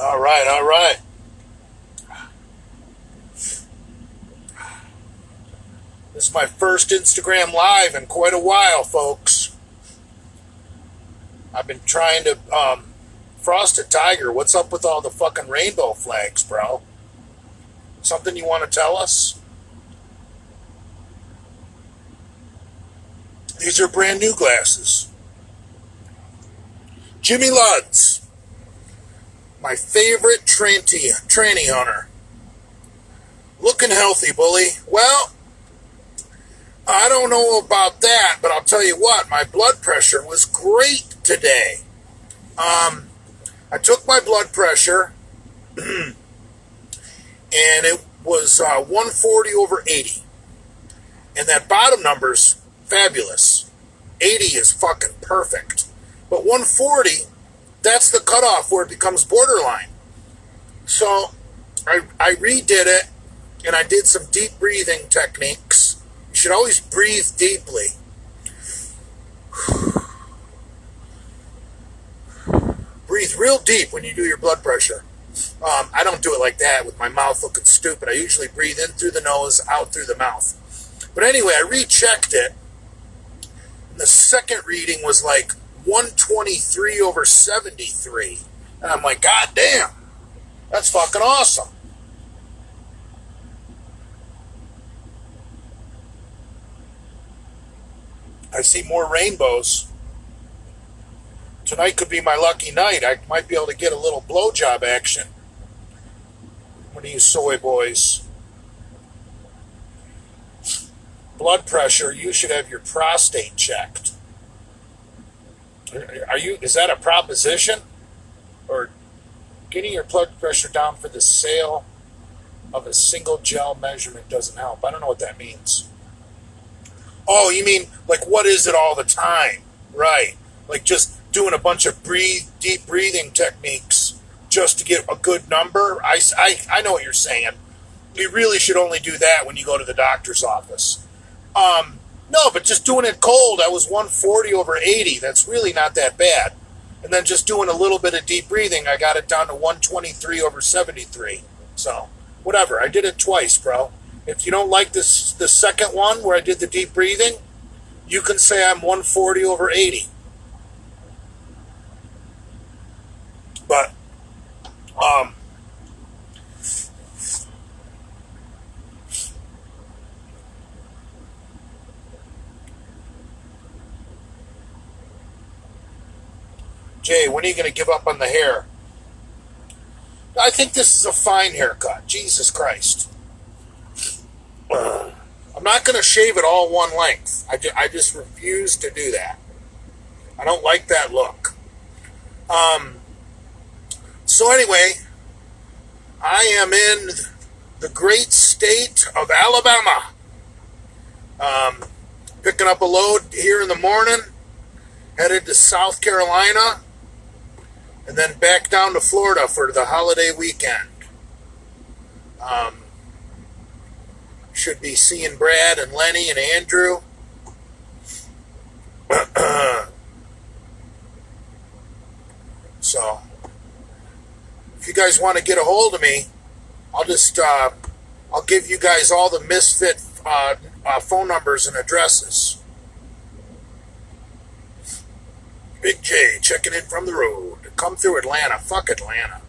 All right, all right. This is my first Instagram Live in quite a while, folks. I've been trying to, Frosted Tiger, what's up with all the fucking rainbow flags, bro? Something you want to tell us? These are brand new glasses. Jimmy Luds, my favorite tranny hunter. Looking healthy, bully. Well, I don't know about that, but I'll tell you what, my blood pressure was great today. I took my blood pressure, and it was 140 over 80. And that bottom number's fabulous. 80 is fucking perfect. But 140, that's the cutoff where it becomes borderline. So I redid it, and I did some deep breathing techniques. You should always breathe deeply. Breathe real deep when you do your blood pressure. I don't do it like that with my mouth looking stupid. I usually breathe in through the nose, out through the mouth. But anyway, I rechecked it. And the second reading was like 123 over 73. And I'm like, God damn, that's fucking awesome. I see more rainbows. Tonight could be my lucky night. I might be able to get a little blowjob action. One of you soy boys. Blood pressure, you should have your prostate checked. Is that a proposition? Or getting your blood pressure down for the sale of a single gel measurement doesn't help? I don't know what that means. Oh, you mean like what is it all the time? Right. Like just doing a bunch of deep breathing techniques just to get a good number? I know what you're saying. You really should only do that when you go to the doctor's office. No, but just doing it cold, I was 140 over 80. That's really not that bad. And then just doing a little bit of deep breathing, I got it down to 123 over 73. So, whatever. I did it twice, bro. If you don't like the second one where I did the deep breathing, you can say I'm 140 over 80. But, Jay, when are you going to give up on the hair? I think this is a fine haircut. Jesus Christ. I'm not going to shave it all one length. I just refuse to do that. I don't like that look. So anyway, I am in the great state of Alabama. Picking up a load here in the morning, headed to South Carolina, and then back down to Florida for the holiday weekend. Should be seeing Brad and Lenny and Andrew. So, if you guys want to get a hold of me, I'll just, I'll give you guys all the Misfit phone numbers and addresses. Big J checking in from the road. Come through Atlanta. Fuck Atlanta.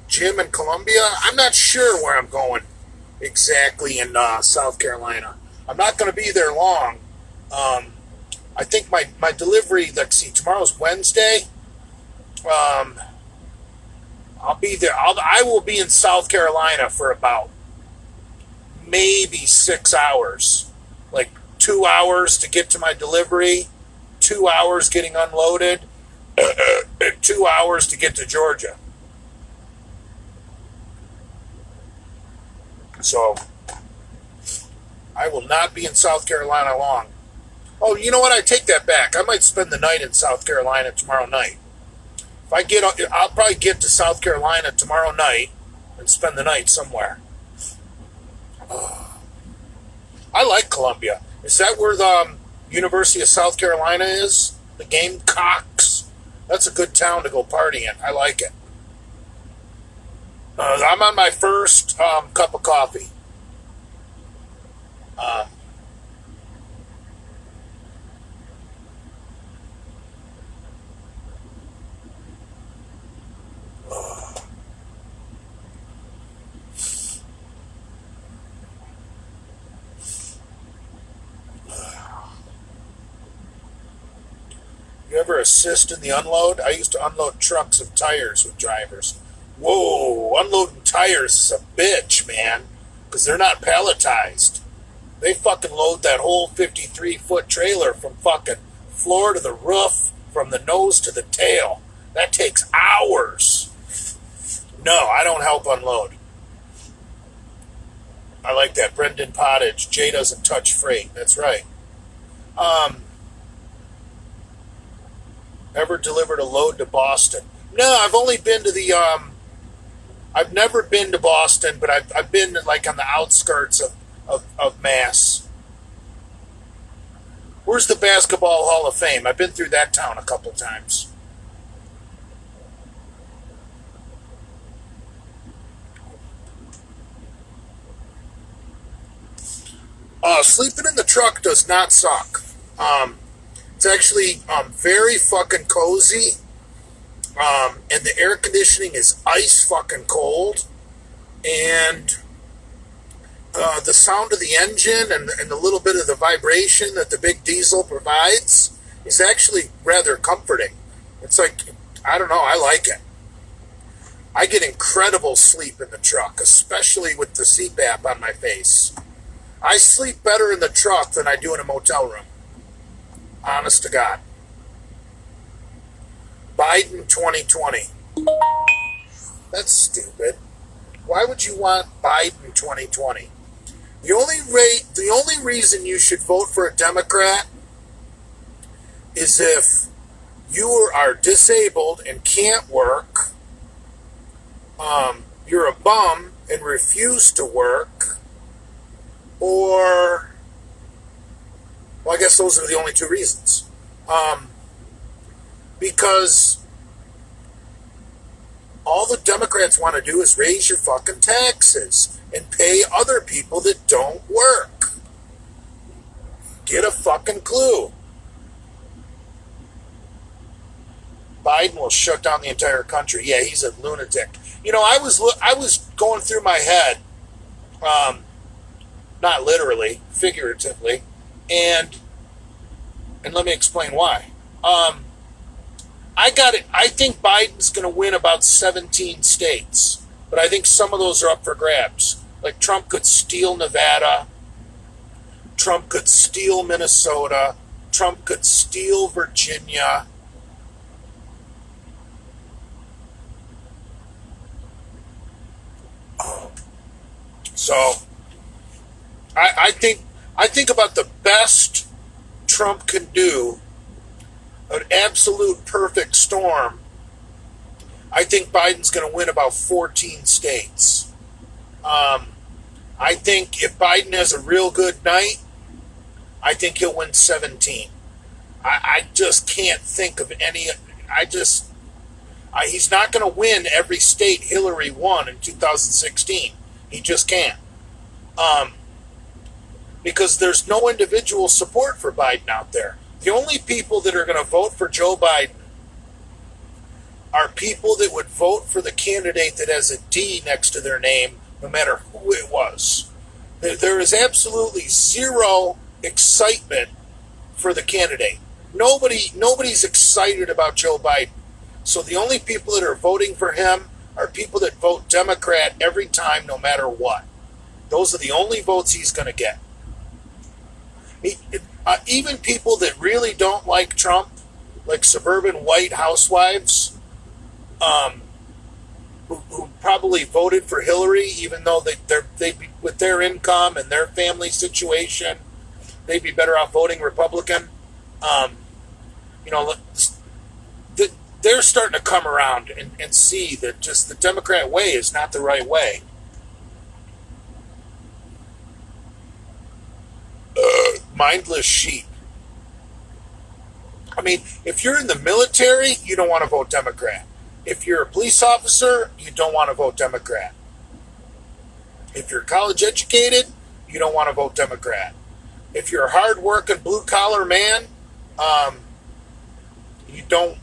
Jim in Columbia. I'm not sure where I'm going exactly in South Carolina. I'm not going to be there long. I think my delivery, let's see, tomorrow's Wednesday. I'll be there. I will be in South Carolina for about maybe 6 hours. Like 2 hours to get to my delivery, 2 hours getting unloaded, and 2 hours to get to Georgia. So I will not be in South Carolina long. Oh, you know what? I take that back. I might spend the night in South Carolina tomorrow night. I'll probably get to South Carolina tomorrow night and spend the night somewhere. I like Columbia. Is that where the University of South Carolina is? The Gamecocks? That's a good town to go party in. I like it. I'm on my first cup of coffee. You ever assist in the unload? I used to unload trucks of tires with drivers. Whoa, unloading tires is a bitch, man, because they're not palletized. They fucking load that whole 53-foot trailer from fucking floor to the roof, from the nose to the tail. That takes hours. No, I don't help unload. I like that. Brendan Pottage. Jay doesn't touch freight. That's right. Ever delivered a load to Boston? No, I've only been to the, I've never been to Boston, but I've been like on the outskirts of Mass. Where's the Basketball Hall of Fame? I've been through that town a couple times. Sleeping in the truck does not suck. It's actually very fucking cozy, and the air conditioning is ice fucking cold, and the sound of the engine and the little bit of the vibration that the big diesel provides is actually rather comforting. It's like, I don't know, I like it. I get incredible sleep in the truck, especially with the CPAP on my face. I sleep better in the truck than I do in a motel room. Honest to God. Biden 2020. That's stupid. Why would you want Biden 2020? The only reason you should vote for a Democrat is if you are disabled and can't work, you're a bum and refuse to work, or, well, I guess those are the only two reasons. Because all the Democrats want to do is raise your fucking taxes and pay other people that don't work. Get a fucking clue. Biden will shut down the entire country. Yeah, he's a lunatic. You know, I was going through my head, not literally, figuratively, and let me explain why. I think Biden's going to win about 17 states, but I think some of those are up for grabs. Like Trump could steal Nevada, Trump could steal Minnesota, Trump could steal Virginia. So I think about the best Trump can do, an absolute perfect storm. I think Biden's going to win about 14 states. I think if Biden has a real good night, I think he'll win 17. I just can't think of any. He's not going to win every state Hillary won in 2016. He just can't. Because there's no individual support for Biden out there. The only people that are going to vote for Joe Biden are people that would vote for the candidate that has a D next to their name, no matter who it was. There is absolutely zero excitement for the candidate. Nobody's excited about Joe Biden. So the only people that are voting for him are people that vote Democrat every time, no matter what. Those are the only votes he's going to get. Even people that really don't like Trump, like suburban white housewives, who probably voted for Hillary, even though they with their income and their family situation, they'd be better off voting Republican. You know, they're starting to come around and see that just the Democrat way is not the right way. Mindless sheep. I mean, if you're in the military, you don't want to vote Democrat. If you're a police officer, you don't want to vote Democrat. If you're college educated, you don't want to vote Democrat. If you're a hard-working blue-collar man, you don't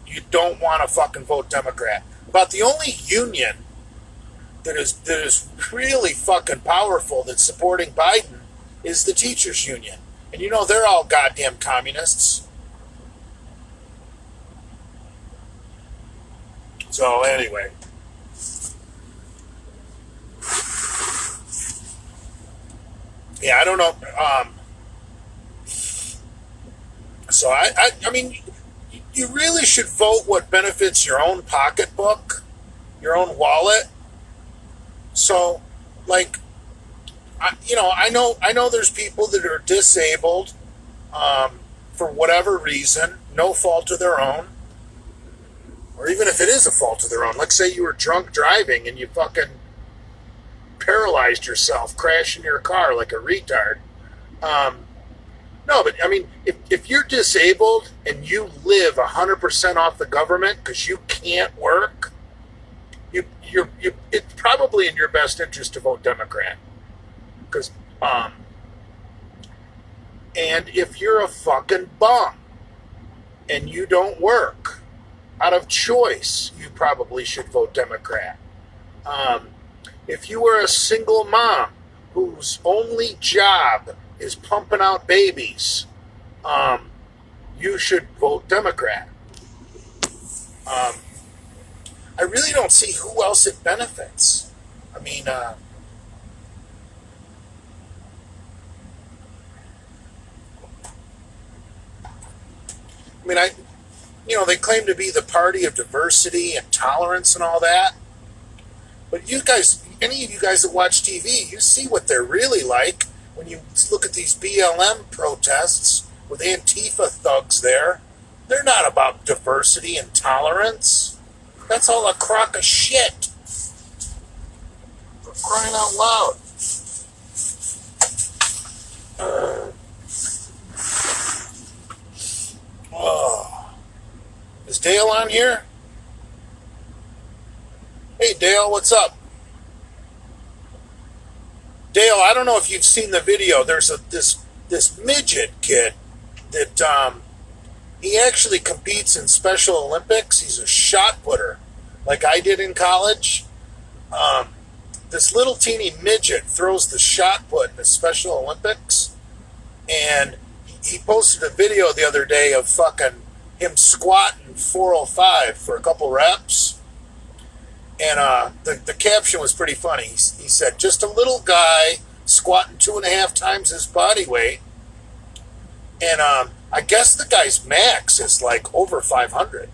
want to fucking vote Democrat. About the only union that is really fucking powerful that's supporting Biden is the teachers union. And you know they're all goddamn communists. So anyway. Yeah, I don't know. So I mean, you really should vote what benefits your own pocketbook, your own wallet. So, like, I know there's people that are disabled for whatever reason, no fault of their own, or even if it is a fault of their own. Like, say you were drunk driving and you fucking paralyzed yourself, crashing your car like a retard. No, but I mean, if you're disabled and you live 100% off the government because you can't work, it's probably in your best interest to vote Democrat. Because, and if you're a fucking bum and you don't work out of choice, you probably should vote Democrat. If you are a single mom whose only job is pumping out babies, you should vote Democrat. I really don't see who else it benefits. I mean, they claim to be the party of diversity and tolerance and all that. But you guys, any of you guys that watch TV, you see what they're really like when you look at these BLM protests with Antifa thugs there. They're not about diversity and tolerance. That's all a crock of shit. For crying out loud. Is Dale on here? Hey Dale, what's up? Dale, I don't know if you've seen the video. There's this midget kid that he actually competes in Special Olympics. He's a shot putter, like I did in college. This little teeny midget throws the shot put in the Special Olympics, and he posted a video the other day of fucking him squatting 405 for a couple reps. And the caption was pretty funny. He said, just a little guy squatting 2.5 times his body weight. And I guess the guy's max is like over 500.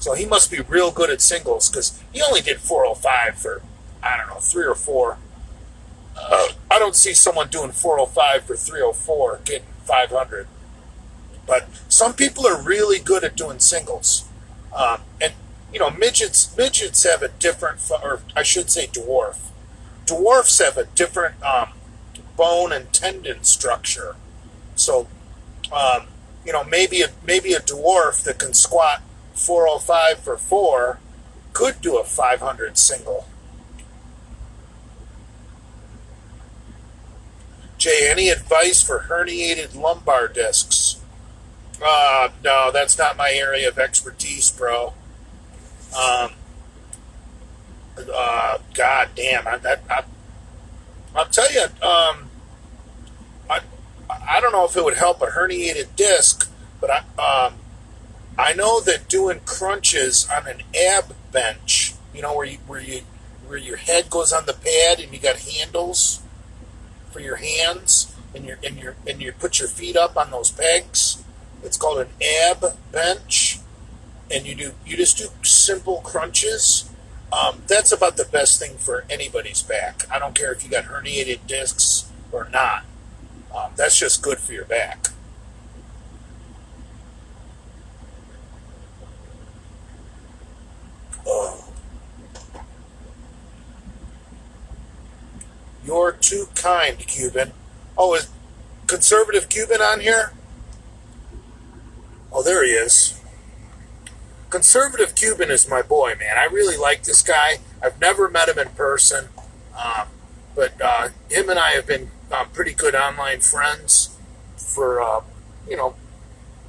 So he must be real good at singles because he only did 405 for, I don't know, 3 or 4. I don't see someone doing 405 for 304 getting 500. But some people are really good at doing singles. And midgets have a different, or I should say dwarf. Dwarfs have a different bone and tendon structure. So, maybe a dwarf that can squat 405 for 4 could do a 500 single. Jay, any advice for herniated lumbar discs? No, that's not my area of expertise, bro. God damn, I'll tell you, I don't know if it would help a herniated disc, but I know that doing crunches on an ab bench, where you where your head goes on the pad and you got handles for your hands, and you put your feet up on those pegs. It's called an ab bench, and you just do simple crunches. That's about the best thing for anybody's back. I don't care if you got herniated discs or not. That's just good for your back. Oh. You're too kind, Cuban. Oh, is conservative Cuban on here? Oh, there he is. Conservative Cuban is my boy, man. I really like this guy. I've never met him in person, but him and I have been pretty good online friends for,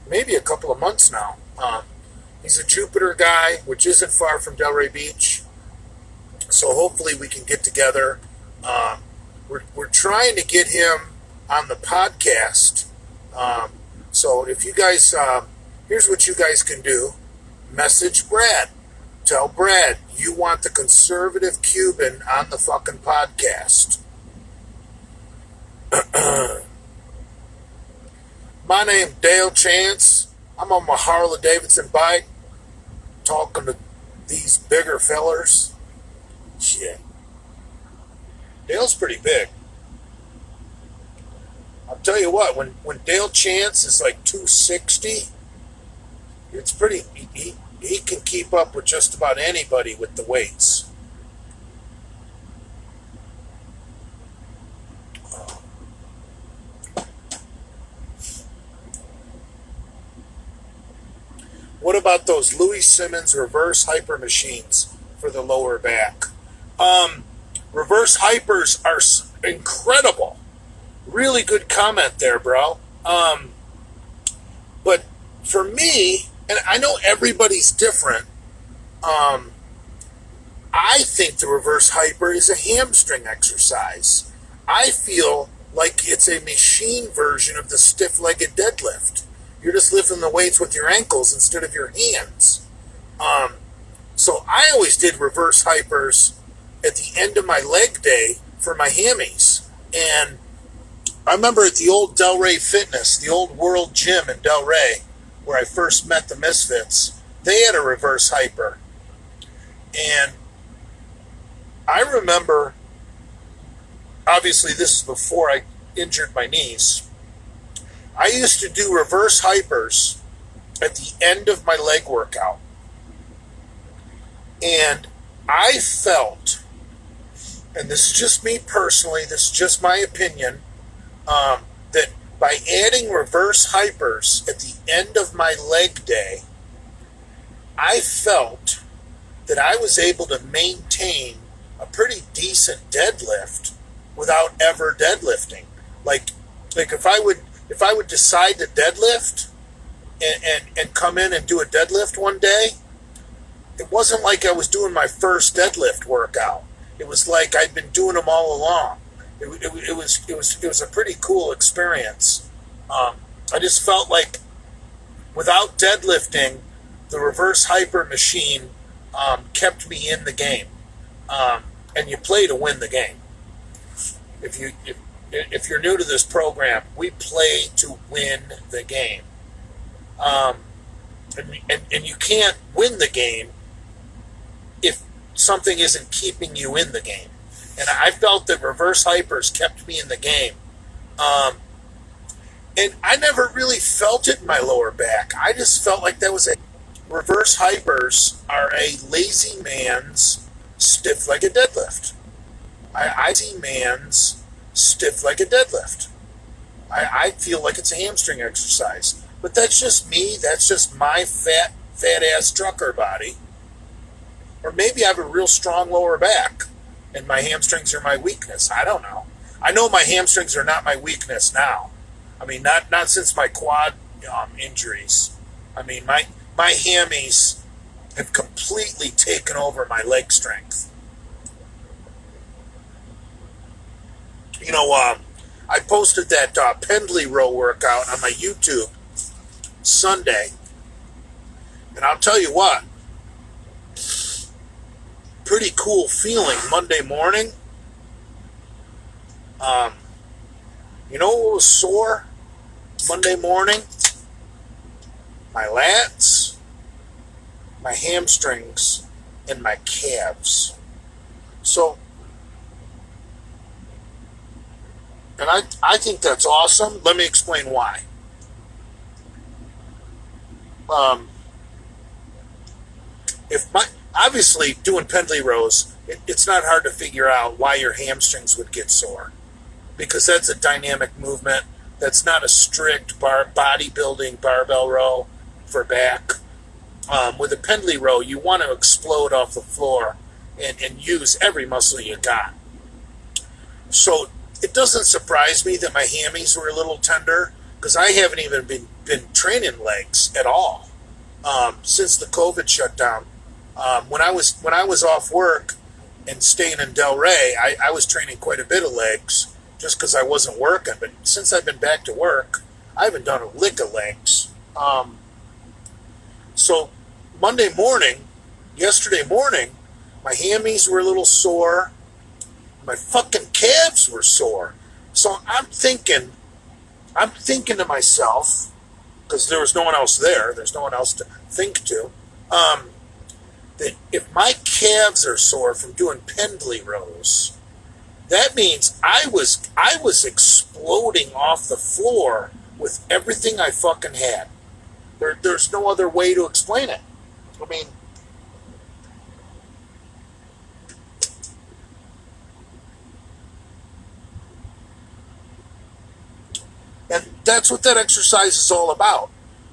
maybe a couple of months now. He's a Jupiter guy, which isn't far from Delray Beach. So hopefully we can get together. We're trying to get him on the podcast. So if you guys, here's what you guys can do. Message Brad. Tell Brad you want the conservative Cuban on the fucking podcast. My name's Dale Chance. I'm on my Harley Davidson bike talking to these bigger fellers. Shit. Dale's pretty big. I'll tell you what, when Dale Chance is like 260, it's pretty, he can keep up with just about anybody with the weights. What about those Louis Simmons reverse hyper machines for the lower back? Reverse hypers are incredible. Really good comment there, bro. But for me, and I know everybody's different, I think the reverse hyper is a hamstring exercise. I feel like it's a machine version of the stiff-legged deadlift. You're just lifting the weights with your ankles instead of your hands. So I always did reverse hypers at the end of my leg day for my hammies. And I remember at the old Delray Fitness, the old World Gym in Delray, where I first met the Misfits, they had a reverse hyper. And I remember, obviously this is before I injured my knees, I used to do reverse hypers at the end of my leg workout. And I felt, and this is just me personally, this is just my opinion, that by adding reverse hypers at the end of my leg day, I felt that I was able to maintain a pretty decent deadlift without ever deadlifting. Like if I would decide to deadlift and come in and do a deadlift one day, it wasn't like I was doing my first deadlift workout. It was like I'd been doing them all along. It was a pretty cool experience. I just felt like without deadlifting, the reverse hyper machine kept me in the game. And you play to win the game. If you're new to this program, we play to win the game. And you can't win the game if something isn't keeping you in the game. And I felt that reverse hypers kept me in the game. And I never really felt it in my lower back. I just felt like that was reverse hypers are a lazy man's stiff-legged deadlift. Stiff-legged deadlift. I feel like it's a hamstring exercise. But that's just me. That's just my fat-ass trucker body. Or maybe I have a real strong lower back, and my hamstrings are my weakness. I don't know. I know my hamstrings are not my weakness now. I mean, not since my quad injuries. I mean, my hammies have completely taken over my leg strength. You know, I posted that Pendley row workout on my YouTube Sunday, and I'll tell you what, pretty cool feeling Monday morning. You know what was sore Monday morning? My lats, my hamstrings, and my calves. So, and I think that's awesome. Let me explain why. If my obviously doing pendlay rows, it's not hard to figure out why your hamstrings would get sore, because that's a dynamic movement. That's not a strict bodybuilding barbell row for back. With a pendlay row, you want to explode off the floor and use every muscle you got. So it doesn't surprise me that my hammies were a little tender, because I haven't even been training legs at all since the COVID shutdown. When I was off work and staying in Delray, I was training quite a bit of legs just because I wasn't working. But since I've been back to work, I haven't done a lick of legs. So yesterday morning, my hammies were a little sore. My fucking calves were sore. So I'm thinking to myself, because there was no one else there, there's no one else to think to, that if my calves are sore from doing pendlay rows, that means I was exploding off the floor with everything I fucking had. There's no other way to explain it. I mean, and that's what that exercise is all about.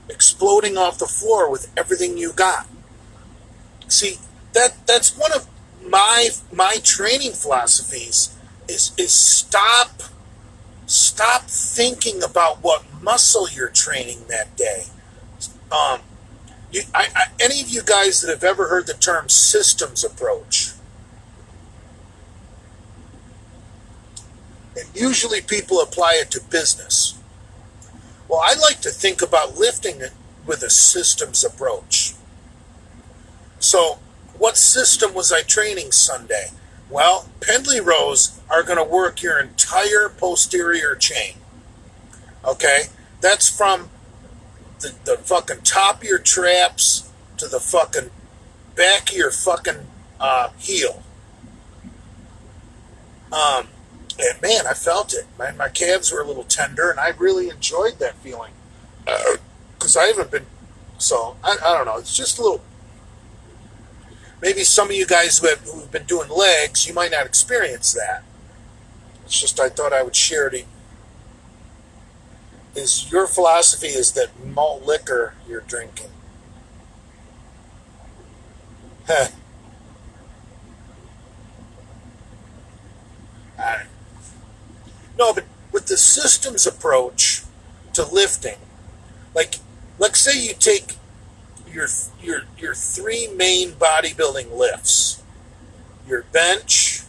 Exploding off the floor with everything you got. See, that's one of my training philosophies is stop thinking about what muscle you're training that day. Any of you guys that have ever heard the term systems approach? And usually people apply it to business. Well, I like to think about lifting it with a systems approach. So, what system was I training Sunday? Well, pendlay rows are going to work your entire posterior chain. Okay? That's from the fucking top of your traps to the fucking back of your fucking heel. And man, I felt it. My calves were a little tender, and I really enjoyed that feeling. Because I haven't been, so I don't know. It's just a little. Maybe some of you guys who've been doing legs, you might not experience that. It's just I thought I would share it. Is your philosophy is that malt liquor you're drinking? Huh. No, but with the systems approach to lifting, like say you take your three main bodybuilding lifts: your bench,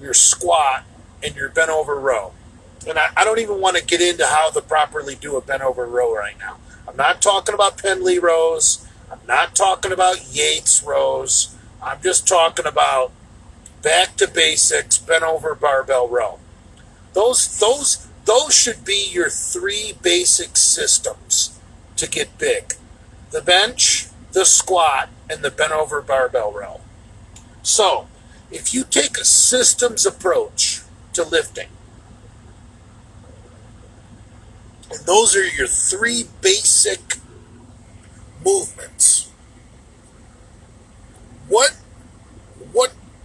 your squat, and your bent over row. And I don't even want to get into how to properly do a bent over row right now. I'm not talking about pendlay rows. I'm not talking about Yates rows. I'm just talking about back to basics, bent over barbell row. Those should be your three basic systems to get big: the bench, the squat, and the bent over barbell row. So, if you take a systems approach to lifting, and those are your three basic movements, what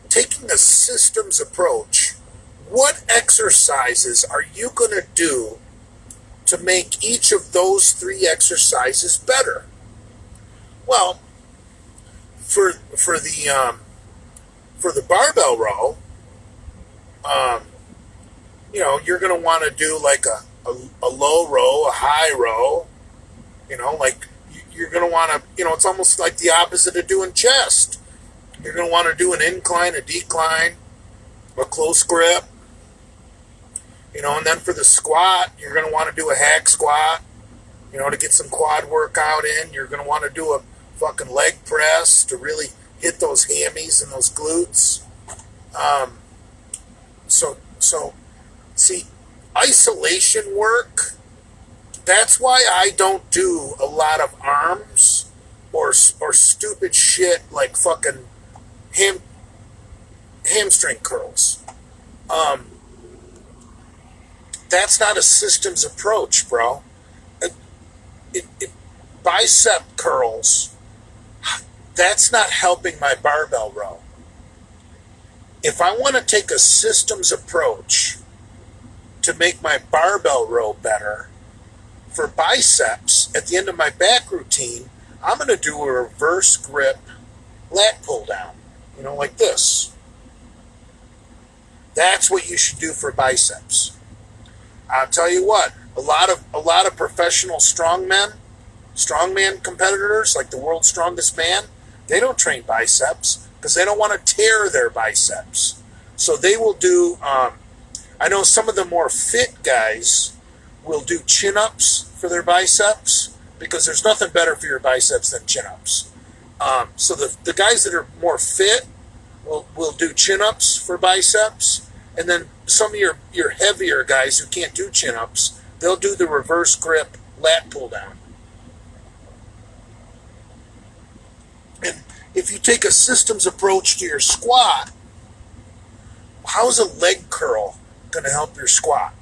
taking a systems approach, what exercises are you going to do to make each of those three exercises better? Well, for the barbell row, you're going to want to do like a low row, a high row. Like you're going to want to, it's almost like the opposite of doing chest. You're going to want to do an incline, a decline, a close grip. And then for the squat, you're going to want to do a hack squat, to get some quad workout in. You're going to want to do a fucking leg press to really hit those hammies and those glutes. So see, isolation work. That's why I don't do a lot of arms or stupid shit like fucking hamstring curls. That's not a systems approach, bro. Bicep curls, that's not helping my barbell row. If I want to take a systems approach to make my barbell row better, for biceps, at the end of my back routine, I'm going to do a reverse grip lat pull down, like this. That's what you should do for biceps. I'll tell you what, a lot of professional strongman competitors, like the world's strongest man, they don't train biceps because they don't want to tear their biceps. So they will do, I know some of the more fit guys will do chin-ups for their biceps because there's nothing better for your biceps than chin-ups. So the guys that are more fit will do chin-ups for biceps, and then some of your heavier guys who can't do chin-ups, they'll do the reverse grip lat pull down. And if you take a systems approach to your squat, how's a leg curl going to help your squat?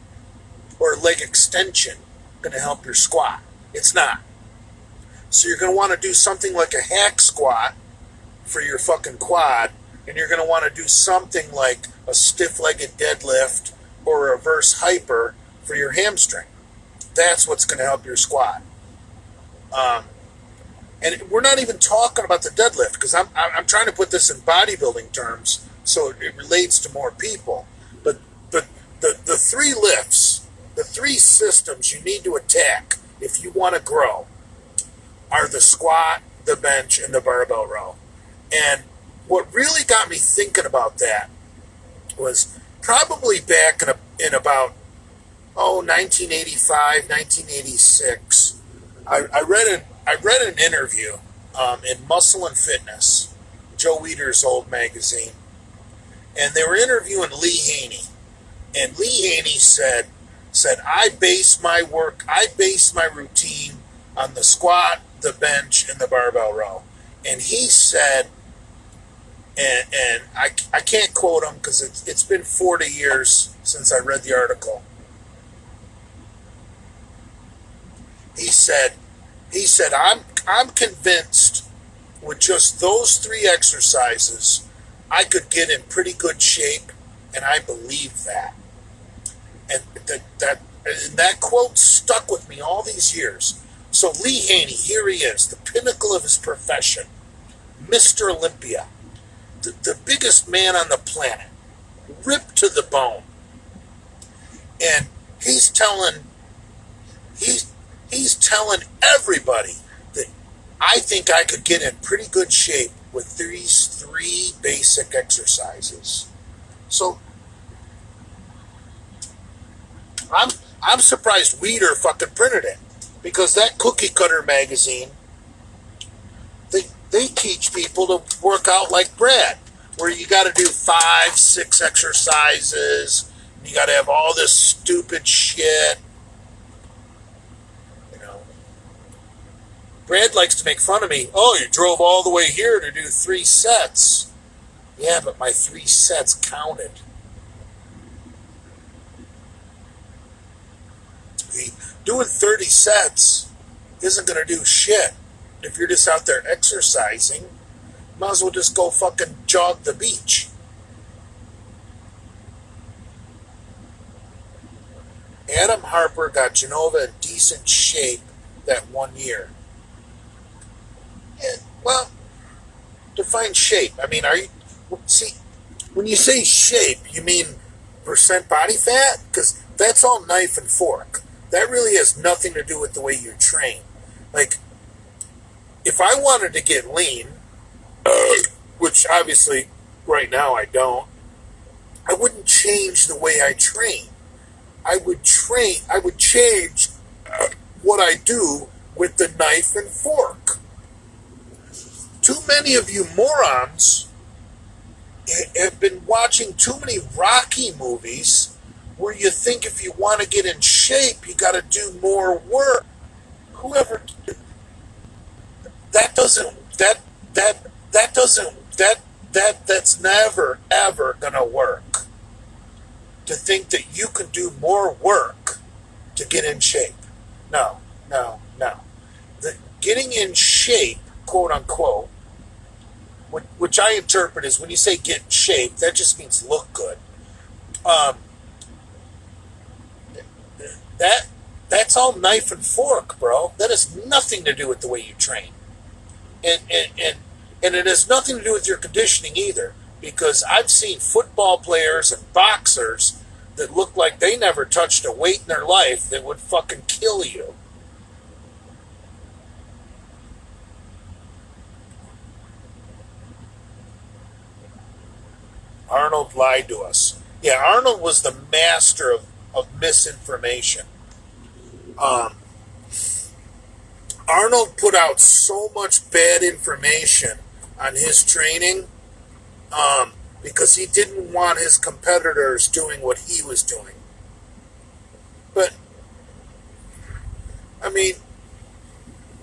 Or a leg extension going to help your squat? It's not. So you're going to want to do something like a hack squat for your fucking quad, and you're going to want to do something like a stiff-legged deadlift or a reverse hyper for your hamstring. That's what's going to help your squat. And we're not even talking about the deadlift, because I'm trying to put this in bodybuilding terms so it relates to more people. But the three lifts, the three systems you need to attack if you want to grow are the squat, the bench, and the barbell row. And what really got me thinking about that was probably back in about 1985, 1986. I read an interview in Muscle and Fitness, Joe Weider's old magazine, and they were interviewing Lee Haney. And Lee Haney said, I base my routine on the squat, the bench, and the barbell row. And he said, and I can't quote him because it's been 40 years since I read the article. He said, I'm convinced with just those three exercises, I could get in pretty good shape, and I believe that. And that quote stuck with me all these years. So Lee Haney, here he is, the pinnacle of his profession, Mr. Olympia, the biggest man on the planet, ripped to the bone. And he's telling everybody that I think I could get in pretty good shape with these three basic exercises. So I'm surprised Weider fucking printed it, because that cookie cutter magazine, they teach people to work out like Brad, where you got to do 5-6 exercises, and you got to have all this stupid shit. Brad likes to make fun of me. Oh, you drove all the way here to do 3 sets. Yeah, but my 3 sets counted. Doing 30 sets isn't going to do shit. If you're just out there exercising, might as well just go fucking jog the beach. Adam Harper got Genova in decent shape that 1 year. Yeah, well, define shape. I mean, when you say shape, you mean percent body fat? Because that's all knife and fork. That really has nothing to do with the way you train. Like, if I wanted to get lean, which obviously right now I don't, I wouldn't change the way I train. I would change what I do with the knife and fork. too many of you morons have been watching too many Rocky movies where you think if you want to get in shape, you got to do more work. Whoever that doesn't that doesn't that's never ever gonna work. To think that you can do more work to get in shape. No. The getting in shape, quote unquote, which I interpret as when you say get in shape, that just means look good. That's all knife and fork, bro. That has nothing to do with the way you train. And it has nothing to do with your conditioning either. Because I've seen football players and boxers that look like they never touched a weight in their life that would fucking kill you. Arnold lied to us. Yeah, Arnold was the master of misinformation. Arnold put out so much bad information on his training because he didn't want his competitors doing what he was doing. But, I mean,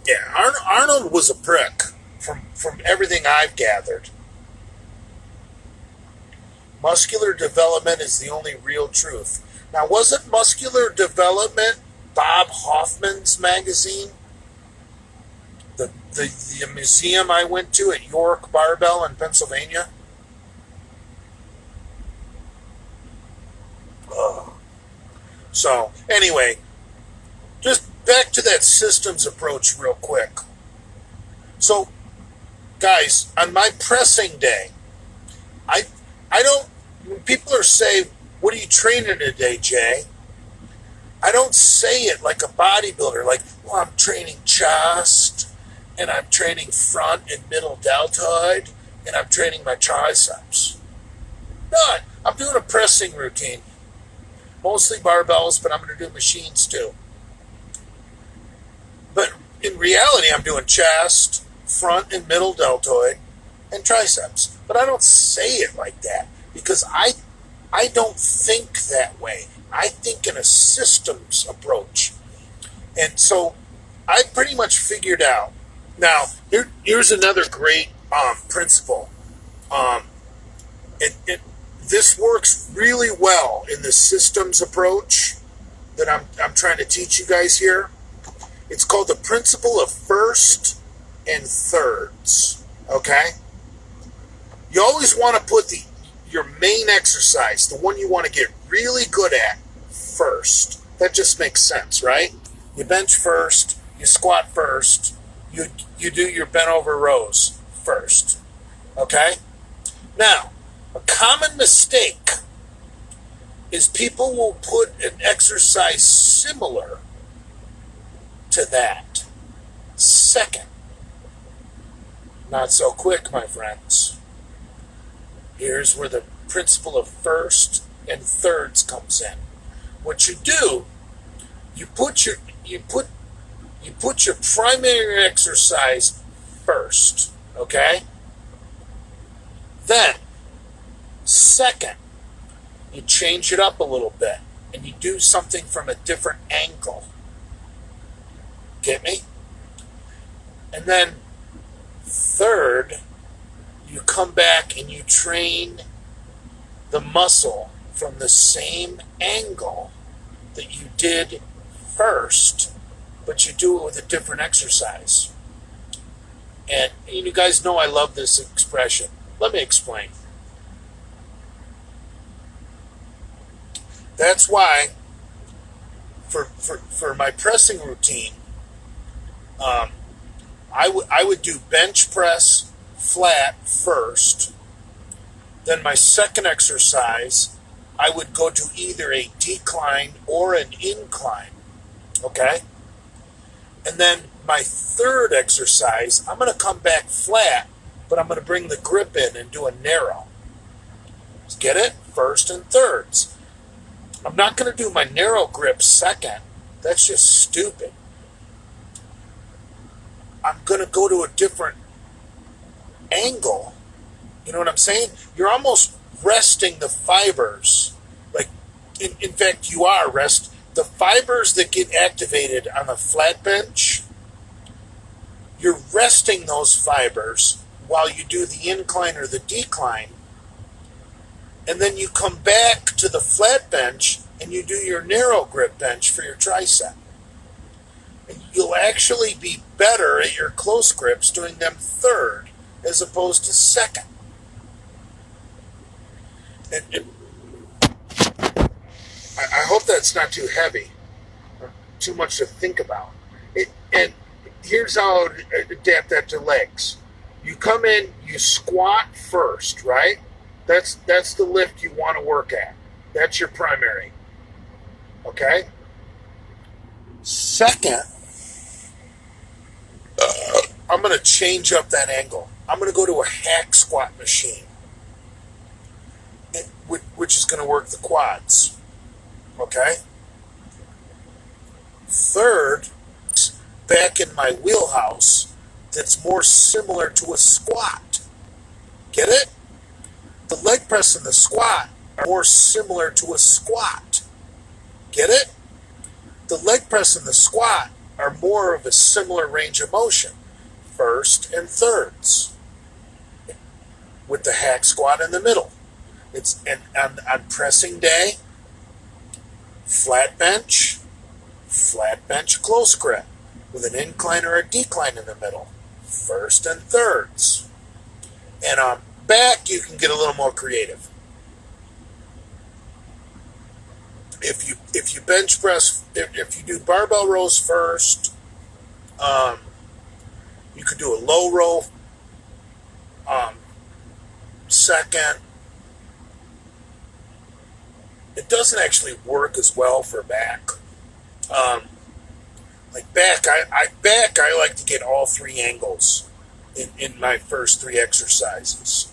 yeah, Arnold was a prick from everything I've gathered. Muscular development is the only real truth. Now, wasn't Muscular Development Bob Hoffman's magazine? The museum I went to at York Barbell in Pennsylvania? Ugh. So, anyway, just back to that systems approach real quick. So, guys, on my pressing day, I don't, when people are saying, what are you training today, Jay? I don't say it like a bodybuilder, like, well, I'm training chest, and I'm training front and middle deltoid, and I'm training my triceps. No, I'm doing a pressing routine. Mostly barbells, but I'm going to do machines too. But in reality, I'm doing chest, front and middle deltoid, and triceps. But I don't say it like that because I don't think that way. I think in a systems approach. And so I pretty much figured out. Now, here's another great principle. This works really well in the systems approach that I'm trying to teach you guys here. It's called the principle of first and thirds. Okay? You always want to put your main exercise, the one you want to get really good at, first. That just makes sense, right? You bench first, you squat first, you do your bent over rows first. Okay? Now, a common mistake is people will put an exercise similar to that second. Not so quick, my friends. Here's where the principle of first and thirds comes in. What you do, you put your primary exercise first, okay? Then, second, you change it up a little bit and you do something from a different angle. Get me? And then, third, you come back and you train the muscle from the same angle that you did first, but you do it with a different exercise. And you guys know I love this expression. Let me explain. That's why for my pressing routine, I would do bench press flat first. Then my second exercise, I would go to either a decline or an incline. Okay? And then my third exercise, I'm going to come back flat, but I'm going to bring the grip in and do a narrow. Get it? First and thirds. I'm not going to do my narrow grip second. That's just stupid. I'm going to go to a different angle. You know what I'm saying? You're almost resting the fibers. Like, in fact, you are the fibers that get activated on the flat bench. You're resting those fibers while you do the incline or the decline. And then you come back to the flat bench and you do your narrow grip bench for your tricep. And you'll actually be better at your close grips doing them third as opposed to second. And I hope that's not too heavy or too much to think about. And here's how I would adapt that to legs. You come in, you squat first, right? That's the lift you want to work at. That's your primary. Okay? Second, I'm going to change up that angle. I'm going to go to a hack squat machine, which is going to work the quads. Okay? Third, back in my wheelhouse, that's more similar to a squat. Get it? The leg press and the squat are more similar to a squat. Get it? The leg press and the squat are more of a similar range of motion. First and thirds. With the hack squat in the middle. It's on pressing day, flat bench close grip with an incline or a decline in the middle. First and thirds. And on back, you can get a little more creative. If you bench press, if you do barbell rows first, you could do a low row second. It doesn't actually work as well for back. Like back, I like to get all three angles in my first three exercises.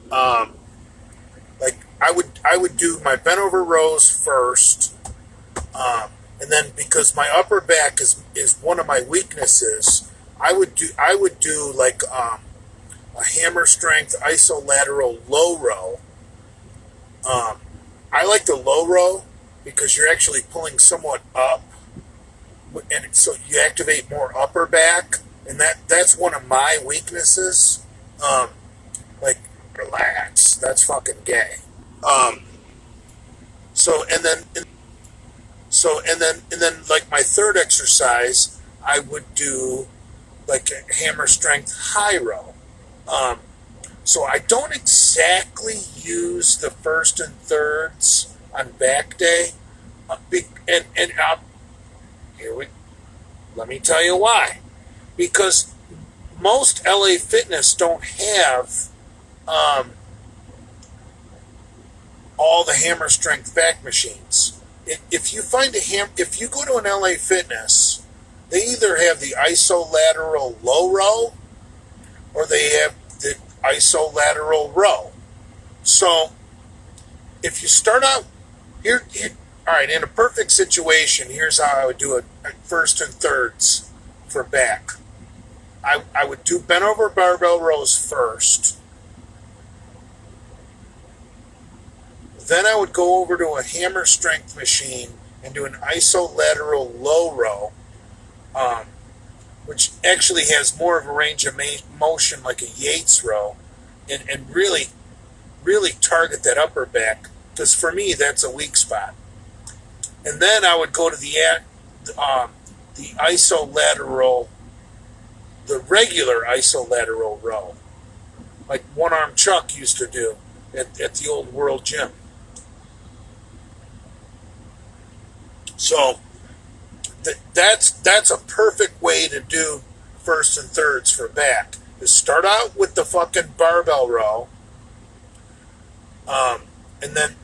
Like I would do my bent over rows first, and then because my upper back is one of my weaknesses, I would do like a hammer strength isolateral low row. I like the low row because you're actually pulling somewhat up, and so you activate more upper back, and that's one of my weaknesses. Like, relax, that's fucking gay. And then like my third exercise, I would do like a hammer strength high row. So I don't exactly use the first and thirds on back day. Let me tell you why. Because most LA Fitness don't have all the hammer strength back machines. If you go to an LA Fitness, they either have the isolateral low row or they have the isolateral row. So if you start out here, all right, in a perfect situation, here's how I would do it at first and thirds for back. I would do bent over barbell rows first. Then I would go over to a hammer strength machine and do an isolateral low row, which actually has more of a range of motion like a Yates row, and really, really target that upper back, because for me, that's a weak spot. And then I would go to the isolateral, the regular isolateral row, like One Arm Chuck used to do at the old World Gym. So that's a perfect way to do first and thirds for back. Is start out with the fucking barbell row, and then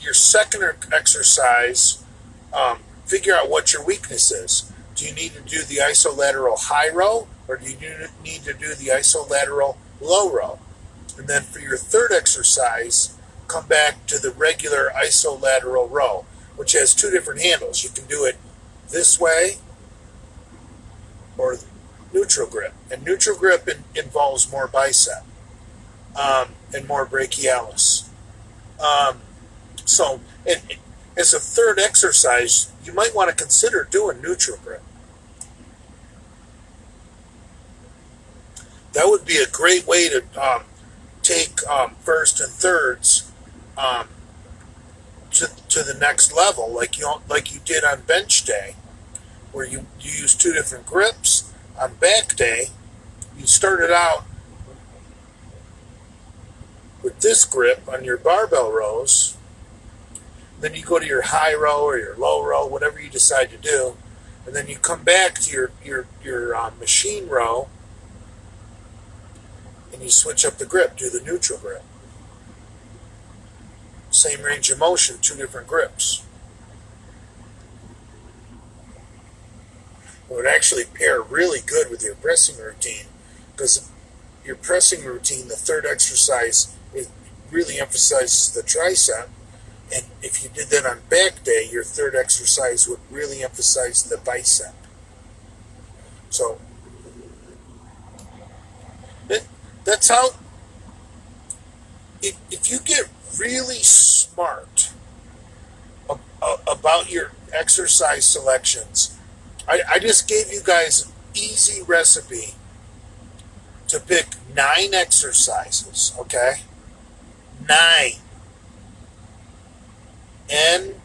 your second exercise, figure out what your weakness is. Do you need to do the isolateral high row, or do you need to do the isolateral low row? And then for your third exercise, come back to the regular isolateral row, which has two different handles. You can do it this way or neutral grip. And neutral grip involves more bicep. and more brachialis. So, as a third exercise, you might want to consider doing neutral grip. That would be a great way to take first and thirds to the next level, like you did on bench day, where you use two different grips. On back day, you started out with this grip on your barbell rows. Then you go to your high row or your low row, whatever you decide to do, and then you come back to your machine row, and you switch up the grip, do the neutral grip. Same range of motion, two different grips. It would actually pair really good with your pressing routine, because your pressing routine, the third exercise, it really emphasizes the tricep. And if you did that on back day, your third exercise would really emphasize the bicep. So that's how, if you get really smart about your exercise selections, I just gave you guys an easy recipe to pick 9 exercises, okay? 9. N-I-N-E.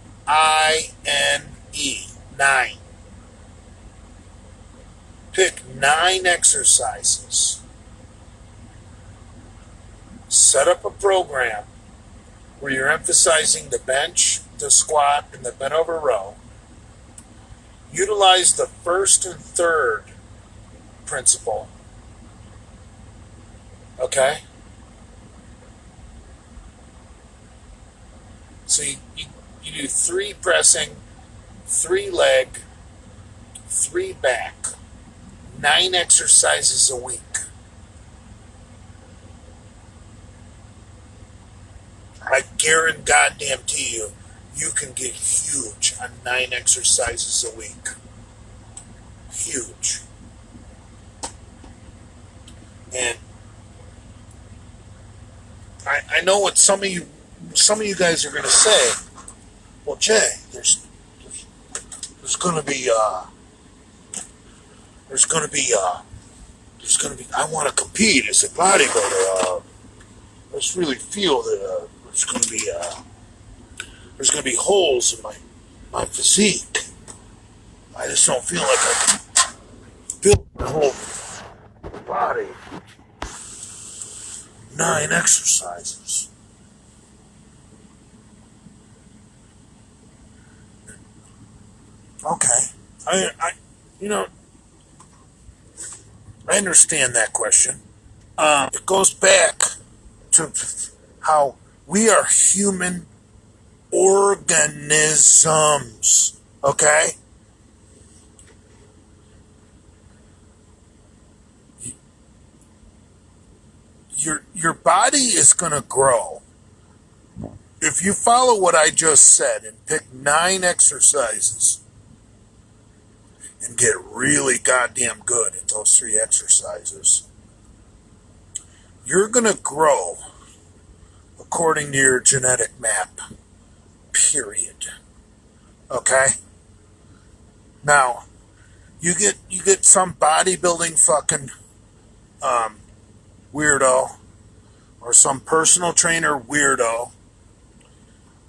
9. Pick 9 exercises. Set up a program where you're emphasizing the bench, the squat, and the bent over row. Utilize the first and third principle. Okay? So you do 3 pressing, 3 leg, 3 back, 9 exercises a week. I guarantee you, you can get huge on 9 exercises a week. Huge. And I know what some of you guys are going to say. Well, Jay, there's going to be I want to compete as a bodybuilder. I just really feel that there's going to be holes in my physique. I just don't feel like I can build my whole body. 9 exercises. Okay. I understand that question. It goes back to how we are human organisms. Okay? Your body is going to grow. If you follow what I just said and pick 9 exercises and get really goddamn good at those 3 exercises, you're going to grow according to your genetic map. Period. Okay? Now, you get some bodybuilding fucking weirdo or some personal trainer weirdo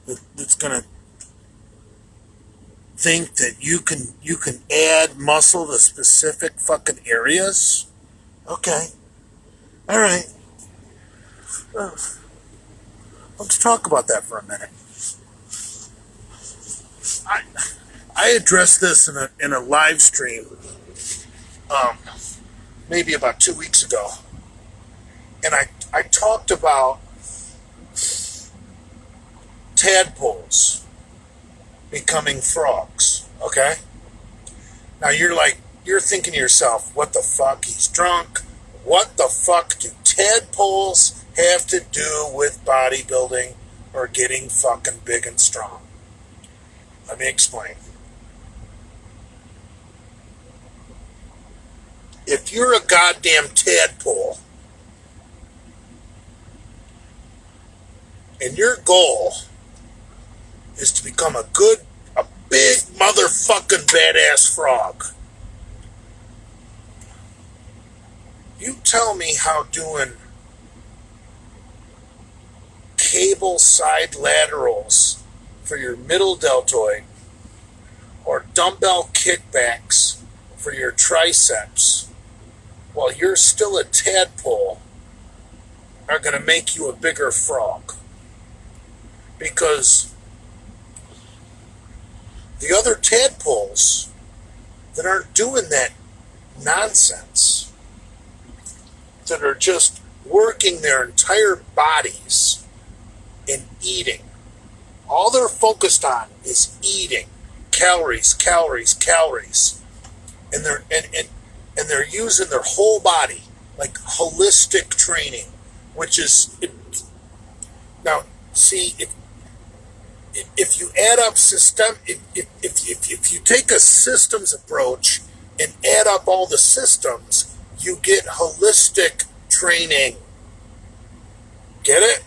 that's gonna think that you can add muscle to specific fucking areas. Okay. All right. Let's talk about that for a minute. I addressed this in a live stream maybe about 2 weeks ago. And I talked about tadpoles becoming frogs, okay? Now you're thinking to yourself, what the fuck, he's drunk? What the fuck do tadpoles have to do with bodybuilding or getting fucking big and strong? Let me explain. If you're a goddamn tadpole, and your goal is to become a big motherfucking badass frog, you tell me how doing cable side laterals for your middle deltoid or dumbbell kickbacks for your triceps while you're still a tadpole are going to make you a bigger frog. Because the other tadpoles that aren't doing that nonsense, that are just working their entire bodies and eating, all they're focused on is eating. Calories, calories, calories. And they're using their whole body, like holistic training, which is now see if you add up if you take a systems approach and add up all the systems, you get holistic training. Get it?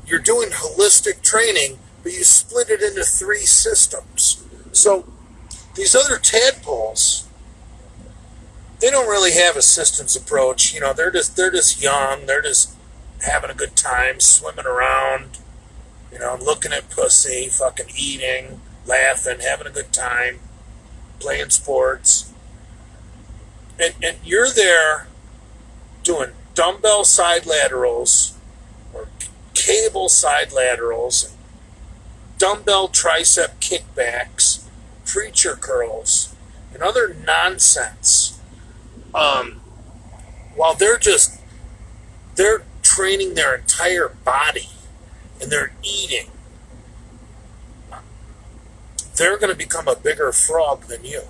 You're doing holistic training, but you split it into 3 systems. So these other tadpoles, they don't really have a systems approach. You know, they're just young. They're just having a good time, swimming around, you know, looking at pussy, fucking eating, laughing, having a good time, playing sports. And you're there doing dumbbell side laterals or cable side laterals, and dumbbell tricep kickbacks, preacher curls, and other nonsense. While they're training their entire body and they're eating, they're going to become a bigger frog than you.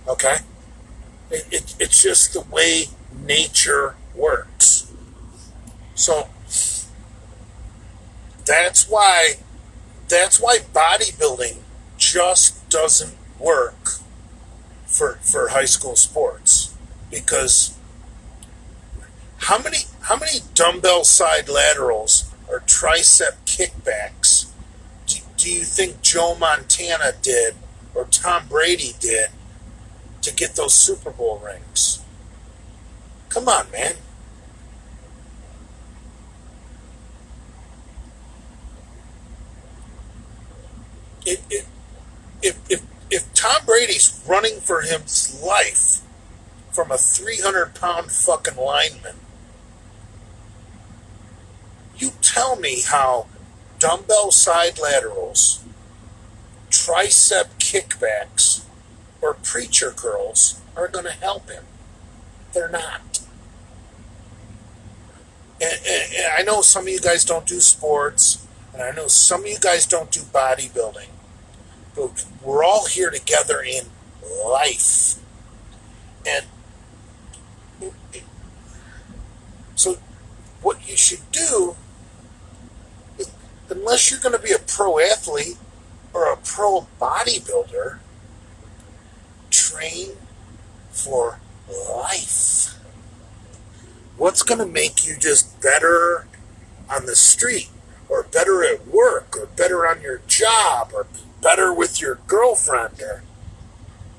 Okay? It's just the way nature works. So that's why bodybuilding just doesn't work for high school sports, because how many dumbbell side laterals or tricep kickbacks do you think Joe Montana did or Tom Brady did to get those Super Bowl rings? Come on, man. If Tom Brady's running for his life from a 300-pound fucking lineman, you tell me how dumbbell side laterals, tricep kickbacks, or preacher curls are going to help him. They're not. And I know some of you guys don't do sports, and I know some of you guys don't do bodybuilding, but we're all here together in life. And so what you should do, unless you're going to be a pro athlete or a pro bodybuilder, train for life. What's going to make you just better on the street, or better at work, or better on your job, or better with your girlfriend, or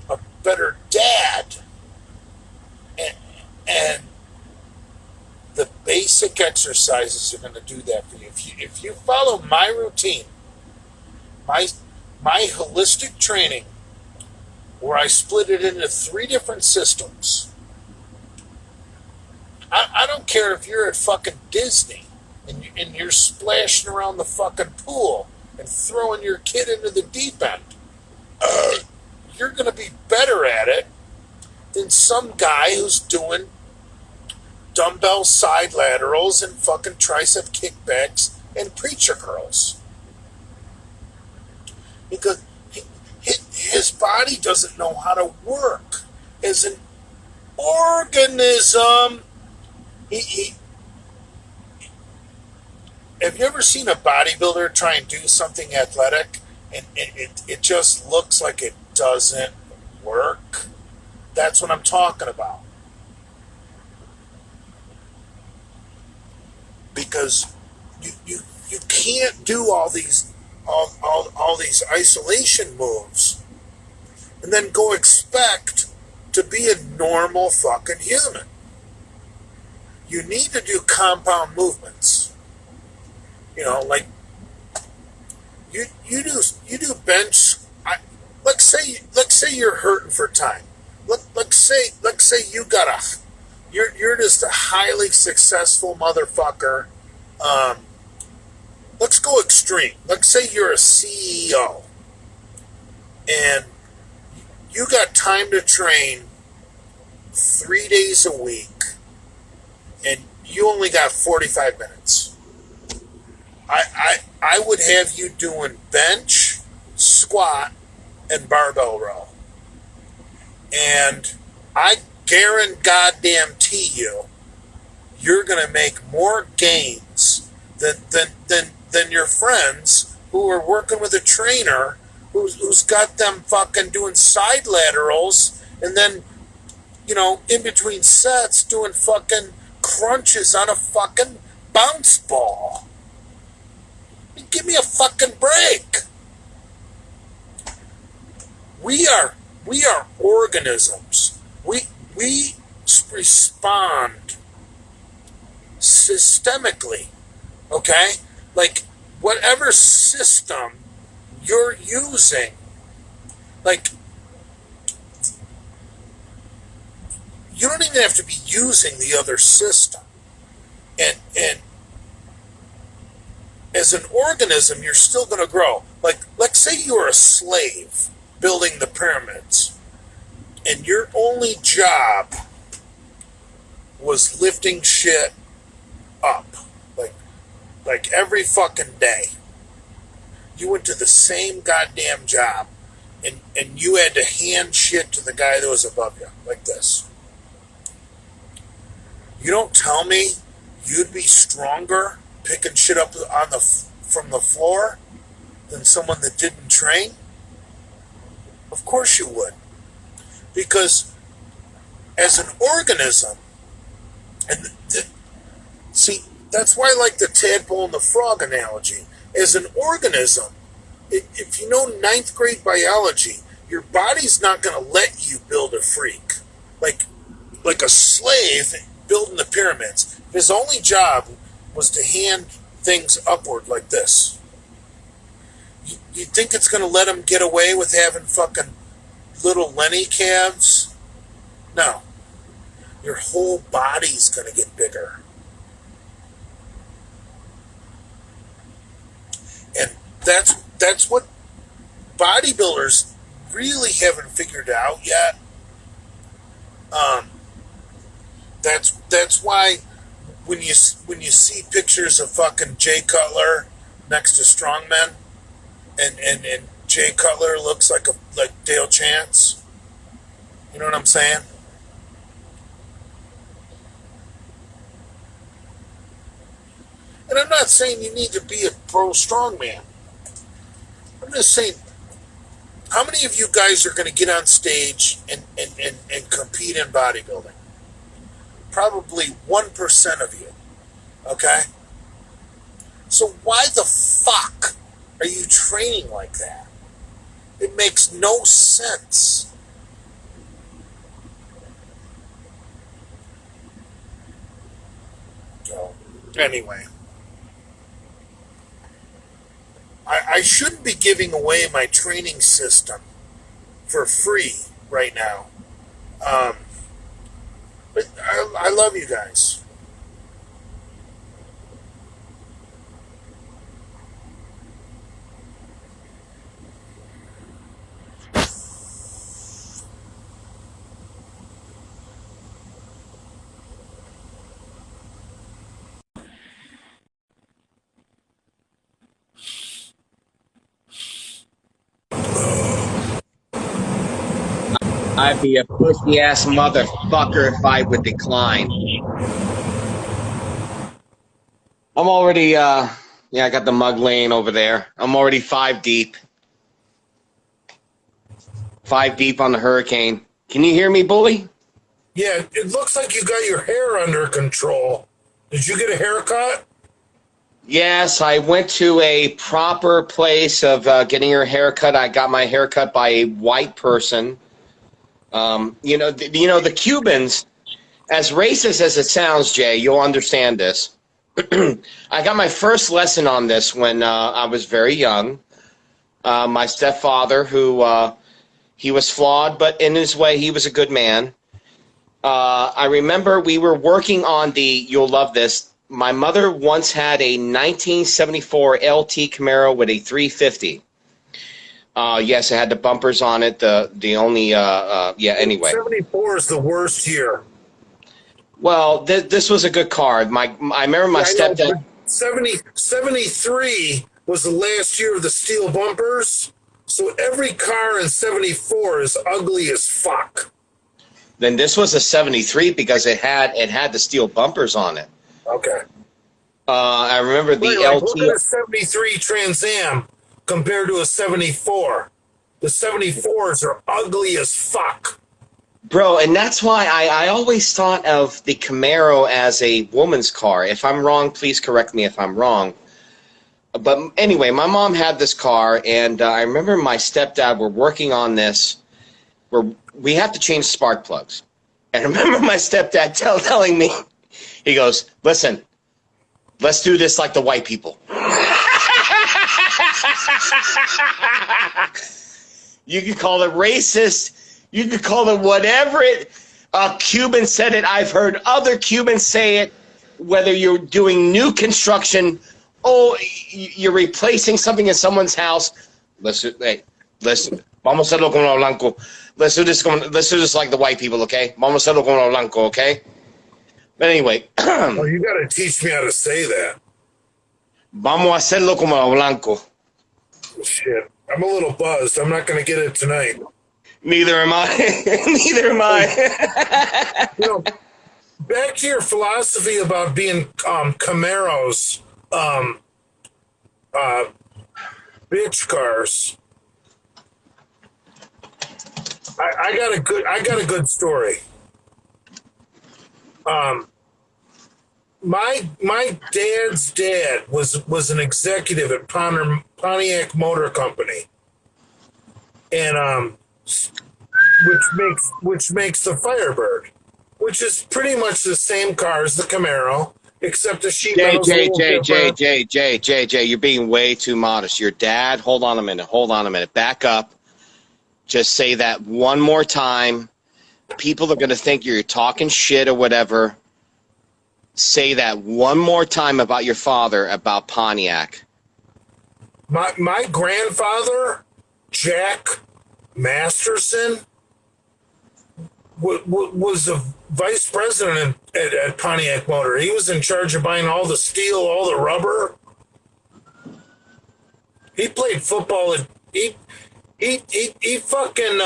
a better dad? And the basic exercises are going to do that for you. If you follow my routine, my holistic training, where I split it into 3 different systems. I don't care if you're at fucking Disney and you're splashing around the fucking pool and throwing your kid into the deep end. You're going to be better at it than some guy who's doing dumbbell side laterals and fucking tricep kickbacks and preacher curls. Because his body doesn't know how to work as an organism. Have you ever seen a bodybuilder try and do something athletic and it just looks like it doesn't work? That's what I'm talking about. because you can't do all these isolation moves and then go expect to be a normal fucking human. You need to do compound movements. You know, like you do bench. Let's say you're hurting for time. Let's say you're just a highly successful motherfucker. Let's go extreme. Let's say you're a CEO and you got time to train 3 days a week and you only got 45 minutes. I would have you doing bench, squat, and barbell row. And I guarantee you're going to make more gains than your friends who are working with a trainer who's got them fucking doing side laterals and then, you know, in between sets doing fucking crunches on a fucking bounce ball. Give me a fucking break. We are organisms. We respond systemically. Okay? Like whatever system you're using, like you don't even have to be using the other system. And as an organism, you're still going to grow. Like, let's say you're a slave building the pyramids, and your only job was lifting shit up, like every fucking day. You went to the same goddamn job, and you had to hand shit to the guy that was above you, like this. You don't tell me you'd be stronger picking shit up from the floor than someone that didn't train? Of course you would. Because as an organism, and see, that's why I like the tadpole and the frog analogy. As an organism, if you know ninth grade biology, your body's not going to let you build a freak. Like a slave building the pyramids. His only job was to hand things upward like this. You think it's going to let him get away with having fucking little Lenny calves? No. Your whole body's going to get bigger. And that's what bodybuilders really haven't figured out yet. That's why when you see pictures of fucking Jay Cutler next to strongmen, and Jay Cutler looks like Dale Chance, you know what I'm saying? And I'm not saying you need to be a pro strongman. I'm just saying, how many of you guys are going to get on stage and compete in bodybuilding? Probably 1% of you. Okay? So why the fuck are you training like that? It makes no sense. So, anyway. I shouldn't be giving away my training system for free right now. But I love you guys. I'd be a pussy ass motherfucker if I would decline. I'm already, I got the mug laying over there. I'm already 5 deep. 5 deep on the hurricane. Can you hear me, bully? Yeah, it looks like you got your hair under control. Did you get a haircut? Yes, I went to a proper place of getting your haircut. I got my haircut by a white person. The Cubans, as racist as it sounds, Jay, you'll understand this. I got my first lesson on this when I was very young. My stepfather, who he was flawed, but in his way, he was a good man. I remember we were working on you'll love this. My mother once had a 1974 LT Camaro with a 350. Yes, it had the bumpers on it. Anyway. 74 is the worst year. Well, this was a good car. I remember my stepdad. 73 was the last year of the steel bumpers. So every car in 74 is ugly as fuck. Then this was a 73 because it had the steel bumpers on it. Okay. I remember the LT. Look at a 73 Trans Am compared to a 74. The 74s are ugly as fuck. Bro, and that's why I always thought of the Camaro as a woman's car. If I'm wrong, please correct me if I'm wrong. But anyway, my mom had this car, and I remember my stepdad were working on this where we have to change spark plugs. And I remember my stepdad telling me, he goes, listen, let's do this like the white people. You could call it racist. You could call it whatever Cuban said it. I've heard other Cubans say it, whether you're doing new construction or you're replacing something in someone's house. Listen. Vamos a hacerlo con lo blanco. Let's do this like the white people, okay? Vamos a hacerlo con lo blanco, okay? But anyway. Oh, you got to teach me how to say that. Vamos a hacerlo como lo blanco. Shit. I'm a little buzzed. I'm not going to get it tonight. Neither am I. Neither am I. Back to your philosophy about being Camaros, bitch cars. I got a good story. My dad's dad was an executive at Pontiac Motor Company, and which makes the Firebird, which is pretty much the same car as the Camaro, except the sheet metal's a little different. Jay, you're being way too modest. Your dad, hold on a minute. Back up. Just say that one more time. People are going to think you're talking shit or whatever. Say that one more time about your father, about Pontiac. My grandfather, Jack Masterson, was a vice president at Pontiac Motor. He was in charge of buying all the steel, all the rubber. He played football at he fucking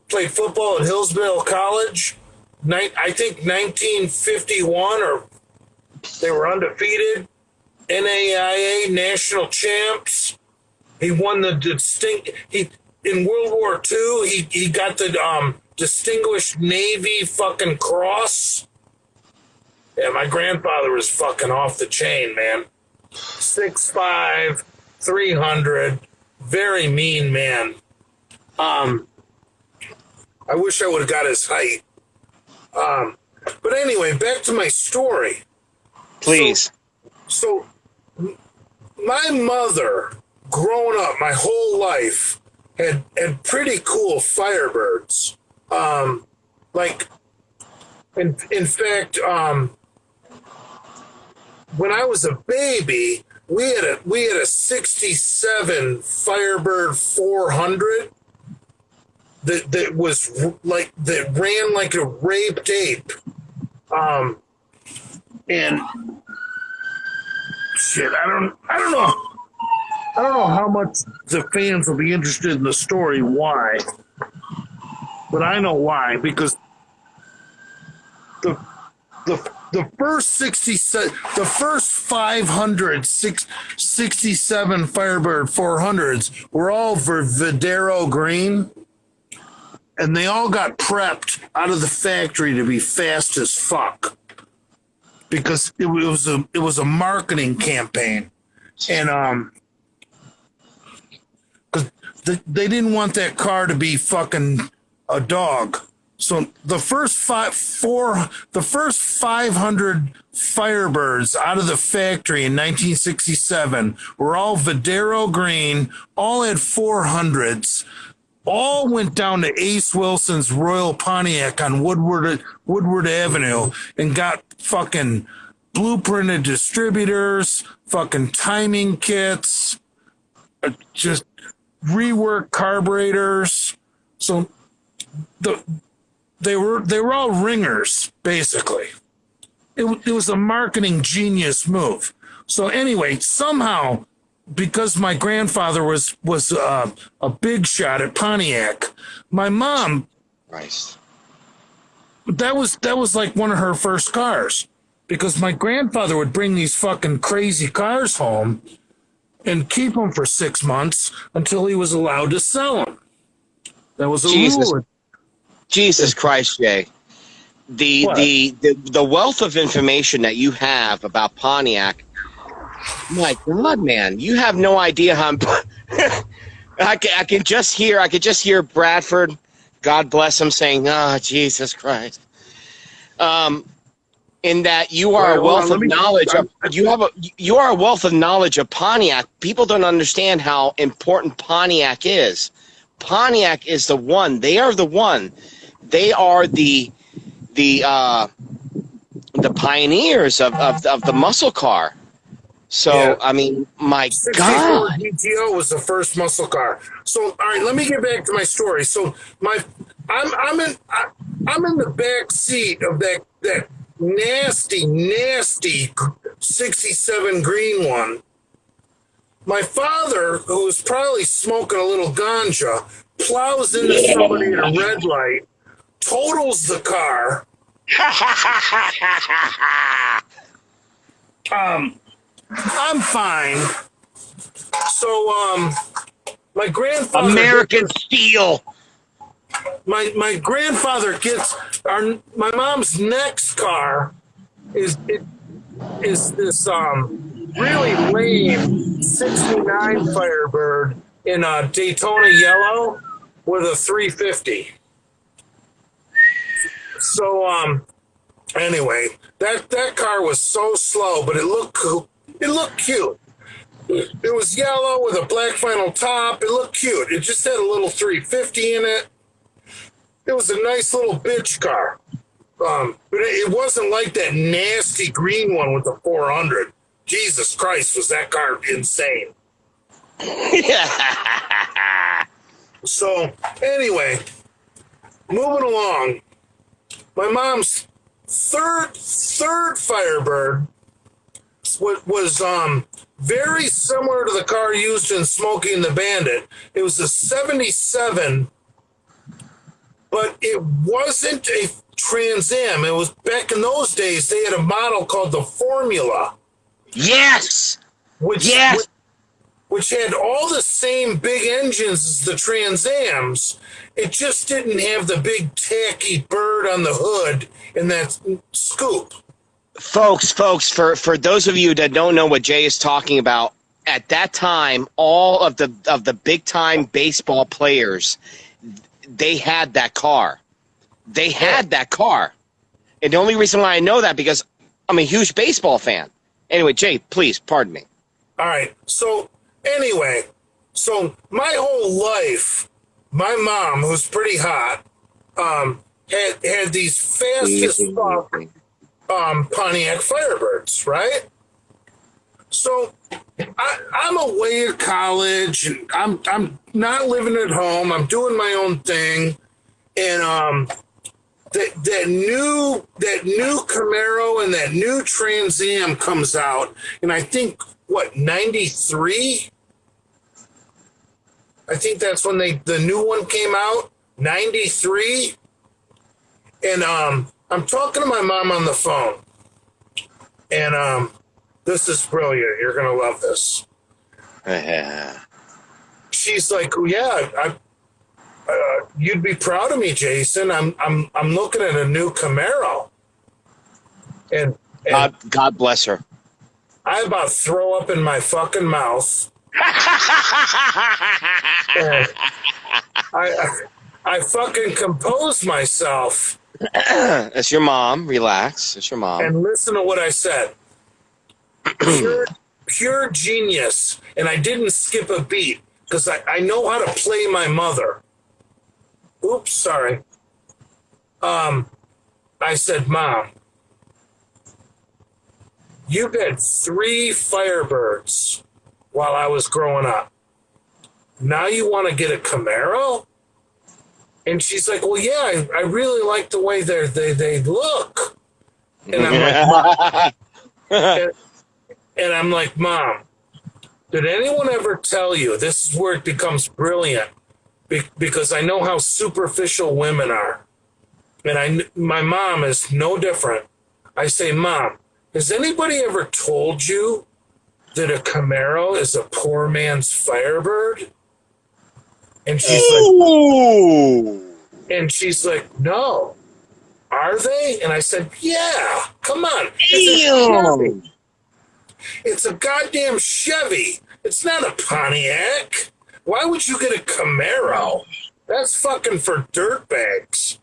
played football at Hillsdale College. I think 1951, or they were undefeated. NAIA national champs. He won the in World War II. He got the Distinguished Navy fucking cross. Yeah, my grandfather was fucking off the chain, man. 6'5", 300, very mean man. I wish I would have got his height. But anyway, back to my story. Please. So my mother, growing up my whole life, had pretty cool Firebirds. In fact, when I was a baby, we had a 67 Firebird 400 that was like, that ran like a raped ape. And shit, I don't know how much the fans will be interested in the story why. But I know why, because the first 67, the first 567 Firebird 400s were all Videro green, and they all got prepped out of the factory to be fast as fuck, because it was a marketing campaign. And because they didn't want that car to be fucking a dog. So the first 500 Firebirds out of the factory in 1967 were all Vadero green, all had 400s, all went down to Ace Wilson's Royal Pontiac on Woodward Avenue and got fucking blueprinted distributors, fucking timing kits, just rework carburetors. So they were all ringers, basically. It was a marketing genius move. So anyway, somehow, because my grandfather was a big shot at Pontiac, my mom, Christ. that was like one of her first cars, because my grandfather would bring these fucking crazy cars home and keep them for 6 months until he was allowed to sell them. That was a rule. Jesus Christ, Jay. The wealth of information that you have about Pontiac, my God, man, you have no idea how I could just hear Bradford, God bless him, saying, "Oh, Jesus Christ." In that you are a wealth of knowledge of you are a wealth of knowledge of Pontiac. People don't understand how important Pontiac is. Pontiac is the one. They are the one. They are the pioneers of the muscle car. So yeah. I mean, my God, GTO was the first muscle car. So all right, let me get back to my story. So I'm in the back seat of that nasty 67 green one. My father, who was probably smoking a little ganja, plows into somebody at a red light, totals the car. I'm fine. So my grandfather, American Steel. My grandfather gets my mom's next car is this really lame 69 Firebird in a Daytona yellow with a 350. So anyway, that car was so slow, but it looked cool. It looked cute. It was yellow with a black vinyl top. It looked cute. It just had a little 350 in it. It was a nice little bitch car. But it wasn't like that nasty green one with the 400. Jesus Christ, was that car insane. So, anyway, moving along. My mom's third Firebird was very similar to the car used in Smokey and the Bandit. It was a 77, but it wasn't a Trans Am. It was back in those days. They had a model called the Formula. Yes. Which had all the same big engines as the Trans Ams. It just didn't have the big tacky bird on the hood and that scoop. Folks, for those of you that don't know what Jay is talking about, at that time, all of the big time baseball players, they had that car. They had that car. And the only reason why I know that because I'm a huge baseball fan. Anyway, Jay, please, pardon me. All right. So anyway, my whole life, my mom, who's pretty hot, had these fast as fuck Pontiac Firebirds, right? So I'm away at college, and I'm not living at home. I'm doing my own thing, and that new Camaro and that new Trans Am comes out, and I think 93. I think that's when the new one came out, 93. And I'm talking to my mom on the phone, and this is brilliant. You're gonna love this. She's like, "Yeah, you'd be proud of me, Jason. I'm looking at a new Camaro." And God bless her. I about throw up in my fucking mouth. And I fucking compose myself. It's your mom. Relax. It's your mom. And listen to what I said. Pure genius. And I didn't skip a beat because I know how to play my mother. Oops, sorry. I said, Mom, you had 3 Firebirds while I was growing up. Now you want to get a Camaro? And she's like, well, yeah, I really like the way they look. And I'm like, and I'm like, Mom, did anyone ever tell you, this is where it becomes brilliant, because I know how superficial women are. And my mom is no different. I say, Mom, has anybody ever told you that a Camaro is a poor man's Firebird? And she's like, no. Are they? And I said, yeah, come on. It's a goddamn Chevy. It's not a Pontiac. Why would you get a Camaro? That's fucking for dirtbags.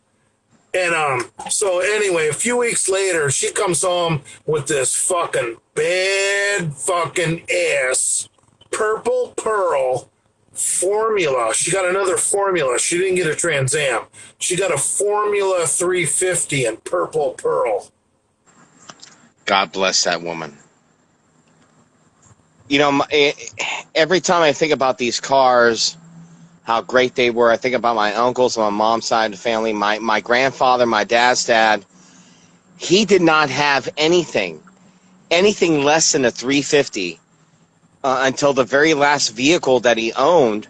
And so anyway, a few weeks later, she comes home with this fucking bad fucking ass purple pearl Formula. She got another Formula. She didn't get a Trans Am. She got a Formula 350 in purple pearl. God bless that woman. You know, every time I think about these cars, how great they were, I think about my uncles on my mom's side of the family, my grandfather, my dad's dad. He did not have anything less than a 350 until the very last vehicle that he owned,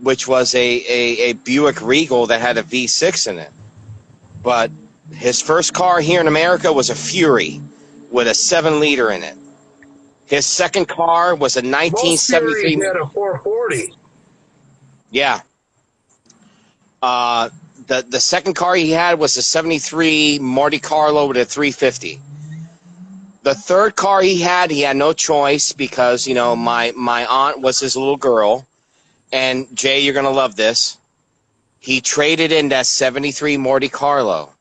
which was a Buick Regal that had a V6 in it. But his first car here in America was a Fury with a 7-liter in it. His second car was a 1973. He had a 440. Yeah. The second car he had was a 73 Monte Carlo with a 350. The third car he had no choice because, you know, my aunt was his little girl. And, Jay, you're going to love this. He traded in that 73 Monte Carlo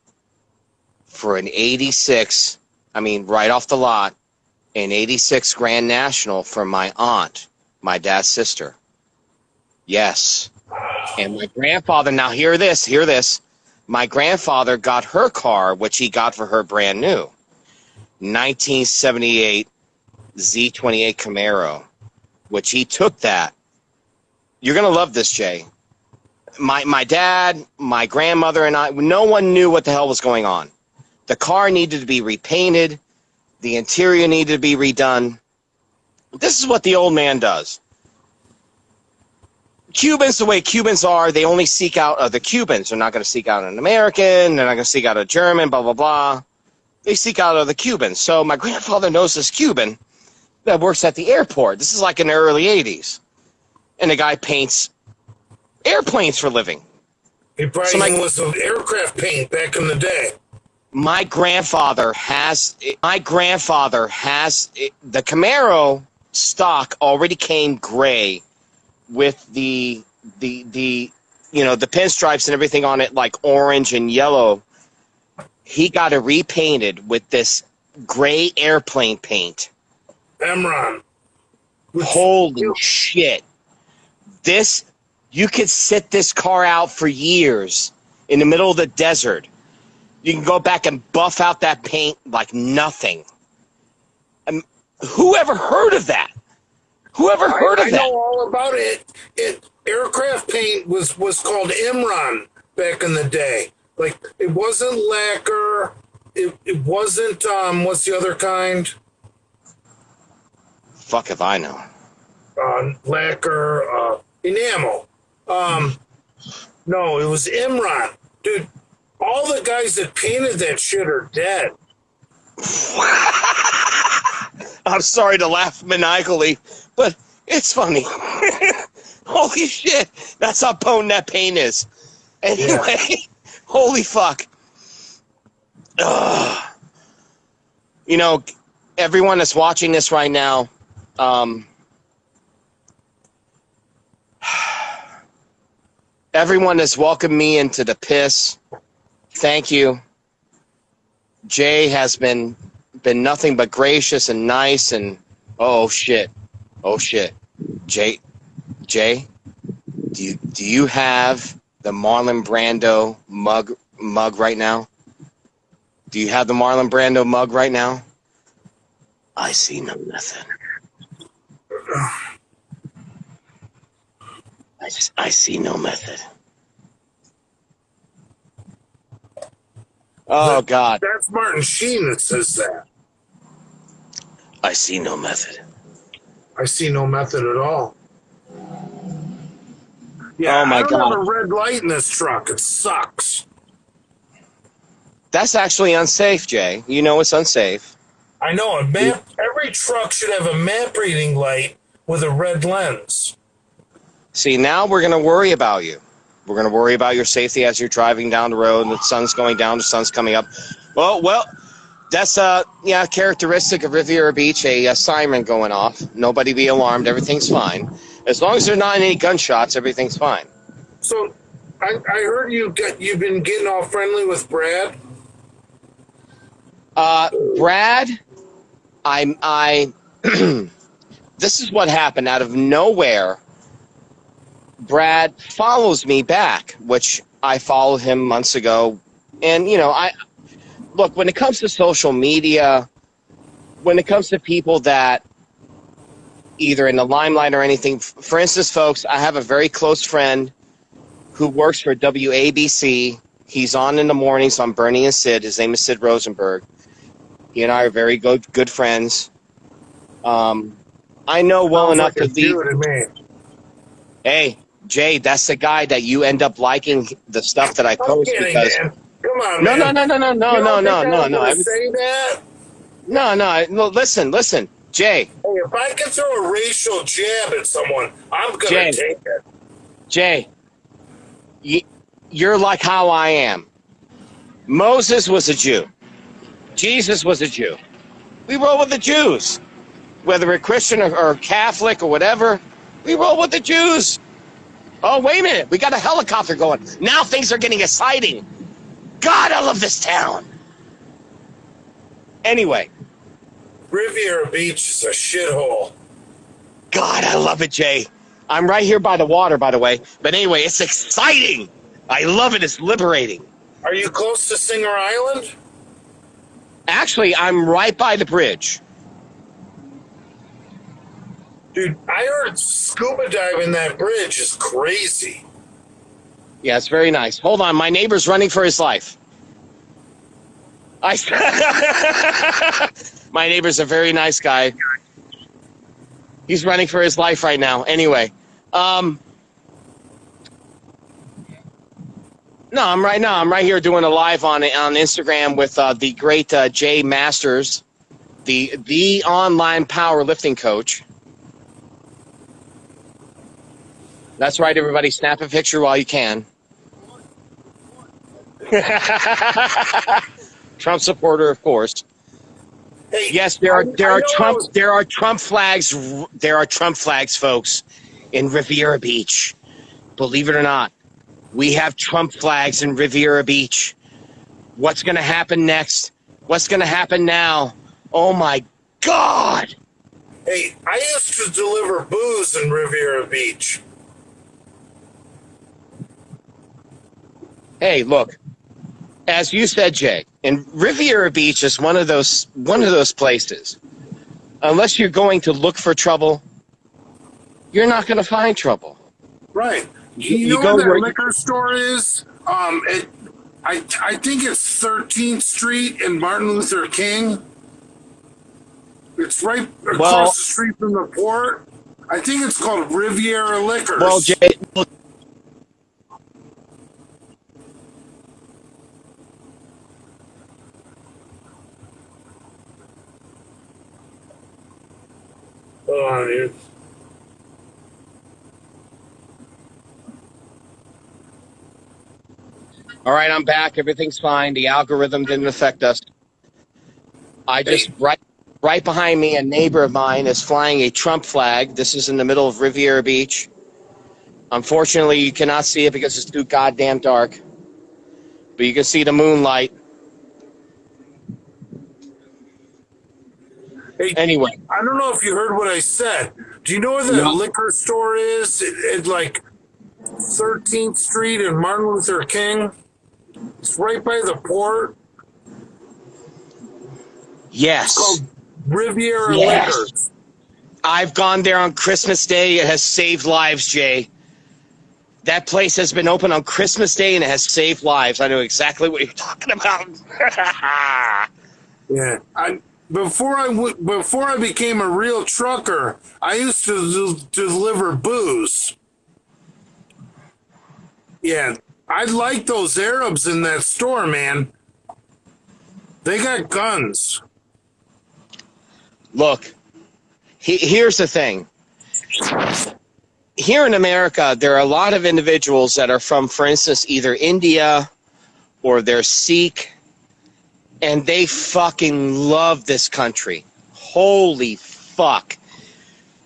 for an 86, right off the lot, an 86 Grand National for my aunt, my dad's sister. Yes. And my grandfather, now hear this. My grandfather got her car, which he got for her brand new. 1978 Z28 Camaro, which he took that. You're going to love this, Jay. My dad, my grandmother, and I, no one knew what the hell was going on. The car needed to be repainted. The interior needed to be redone. This is what the old man does. Cubans, the way Cubans are, they only seek out other Cubans. They're not going to seek out an American. They're not going to seek out a German, blah, blah, blah. They seek out other Cubans. So my grandfather knows this Cuban that works at the airport. This is like in the early 80s. And the guy paints airplanes for a living. He probably was an aircraft paint back in the day. My grandfather has the Camaro stock already came gray with the pinstripes and everything on it, like orange and yellow. He got it repainted with this gray airplane paint. Emron. Holy shit. You could sit this car out for years in the middle of the desert. You can go back and buff out that paint like nothing. Who ever heard of that? Whoever heard of that? I know all about it. Aircraft paint was called Imron back in the day. Like, it wasn't lacquer. It wasn't, what's the other kind? Fuck if I know. Lacquer, enamel. No, it was Imron. Dude, all the guys that painted that shit are dead. I'm sorry to laugh maniacally, but it's funny. Holy shit. That's how potent that paint is. Anyway, yeah. Holy fuck. You know, everyone that's watching this right now, everyone that's welcomed me into the piss, thank you. Jay has been nothing but gracious and nice, and oh shit, Jay, do you have the Marlon Brando mug right now? Do you have the Marlon Brando mug right now? I see no method. I see no method. Oh, God. That's Martin Sheen that says that. I see no method. I see no method at all. Yeah, oh, my I don't God. have a red light in this truck. It sucks. That's actually unsafe, Jay. You know it's unsafe. I know. Every truck should have a map reading light with a red lens. See, now we're going to worry about you. We're going to worry about your safety as you're driving down the road and the sun's going down, the sun's coming up. Well, that's characteristic of Riviera Beach, a siren going off. Nobody be alarmed. Everything's fine. As long as there's not any gunshots, everything's fine. So I heard you've been getting all friendly with Brad. Brad, I this is what happened out of nowhere. Brad follows me back, which I followed him months ago. And, look, when it comes to social media, when it comes to people that either in the limelight or anything, for instance, folks, I have a very close friend who works for WABC. He's on in the mornings on Bernie and Sid. His name is Sid Rosenberg. He and I are very good friends. I know well enough to leave. Hey, Jay, that's the guy that you end up liking the stuff that I post because. Man. Come on, man. No. Say that? No. Listen, Jay. Hey, if I can throw a racial jab at someone, I'm gonna take it. Jay, you're like how I am. Moses was a Jew. Jesus was a Jew. We roll with the Jews. Whether we're Christian or Catholic or whatever, we roll with the Jews. Oh, wait a minute. We got a helicopter going. Now things are getting exciting. God, I love this town. Anyway. Riviera Beach is a shithole. God, I love it, Jay. I'm right here by the water, by the way. But anyway, it's exciting. I love it. It's liberating. Are you close to Singer Island? Actually, I'm right by the bridge. Dude, I heard scuba diving that bridge is crazy. Yeah, it's very nice. Hold on, my neighbor's running for his life. My neighbor's a very nice guy. He's running for his life right now. Anyway, no, I'm right here doing a live on Instagram with the great Jay Masters, the online powerlifting coach. That's right, everybody. Snap a picture while you can. Trump supporter, of course. Hey, yes, there are Trump flags. There are Trump flags, folks, in Riviera Beach. Believe it or not, we have Trump flags in Riviera Beach. What's going to happen next? What's going to happen now? Oh my God! Hey, I used to deliver booze in Riviera Beach. Hey, look, as you said, Jay, and Riviera Beach is one of those places. Unless you're going to look for trouble, you're not going to find trouble. Right. You know where that liquor store is? I think it's 13th Street and Martin Luther King. It's right across the street from the port. I think it's called Riviera Liquors. Well, Jay. Hold on here. All right, I'm back. Everything's fine. The algorithm didn't affect us. I just right Right behind me, a neighbor of mine is flying a Trump flag. This is in the middle of Riviera Beach. Unfortunately, you cannot see it because it's too goddamn dark. But you can see the moonlight. Hey, Anyway. I don't know if you heard what I said. Do you know where the liquor store is? It's like 13th Street and Martin Luther King. It's right by the port. Yes. It's called Riviera Yes. Liquors. I've gone there on Christmas Day. It has saved lives, Jay. That place has been open on Christmas Day and it has saved lives. I know exactly what you're talking about. Yeah. Before I became a real trucker, I used to deliver booze. Yeah, I like those Arabs in that store, man. They got guns. Look, here's the thing. Here in America, there are a lot of individuals that are from, for instance, either India or they're Sikh, and they fucking love this country. Holy fuck.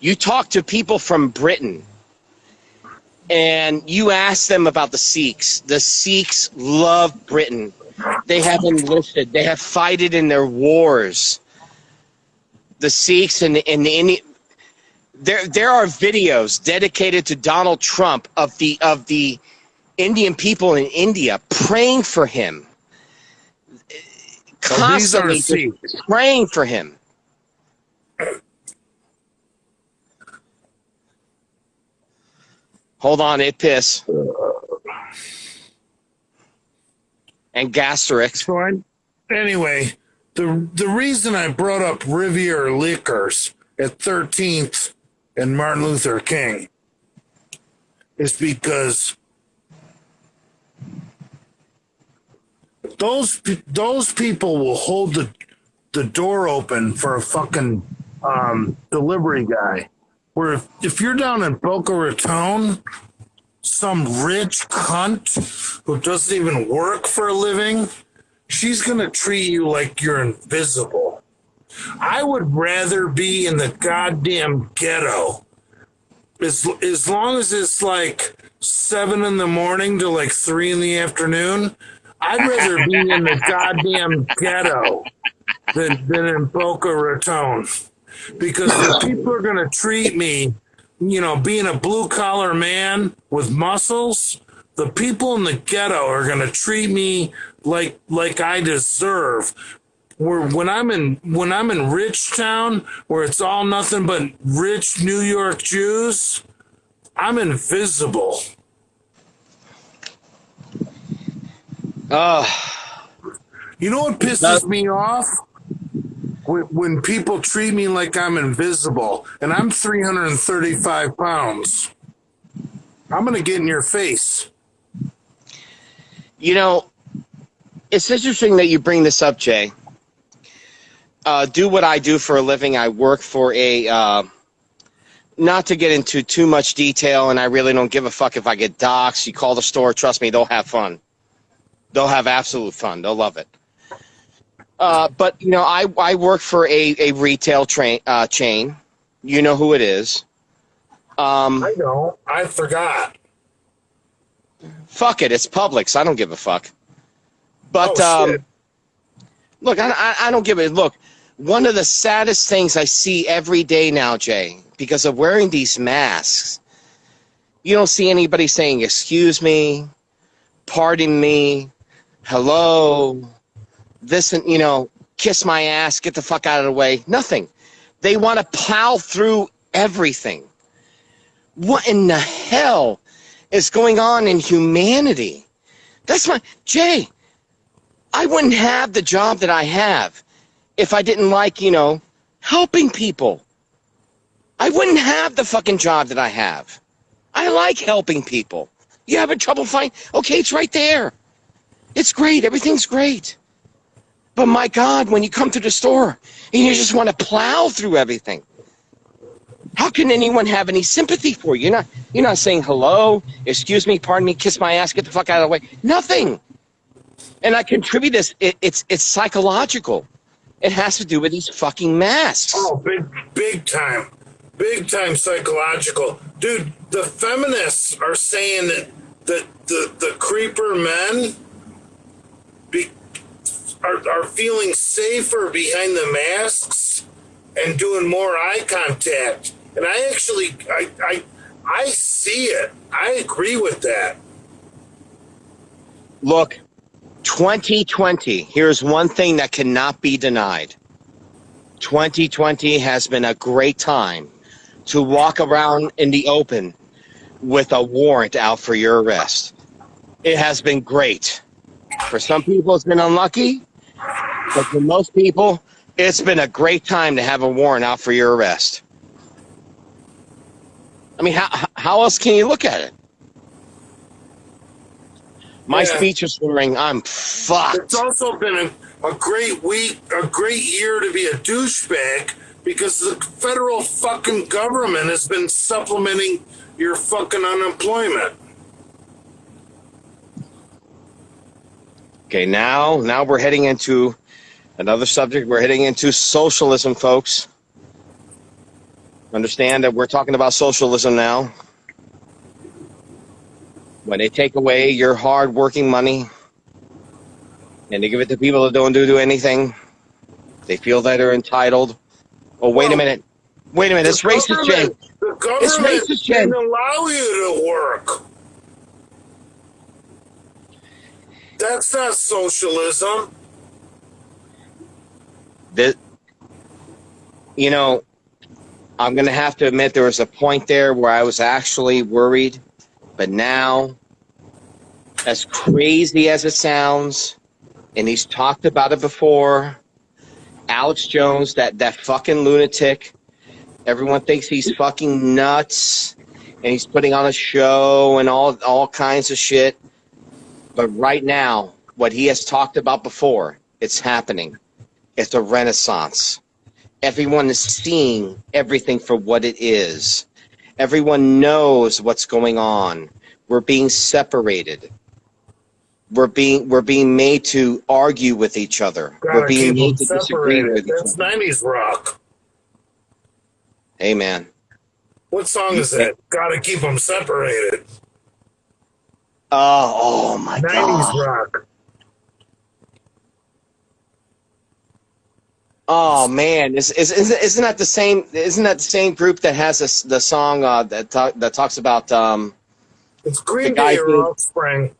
You talk to people from Britain, and you ask them about the Sikhs. The Sikhs love Britain. They have enlisted. They have fighted in their wars. The Sikhs and the Indian. There are videos dedicated to Donald Trump of the Indian people in India praying for him, constantly praying for him. Hold on, it piss and gastrics. Anyway, the reason I brought up Riviera Liquors at 13th and Martin Luther King is because those people will hold the door open for a fucking delivery guy. Where if you're down in Boca Raton, some rich cunt who doesn't even work for a living, she's gonna treat you like you're invisible. I would rather be in the goddamn ghetto. As long as it's like 7 in the morning to like 3 in the afternoon, I'd rather be in the goddamn ghetto than in Boca Raton. Because the people are going to treat me, being a blue-collar man with muscles, the people in the ghetto are going to treat me like I deserve. When I'm in Rich Town, where it's all nothing but rich New York Jews, I'm invisible. You know what pisses me off? When people treat me like I'm invisible, and I'm 335 pounds. I'm going to get in your face. It's interesting that you bring this up, Jay. Do what I do for a living. I work for not to get into too much detail, and I really don't give a fuck if I get doxxed. You call the store, trust me, they'll have fun. They'll have absolute fun. They'll love it. But, I work for a retail chain. You know who it is. I know. I forgot. Fuck it. It's Publix. I don't give a fuck. But, look, I don't give a look. One of the saddest things I see every day now, Jay, because of wearing these masks, you don't see anybody saying, excuse me, pardon me, hello, this, and, kiss my ass, get the fuck out of the way. Nothing. They want to plow through everything. What in the hell is going on in humanity? Jay, I wouldn't have the job that I have if I didn't like, helping people. I wouldn't have the fucking job that I have. I like helping people. You having trouble finding? Okay, it's right there. It's great. Everything's great. But my God, when you come to the store and you just want to plow through everything, how can anyone have any sympathy for you? You're not saying hello, excuse me, pardon me, kiss my ass, get the fuck out of the way. Nothing. And I contribute this. It's psychological. It has to do with these fucking masks. Oh, big time. Big time psychological. Dude, the feminists are saying that the creeper men are feeling safer behind the masks and doing more eye contact. And I actually, I see it. I agree with that. Look, 2020, here's one thing that cannot be denied. 2020 has been a great time to walk around in the open with a warrant out for your arrest. It has been great. For some people, it's been unlucky, but for most people, it's been a great time to have a warrant out for your arrest. I mean, how else can you look at it? My speech is boring. I'm fucked. It's also been a great week, a great year to be a douchebag because the federal fucking government has been supplementing your fucking unemployment. Okay, now we're heading into another subject. We're heading into socialism, folks. Understand that we're talking about socialism now. When they take away your hard-working money and they give it to people that don't do anything, they feel that they're entitled. Oh, wait a minute. Wait a minute. It's racist, Jay. The government It's racist, Jay. didn't allow you to work. That's not socialism. You know, I'm going to have to admit there was a point there where I was actually worried. But now, as crazy as it sounds, and he's talked about it before, Alex Jones, that fucking lunatic, everyone thinks he's fucking nuts, and he's putting on a show and all kinds of shit. But right now, what he has talked about before, it's happening. It's a renaissance. Everyone is seeing everything for what it is. Everyone knows what's going on. We're being separated. We're being made to argue with each other. We're being made to disagree with each other. That's 90s rock. Hey, man. What song is that? Gotta keep them separated. Oh my 90s God. 90s rock. Oh man, isn't that the same? Isn't that the same group that has the song that talks about? It's Green Day or Offspring.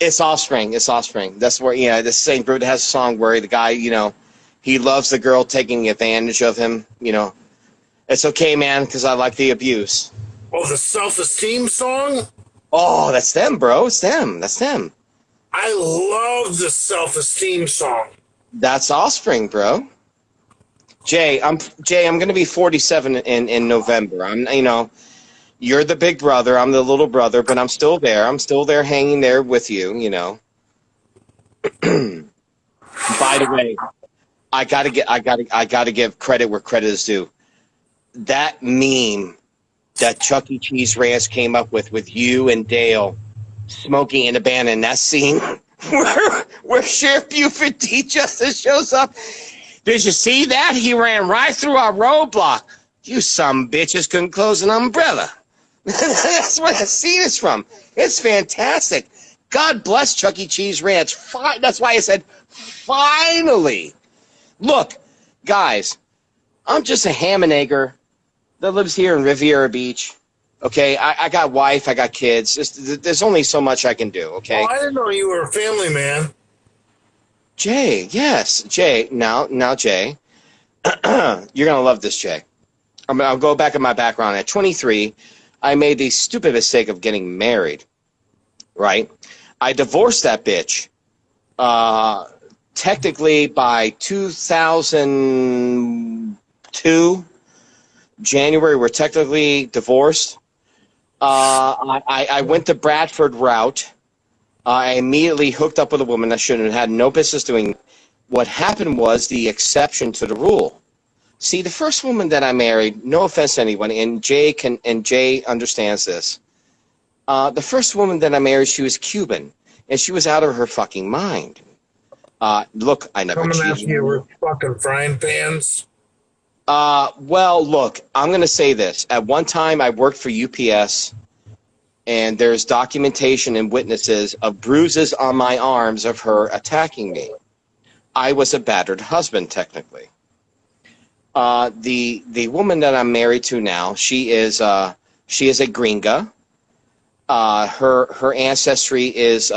It's Offspring. It's Offspring. That's where the same group that has a song where the guy he loves the girl taking advantage of him. It's okay, man, because I like the abuse. Oh, the self-esteem song. Oh, that's them, bro. It's them. That's them. I love the self-esteem song. That's Offspring, bro. Jay, I'm going to be 47 in November. You're the big brother. I'm the little brother, but I'm still there. I'm still there, hanging there with you. By the way, I gotta give credit where credit is due. That meme that Chuck E. Cheese Ranch came up with you and Dale smoking in a band in that scene. Where Sheriff Buford D. Justice shows up. Did you see that? He ran right through our roadblock. You some bitches couldn't close an umbrella. That's where that scene is from. It's fantastic. God bless Chuck E. Cheese Ranch. That's why I said, finally. Look, guys, I'm just a ham and egger that lives here in Riviera Beach. Okay, I got wife, I got kids. There's only so much I can do, okay? Oh, I didn't know you were a family man. Jay, yes. Jay, now, Jay, you're going to love this, Jay. I'll go back in my background. At 23, I made the stupid mistake of getting married, right? I divorced that bitch. Technically, by 2002, January, we're technically divorced. I went the Bradford route. I immediately hooked up with a woman I shouldn't have had no business doing. What happened was the exception to the rule. See, the first woman that I married, no offense to anyone, and Jay understands this. The first woman that I married, she was Cuban, and she was out of her fucking mind. Look, I never Coming cheated after you on with you. fucking frying pans. Well, look, I'm going to say this. At one time, I worked for UPS, and there's documentation and witnesses of bruises on my arms of her attacking me. I was a battered husband, technically. The woman that I'm married to now, she is a gringa. Her ancestry is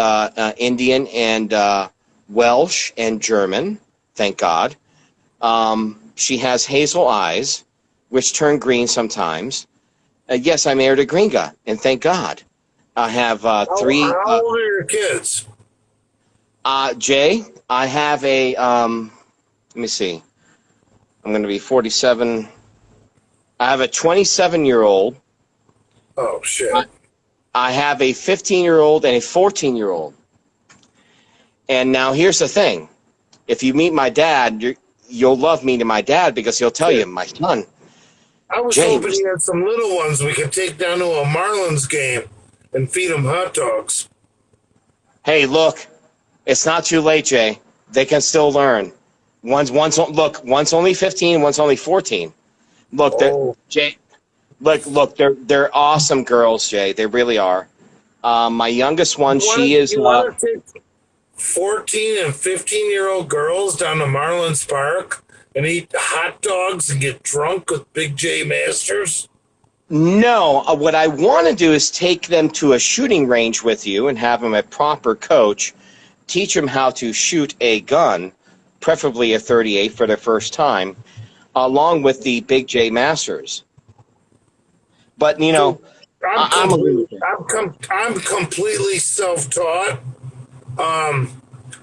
Indian and Welsh and German. Thank God. She has hazel eyes, which turn green sometimes. Yes, I married a gringa, and thank God. I have three. How old are your kids? Jay, I have a. Let me see. I'm going to be 47. I have a 27-year-old. Oh, shit. I have a 15-year-old and a 14-year-old. And now here's the thing. If you meet my dad, you'll love meeting my dad because he'll tell you, my son. I was James. hoping you had some little ones we could take down to a Marlins game and feed them hot dogs. Hey, look, it's not too late, Jay. They can still learn. One's only 15, one's only 14. Look, Jay. Look, they're awesome girls, Jay. They really are. My youngest one, she is. You want to take 14 and 15-year-old girls down to Marlins Park and eat hot dogs and get drunk with Big J Masters? No, what I want to do is take them to a shooting range with you and have them a proper coach, teach them how to shoot a gun, preferably a 38 for their first time, along with the Big J Masters. But I'm completely self-taught. I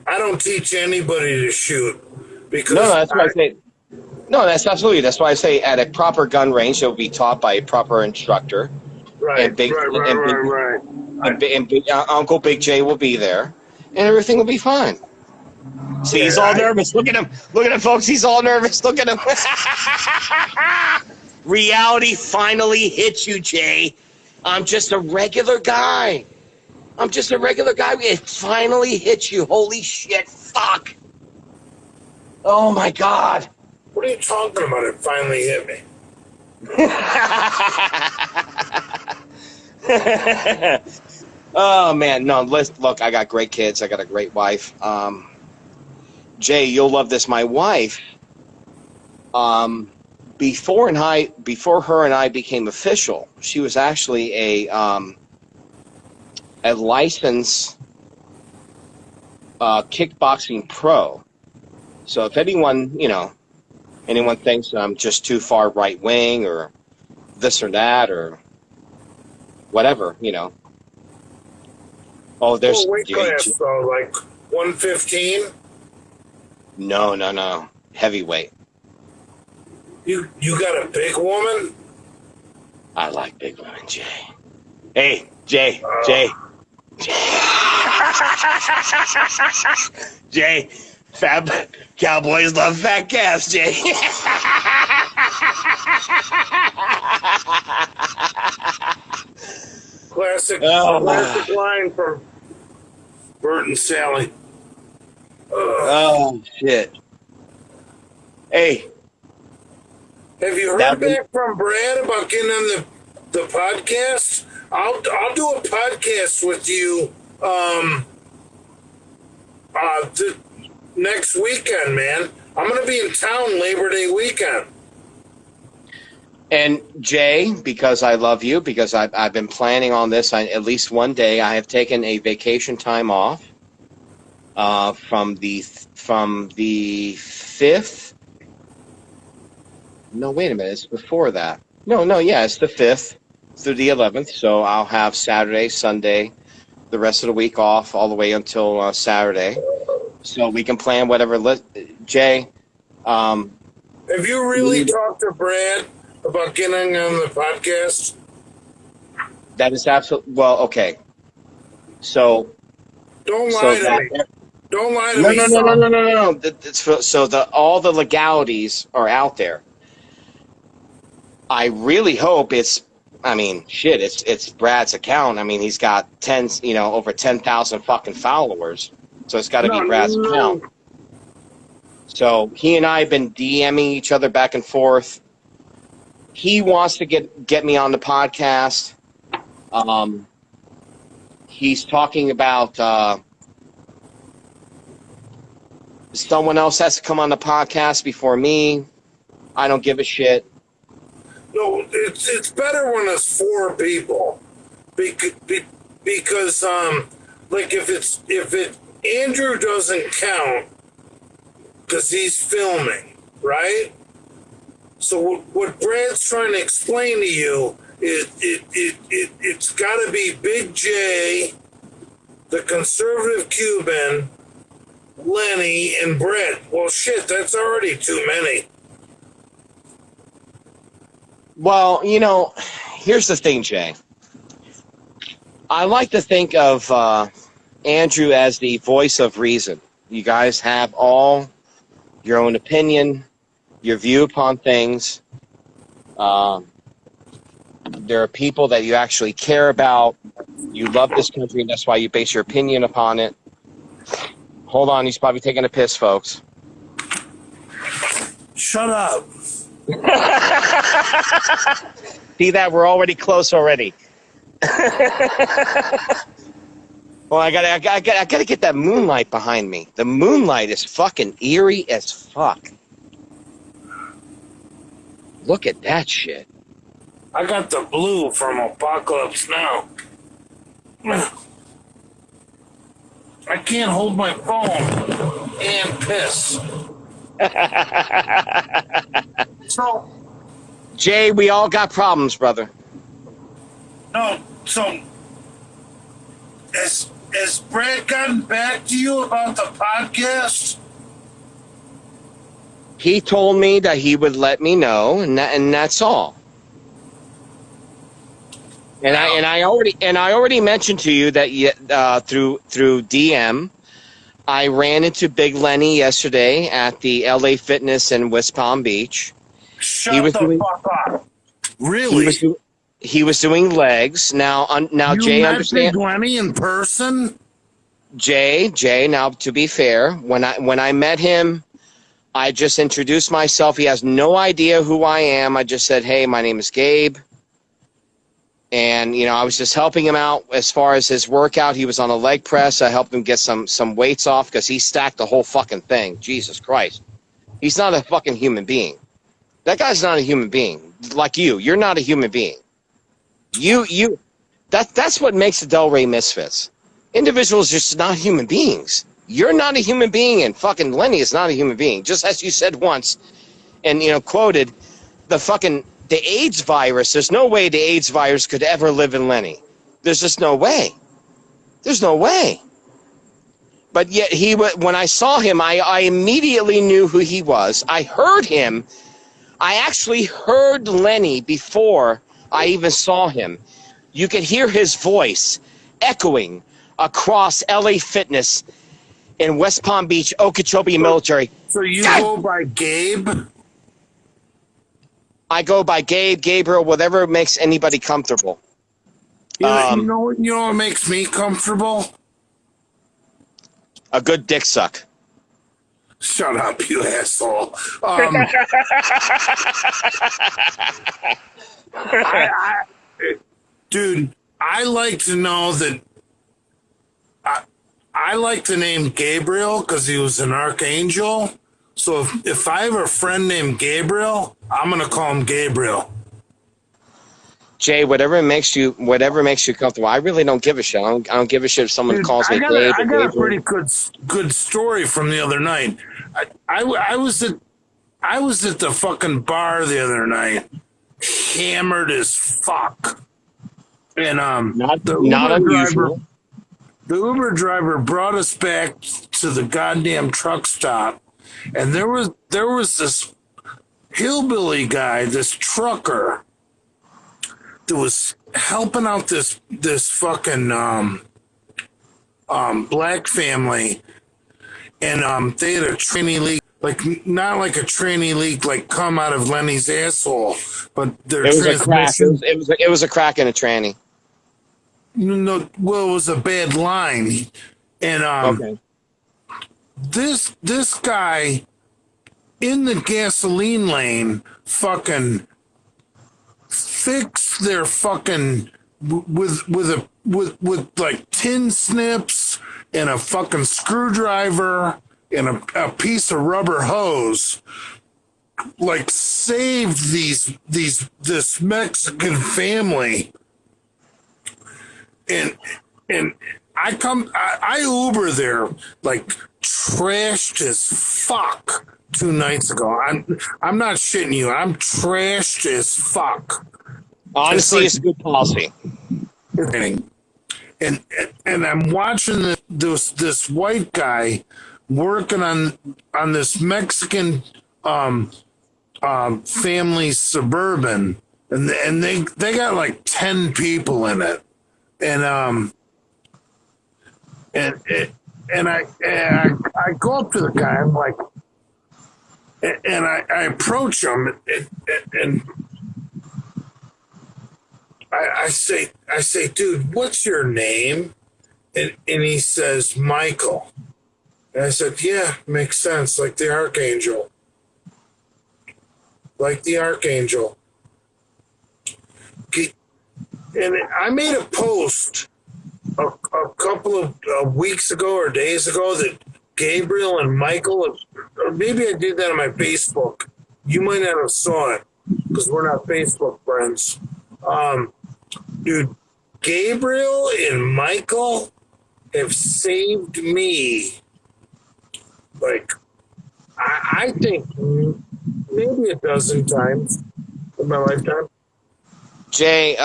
don't teach anybody to shoot because that's what I say. No, that's absolutely. That's why I say at a proper gun range, it will be taught by a proper instructor. Right, right. And Uncle Big J will be there, and everything will be fine. See, he's all nervous. Look at him. Look at him, folks. He's all nervous. Look at him. Reality finally hits you, Jay. I'm just a regular guy. It finally hits you. Holy shit. Fuck. Oh, my God. What are you talking about? It finally hit me. Oh, man. No, look, I got great kids. I got a great wife. Jay, you'll love this. My wife, before her and I became official, she was actually a licensed kickboxing pro. So if anyone thinks I'm just too far right wing or this or that or whatever, Oh, there's weight class though, like 115. No, heavyweight. You got a big woman? I like big women, Jay. Hey, Jay. Jay, fat cowboys love fat calves, Jay. Classic line from Bert and Sally. Oh, shit. Hey. Have you heard back from Brad about getting on the podcast? I'll do a podcast with you next weekend, man. I'm going to be in town Labor Day weekend. And Jay, because I love you, because I've been planning on this, at least one day I have taken a vacation time off from the 5th. No, wait a minute. It's before that. Yeah, it's the 5th through the 11th. So I'll have Saturday, Sunday, the rest of the week off all the way until Saturday. So we can plan whatever. Jay. Have you really talked to Brad about getting on the podcast? That is absolutely. Well, okay. So. Don't lie to me. Don't lie to me. No. So all the legalities are out there. I really hope it's Brad's account. I mean, he's got over 10,000 fucking followers. So it's got to be Brad's account. So he and I have been DMing each other back and forth. He wants to get me on the podcast. He's talking about someone else has to come on the podcast before me. I don't give a shit. No, it's better when it's 4 people, because like if Andrew doesn't count because he's filming, right? So what Brad's trying to explain to you is it's got to be Big J, the conservative Cuban, Lenny, and Brett. Well, shit, that's already too many. Well, here's the thing, Jay. I like to think of Andrew as the voice of reason. You guys have all your own opinion, your view upon things. There are people that you actually care about. You love this country, and that's why you base your opinion upon it. Hold on, he's probably taking a piss, folks. Shut up. See that? We're already close already. Well, I gotta get that moonlight behind me. The moonlight is fucking eerie as fuck. Look at that shit. I got the blue from Apocalypse Now. I can't hold my phone and piss. So, Jay, we all got problems, brother. no, so has Brad gotten back to you about the podcast? He told me that he would let me know, and that's all. And I already mentioned to you that through DM, I ran into Big Lenny yesterday at the LA Fitness in West Palm Beach. Shut the fuck up. Really? He was doing legs. Now you Jay, met understand? Big Lenny in person? Jay. Now, to be fair, when I met him, I just introduced myself. He has no idea who I am. I just said, "Hey, my name is Gabe." And, I was just helping him out as far as his workout. He was on a leg press. I helped him get some weights off because he stacked the whole fucking thing. Jesus Christ. He's not a fucking human being. That guy's not a human being. Like you. You're not a human being. That's what makes the Delray Misfits. Individuals are just not human beings. You're not a human being, and fucking Lenny is not a human being. Just as you said once, and, quoted, the AIDS virus, there's no way the AIDS virus could ever live in Lenny. There's just no way. There's no way. But yet, when I saw him, I immediately knew who he was. I heard him. I actually heard Lenny before I even saw him. You could hear his voice echoing across LA Fitness in West Palm Beach, Okeechobee Military. So you go by Gabe? I go by Gabe, Gabriel, whatever makes anybody comfortable. You know what makes me comfortable? A good dick suck. Shut up, you asshole. Dude, I like to know that I like the name Gabriel because he was an archangel. So if I have a friend named Gabriel, I'm gonna call him Gabriel. Jay, whatever makes you comfortable. I really don't give a shit. I don't give a shit if someone calls me Gabe. I got a pretty good story from the other night. I was at the fucking bar the other night, hammered as fuck, and not unusual. The Uber driver brought us back to the goddamn truck stop, and there was this hillbilly guy, this trucker, that was helping out this fucking black family, and they had a tranny leak, like not like a tranny leak like come out of Lenny's asshole, but it was a crack. It was a crack in a tranny. No, well, it was a bad line, and okay. This guy in the gasoline lane fucking fix their fucking with like tin snips and a fucking screwdriver and a piece of rubber hose, like saved this Mexican family. And I Uber there like trashed as fuck 2 nights ago. I'm not shitting you. I'm trashed as fuck. Honestly, it's a good policy. And I'm watching this white guy working on this Mexican family Suburban, and they got like 10 people in it, and I go up to the guy. I'm like, and I approach him, and I say, dude, what's your name? And he says, Michael. And I said, yeah, makes sense, like the Archangel. Like the Archangel. And I made a post a couple of weeks ago or days ago that Gabriel and Michael, or maybe I did that on my Facebook. You might not have saw it because we're not Facebook friends. Dude, Gabriel and Michael have saved me. Like, I think maybe a dozen times in my lifetime. Jay,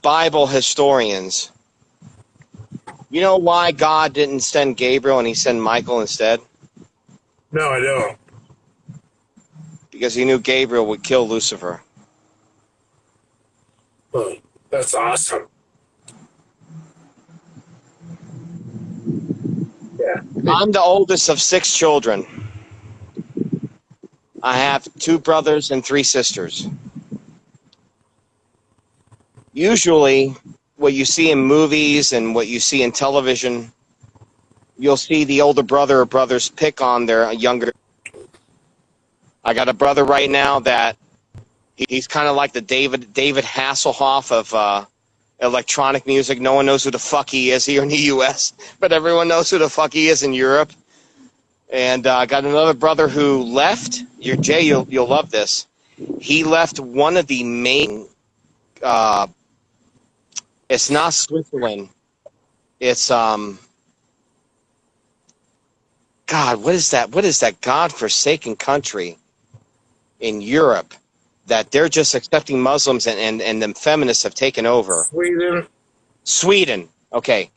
Bible historians, you know why God didn't send Gabriel and he sent Michael instead? No, I don't. Because he knew Gabriel would kill Lucifer. Oh, that's awesome. Yeah. I'm the oldest of 6 children. I have 2 brothers and 3 sisters. Usually, what you see in movies and what you see in television, you'll see the older brother or brothers pick on their younger. I got a brother right now that he's kind of like the David Hasselhoff of electronic music. No one knows who the fuck he is here in the U.S., but everyone knows who the fuck he is in Europe. And I got another brother who left. Jay, you'll love this. He left one of the main. It's not Switzerland. It's God. What is that? What is that godforsaken country in Europe that they're just accepting Muslims and the feminists have taken over? Sweden. Okay.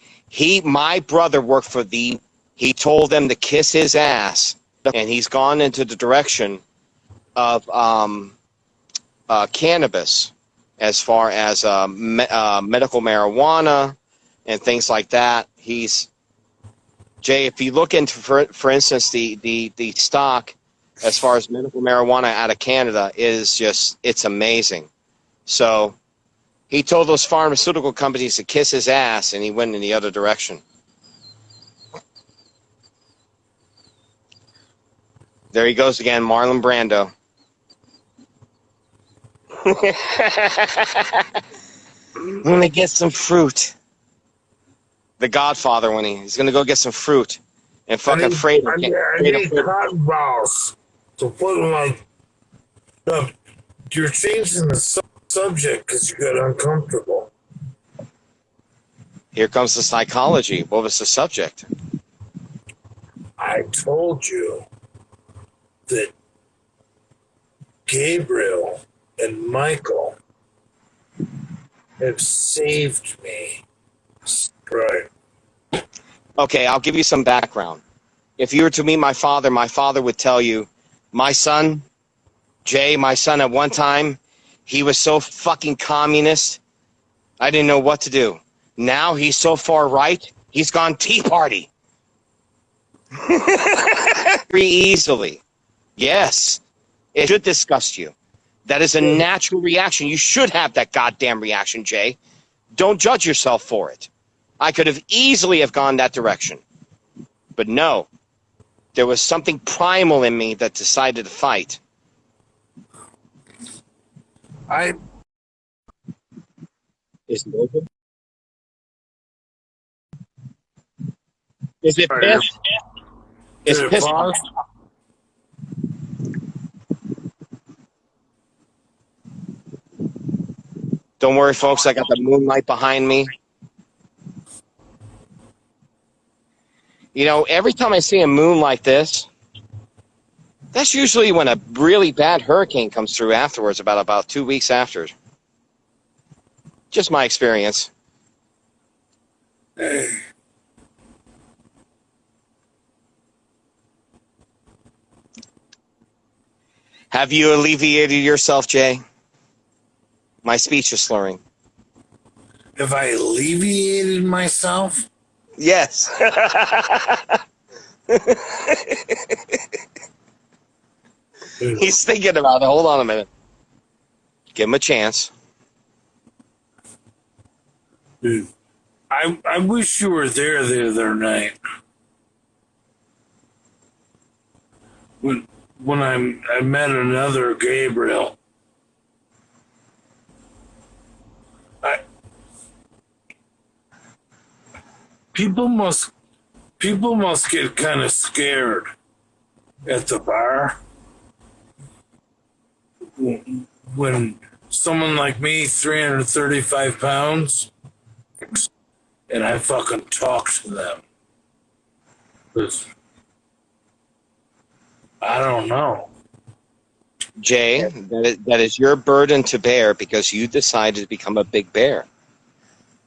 My brother worked for he told them to kiss his ass, and he's gone into the direction of cannabis as far as medical marijuana and things like that. Jay, if you look into, for instance, the stock as far as medical marijuana out of Canada it's amazing. So he told those pharmaceutical companies to kiss his ass, and he went in the other direction. There he goes again, Marlon Brando. I'm going to get some fruit. The Godfather, when he's going to go get some fruit. And fucking I need cotton balls to put in my... No, you're changing the subject because you got uncomfortable. Here comes the psychology. What was the subject? I told you that Gabriel and Michael have saved me. Right. Okay, I'll give you some background. If you were to meet my father would tell you, my son, Jay, at one time, he was so fucking communist, I didn't know what to do. Now he's so far right, he's gone Tea Party. Very easily. Yes, it should disgust you. That is a natural reaction. You should have that goddamn reaction, Jay. Don't judge yourself for it. I could have easily have gone that direction. But no. There was something primal in me that decided to fight. Is it open? Is it pissed? It's pissed. Don't worry, folks. I got the moonlight behind me. You know, every time I see a moon like this, that's usually when a really bad hurricane comes through afterwards, about 2 weeks after. Just my experience. Have you alleviated yourself, Jay? My speech is slurring. Have I alleviated myself? Yes. He's thinking about it. Hold on a minute. Give him a chance. Dude, I wish you were there the other night. When I met another Gabriel. People must get kind of scared at the bar when someone like me, 335 pounds, and I fucking talk to them. 'Cause I don't know. Jay, that is your burden to bear because you decided to become a big bear.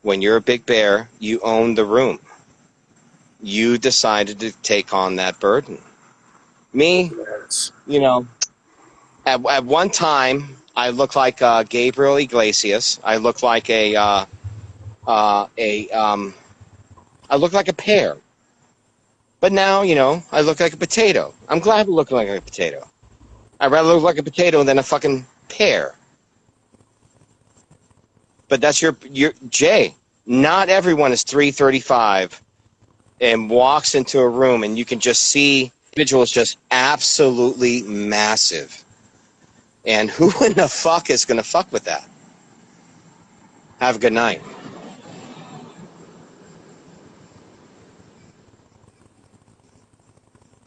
When you're a big bear, you own the room. You decided to take on that burden. Me, you know, at one time, I looked like Gabriel Iglesias. I looked like I looked like a pear. But now, you know, I look like a potato. I'm glad I look like a potato. I'd rather look like a potato than a fucking pear. But that's your Jay. Not everyone is 335 and walks into a room and you can just see individual is just absolutely massive. And who in the fuck is going to fuck with that? Have a good night.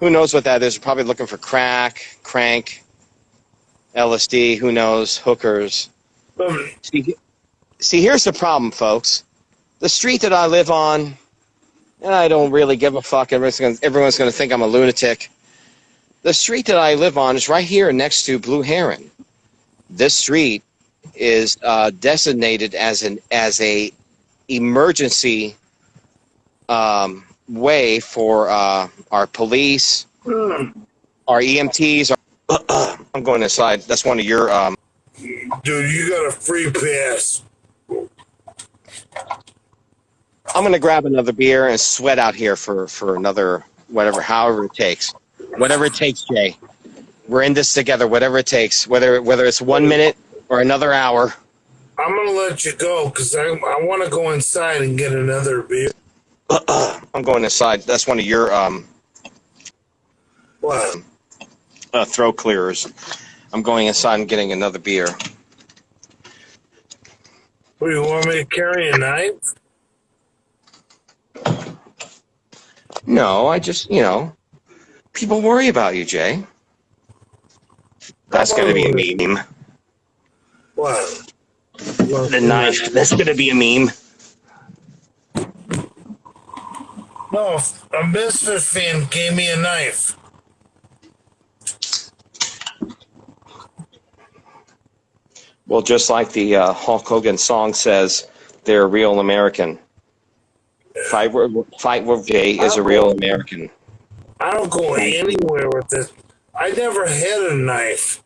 Who knows what that is? Probably looking for crack, crank, LSD, who knows, hookers. See, here's the problem, folks. The street that I live on, and I don't really give a fuck. Everyone's going to think I'm a lunatic. The street that I live on is right here next to Blue Heron. This street is designated as a emergency way for our police, our EMTs. I'm going inside. That's one of your. Dude, you got a free pass. I'm going to grab another beer and sweat out here for another, however it takes. Whatever it takes, Jay. We're in this together, whatever it takes. Whether it's 1 minute or another hour. I'm going to let you go because I want to go inside and get another beer. I'm going inside. That's one of your What? throat clearers. I'm going inside and getting another beer. What, you want me to carry a knife? No, I just, people worry about you, Jay. That's going to be a meme. What? The knife. That's going to be a meme. No, a Misfits fan gave me a knife. Well, just like the Hulk Hogan song says, they're a real American. Fight with Jay is a real American. I don't go anywhere with this. I never had a knife.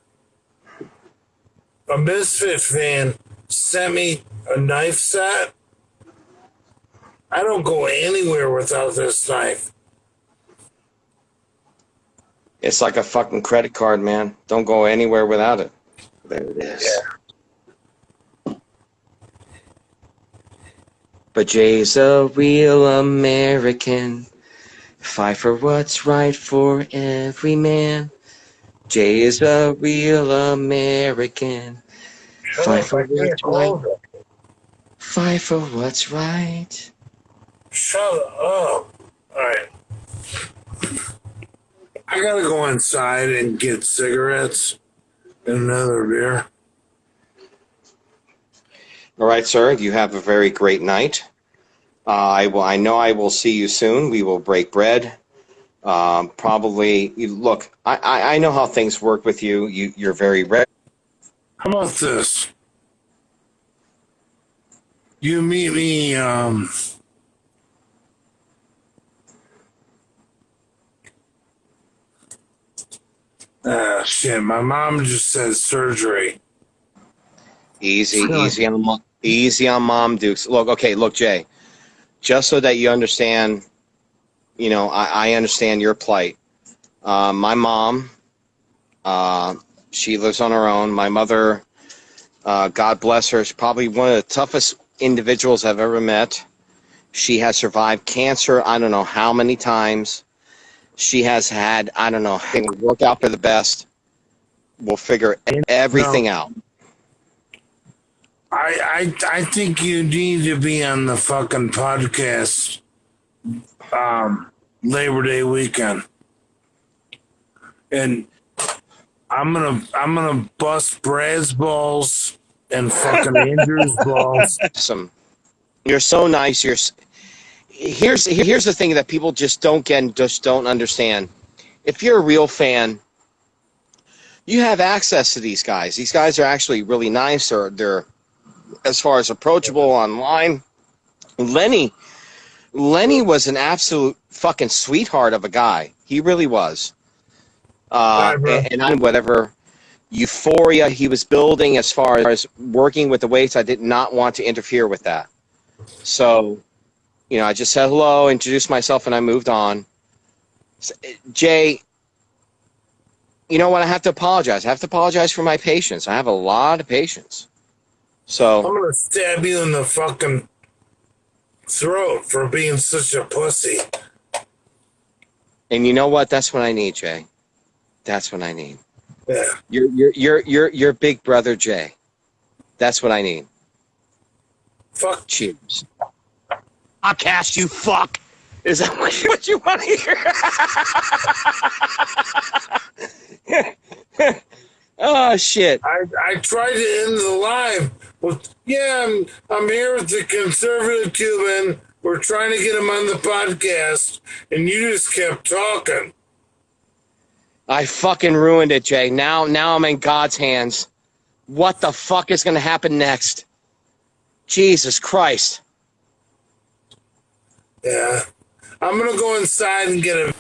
A Misfits fan sent me a knife set. I don't go anywhere without this knife. It's like a fucking credit card, man. Don't go anywhere without it. There it is. Yeah. But Jay's a real American. Fight for what's right for every man. Jay is a real American. Fight up, for I can't what's right. hold it. Fight for what's right. Shut up. Alright. I gotta go inside and get cigarettes and another beer. All right, sir. You have a very great night. I know I will see you soon. We will break bread. Probably. Look, I know how things work with you. You're very ready. How about this? You meet me, shit, my mom just said surgery. Easy on mom, Dukes. Look, Jay. Just so that you understand, I understand your plight. My mom, she lives on her own. My mother, God bless her, is probably one of the toughest individuals I've ever met. She has survived cancer, I don't know how many times. She has had, I don't know, work out for the best. We'll figure everything No, out. I think you need to be on the fucking podcast, Labor Day weekend. And I'm gonna bust Brad's balls and fucking Andrew's balls. Awesome. You're so nice. Here's the thing that people just don't get and just don't understand. If you're a real fan, you have access to these guys. These guys are actually really nice. They're as far as approachable online. Lenny was an absolute fucking sweetheart of a guy. He really was. Bye, bro. And on whatever euphoria he was building as far as working with the weights, I did not want to interfere with that. So, I just said hello, introduced myself, and I moved on. Jay, you know what? I have to apologize. I have to apologize for my patience. I have a lot of patience. I'm So, gonna stab you in the fucking throat for being such a pussy. and you know what? That's what I need, Jay. That's what I need. Yeah. You're big brother Jay. That's what I need. Fuck. Cheers. I'll cast you, fuck. Is that what you want to hear? Oh, shit. I tried to end the live with, I'm here with the conservative Cuban. We're trying to get him on the podcast, and you just kept talking. I fucking ruined it, Jay. Now I'm in God's hands. What the fuck is going to happen next? Jesus Christ. Yeah. I'm gonna go inside and get a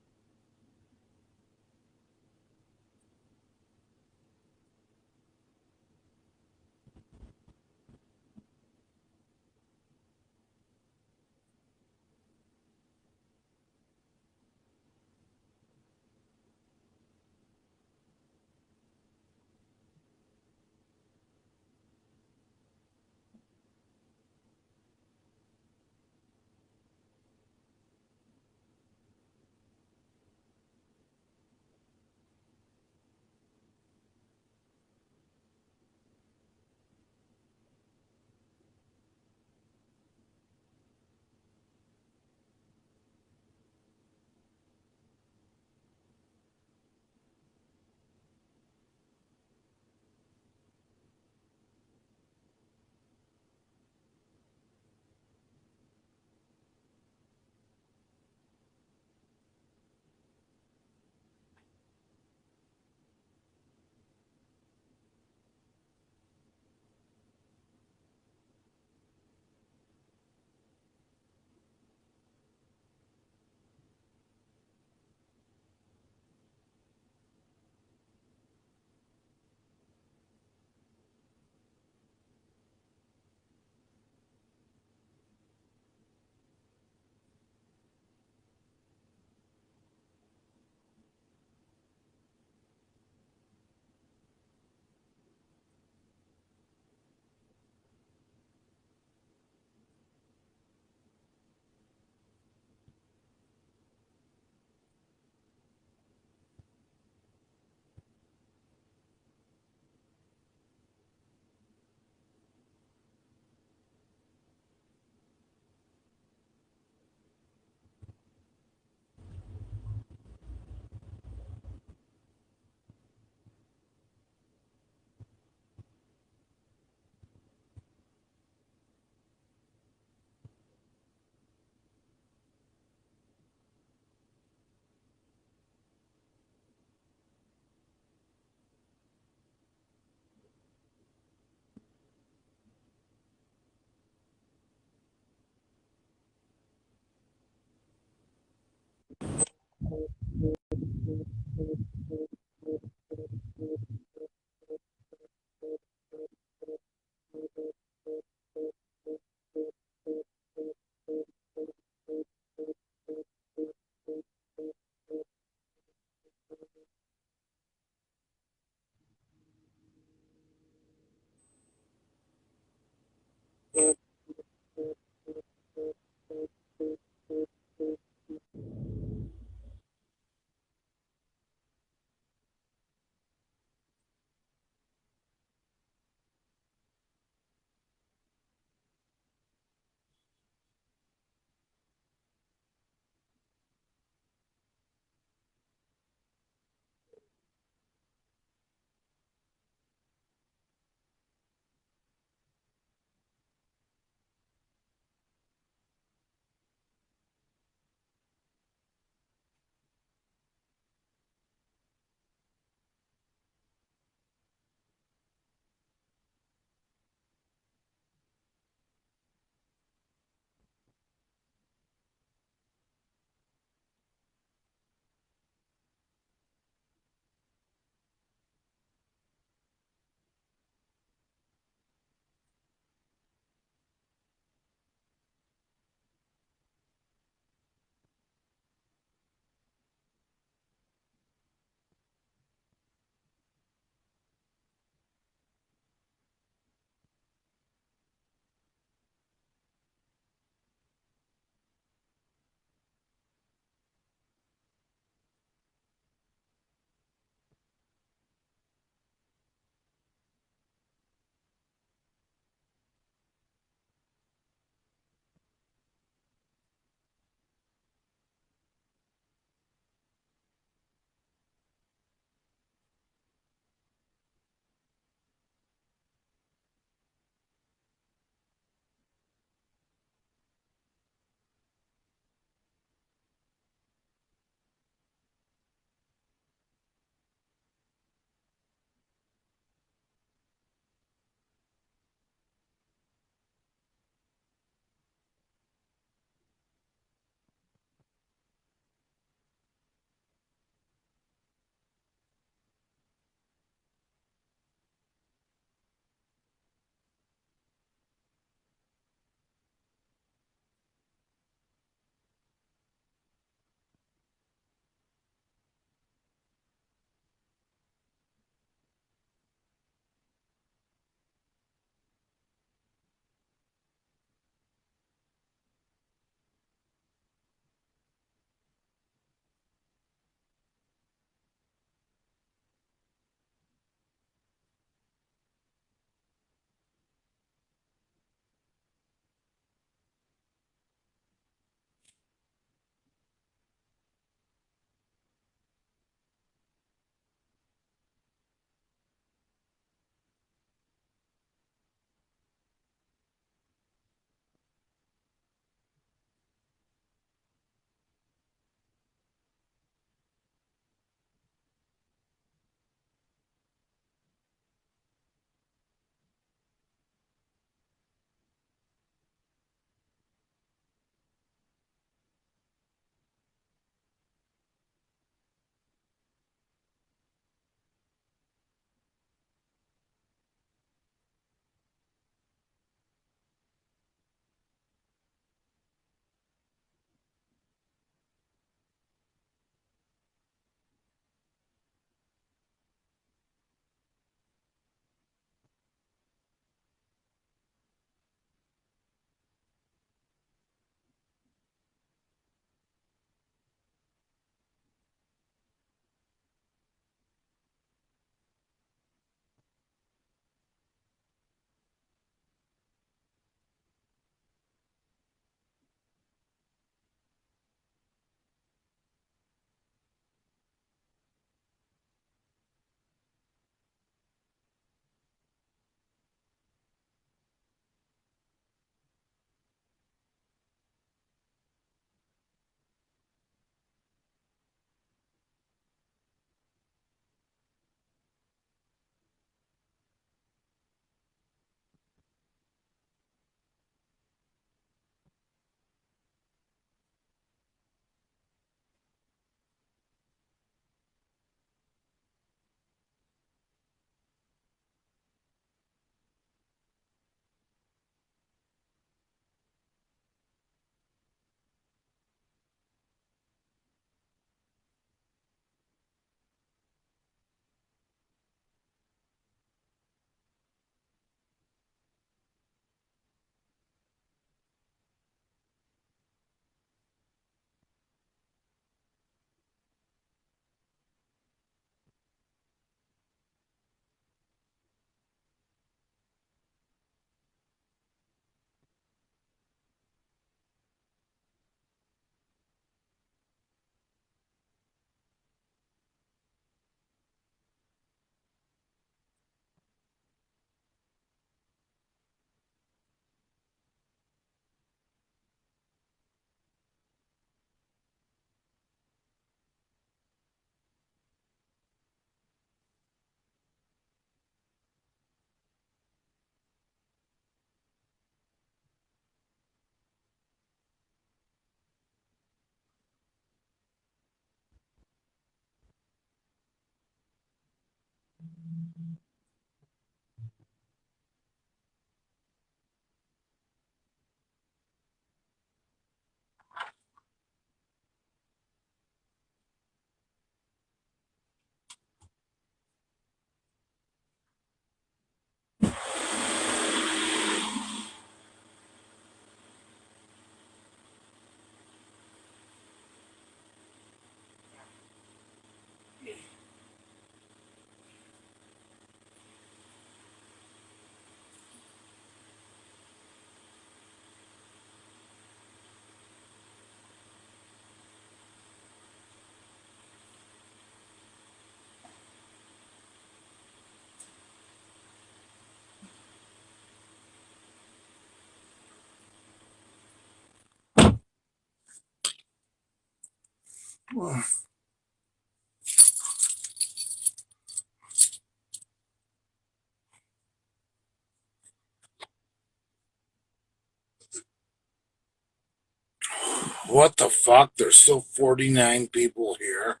What the fuck? There's still 49 people here.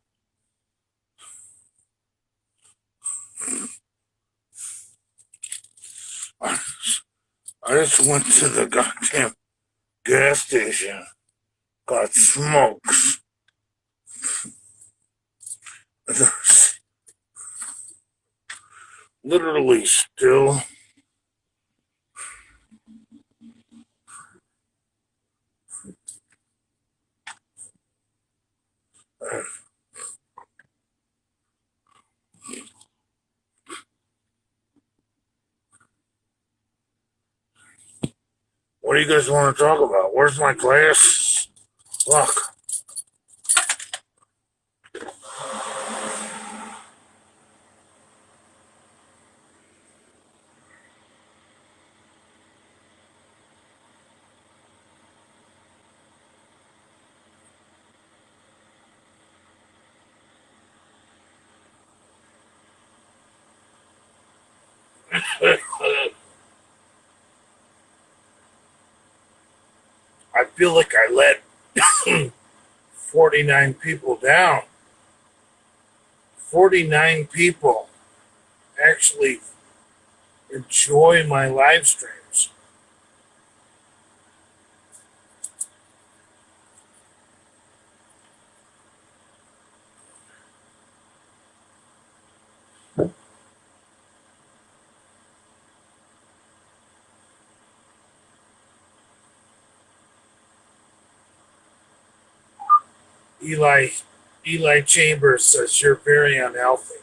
I just went to the goddamn gas station, got smokes. There's literally still. What do you guys want to talk about? Where's my glass? Look. I feel like I let 49 people down. 49 people actually enjoy my live streams. Eli Chambers says you're very unhealthy.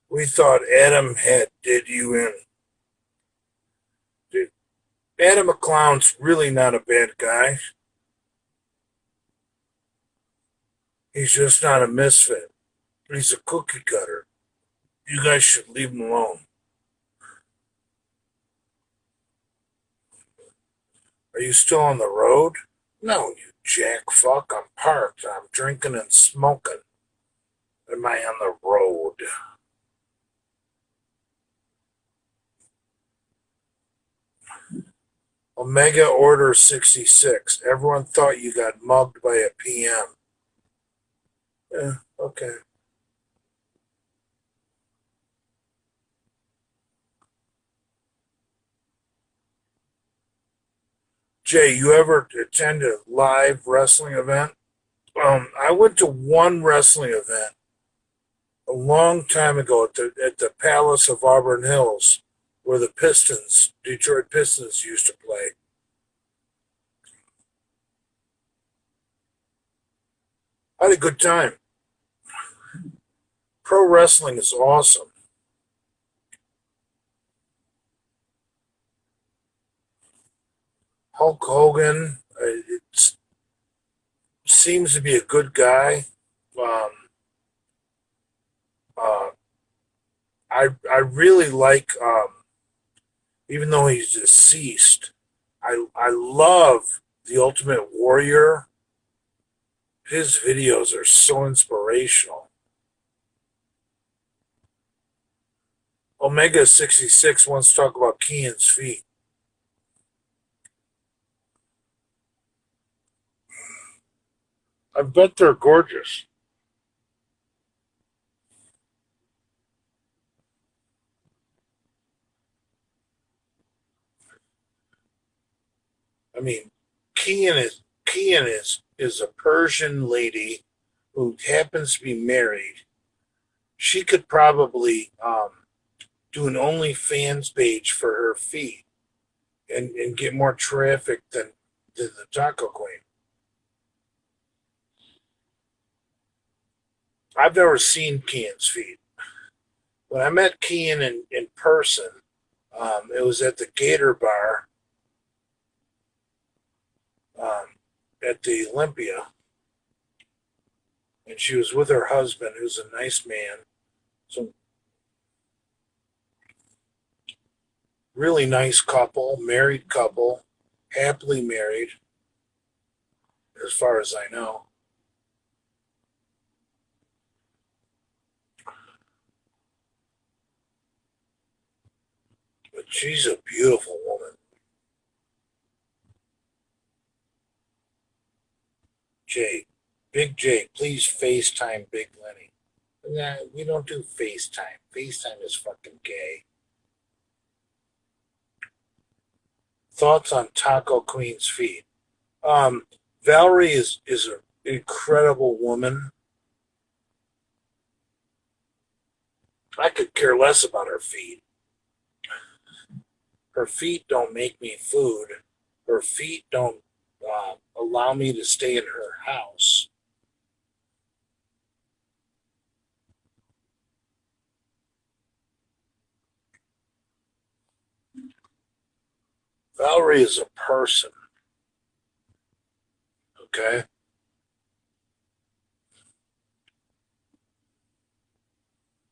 We thought Adam had did you in. Dude, Adam McClown's really not a bad guy. He's just not a misfit. He's a cookie cutter. You guys should leave him alone. Are you still on the road? No, you jack fuck. I'm parked. I'm drinking and smoking. Am I on the road? Omega Order 66. Everyone thought you got mugged by a PM. Yeah, okay. Jay, you ever attend a live wrestling event? I went to one wrestling event a long time ago at the Palace of Auburn Hills, where the Pistons, Detroit Pistons, used to play. I had a good time. Pro wrestling is awesome. Hulk Hogan, it seems to be a good guy. Um, uh, I really like, even though he's deceased, I love the Ultimate Warrior. His videos are so inspirational. Omega 66 wants to talk about Kian's feet. I bet they're gorgeous. I mean, Kian is a Persian lady who happens to be married. She could probably do an OnlyFans page for her feet and get more traffic than the Taco Queen. I've never seen Kian's feet. When I met Kian in person, it was at the Gator Bar um, at the Olympia, and she was with her husband, who's a nice man. So, really nice couple, married couple, happily married, as far as I know. But she's a beautiful woman. Jay, Big J, please FaceTime Big Lenny. Nah, we don't do FaceTime. FaceTime is fucking gay. Thoughts on Taco Queen's feet? Valerie is an incredible woman. I could care less about her feet. Her feet don't make me food. Her feet don't allow me to stay in her house. Valerie is a person. Okay?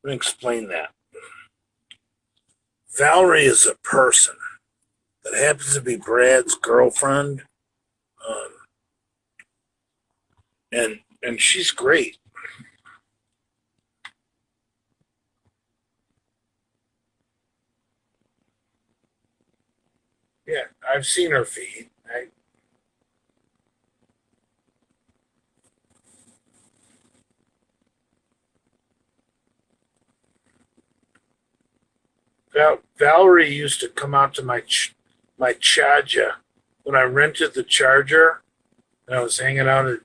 Let me explain that. Valerie is a person that happens to be Brad's girlfriend. Um, and she's great. Yeah, I've seen her feed. Valerie used to come out to my charger when I rented the Charger, and I was hanging out at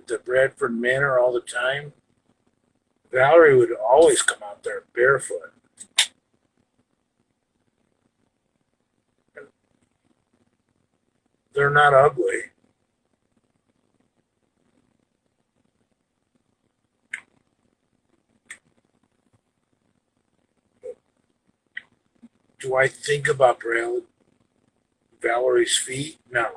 the Bradford Manor all the time. Valerie would always come out there barefoot. They're not ugly. Do I think about Valerie's feet? No.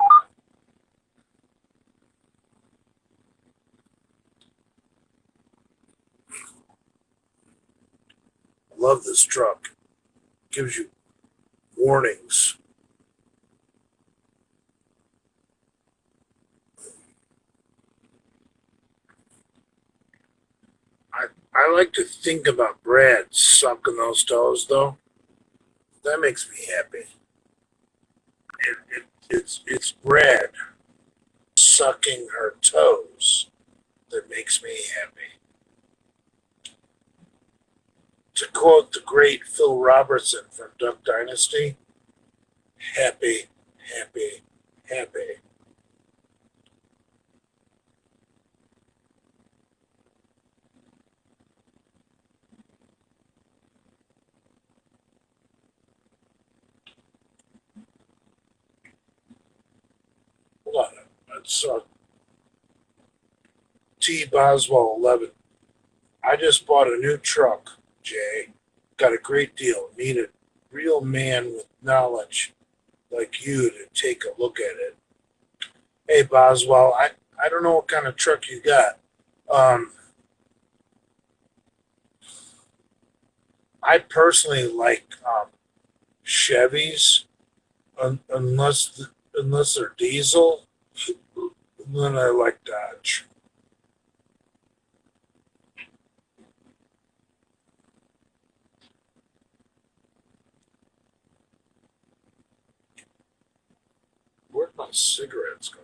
I love this truck. Gives you warnings. I like to think about Brad sucking those toes, though. That makes me happy. It's Brad sucking her toes that makes me happy. To quote the great Phil Robertson from Duck Dynasty, happy, happy, happy. Hold on. That's T. Boswell 11. I just bought a new truck, Jay. Got a great deal. Need a real man with knowledge like you to take a look at it. Hey, Boswell, I don't know what kind of truck you got. I personally like Chevys, unless they're diesel. Then I like Dodge. cigarettes go.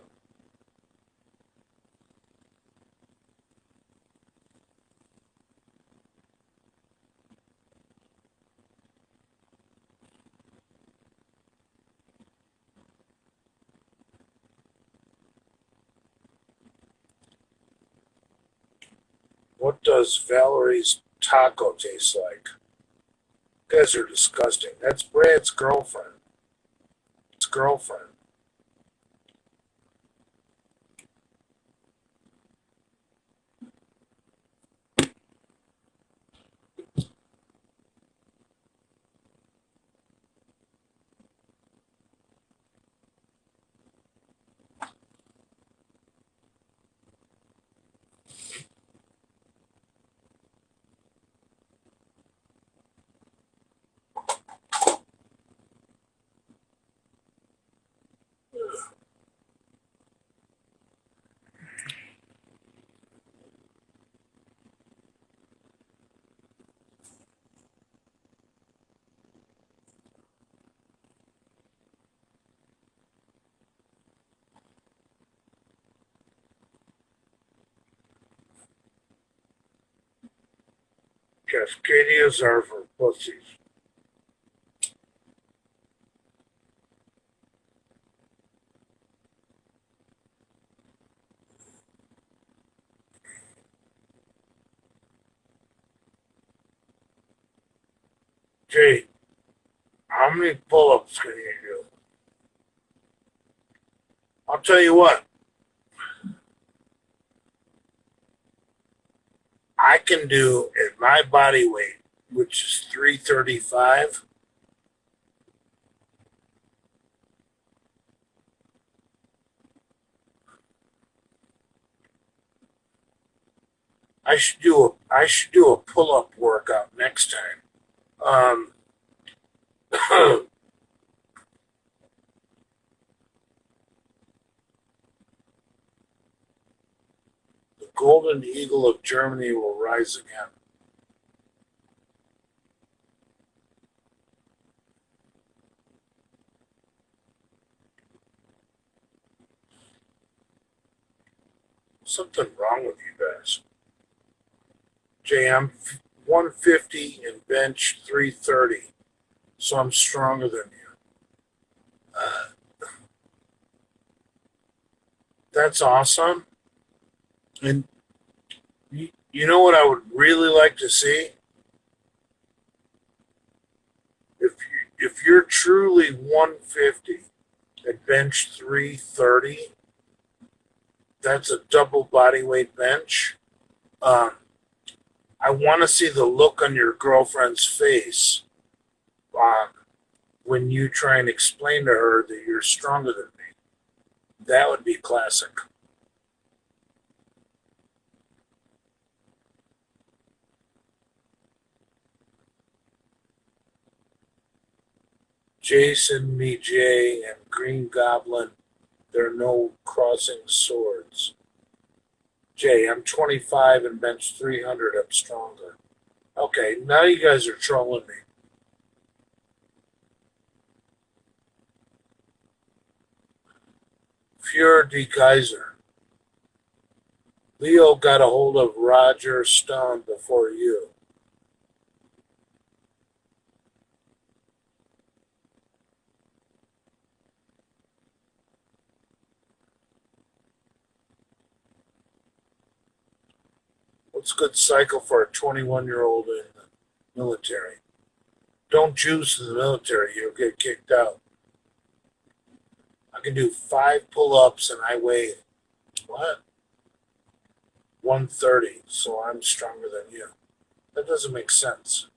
What does Valerie's taco taste like? You guys are disgusting. That's Brad's girlfriend. It's girlfriend. Cascadias are for pussies. Jay, how many pull-ups can you do? I'll tell you what. I can do at my body weight, which is 335. I should do a pull-up workout next time. The golden eagle of Germany will rise again. Something wrong with you guys. Jay, I'm 150 and bench 330, so I'm stronger than you. That's awesome. And you know what I would really like to see? If you're truly 150 and bench 330, that's a double body weight bench. I want to see the look on your girlfriend's face when you try and explain to her that you're stronger than me. That would be classic. Jason, me, Jay, and Green Goblin, there are no crossing swords. Jay, I'm 25 and bench 300. I'm stronger. Okay, now you guys are trolling me. Fuhrer de Kaiser. Leo got a hold of Roger Stone before you. What's good cycle for a 21-year-old in the military? Don't choose the military, you'll get kicked out. I can do 5 pull-ups and I weigh, what? 130, so I'm stronger than you. That doesn't make sense.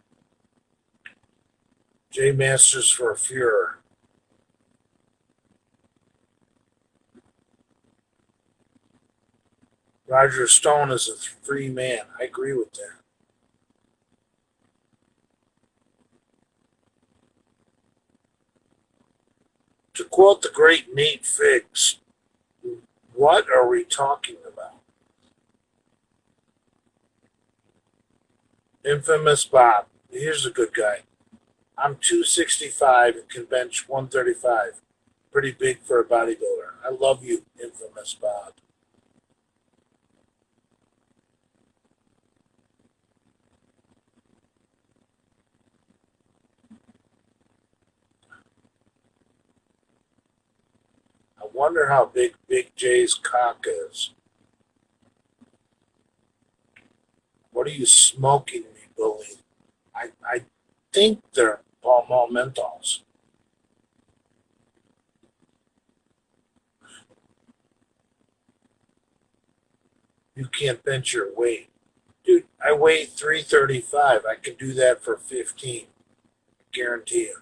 J Masters for a Fuhrer. Roger Stone is a free man. I agree with that. To quote the great Nate Figgs, what are we talking about? Infamous Bob. Here's a good guy. I'm 265 and can bench 135. pretty big for a bodybuilder. I love you, infamous Bob. I wonder how big Big J's cock is. What are you smoking me, bully? I think they're Pall Mall menthols. You can't bench your weight. Dude, I weigh 335. I can do that for 15. I guarantee you.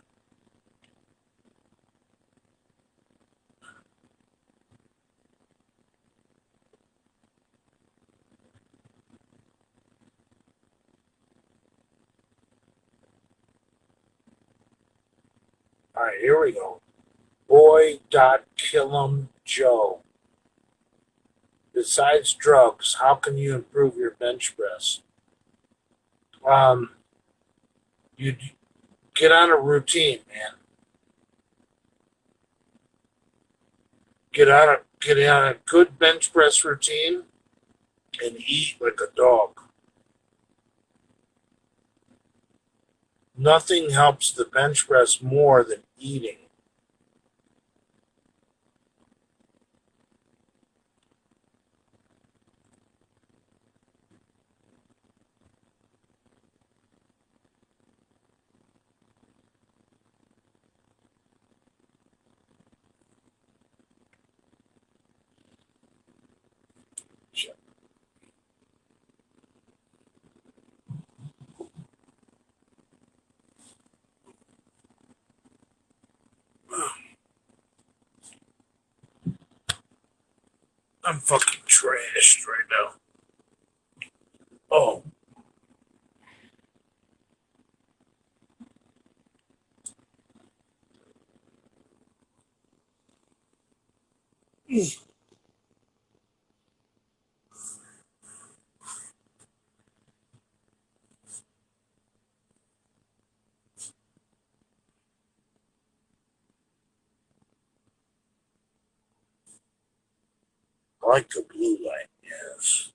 All right, here we go. Boy.Kill'em Joe. Besides drugs, how can you improve your bench press? You get on a routine, man. Get on a good bench press routine and eat like a dog. Nothing helps the bench press more than eating. I'm fucking trashed right now. Oh. I like the blue light, yes.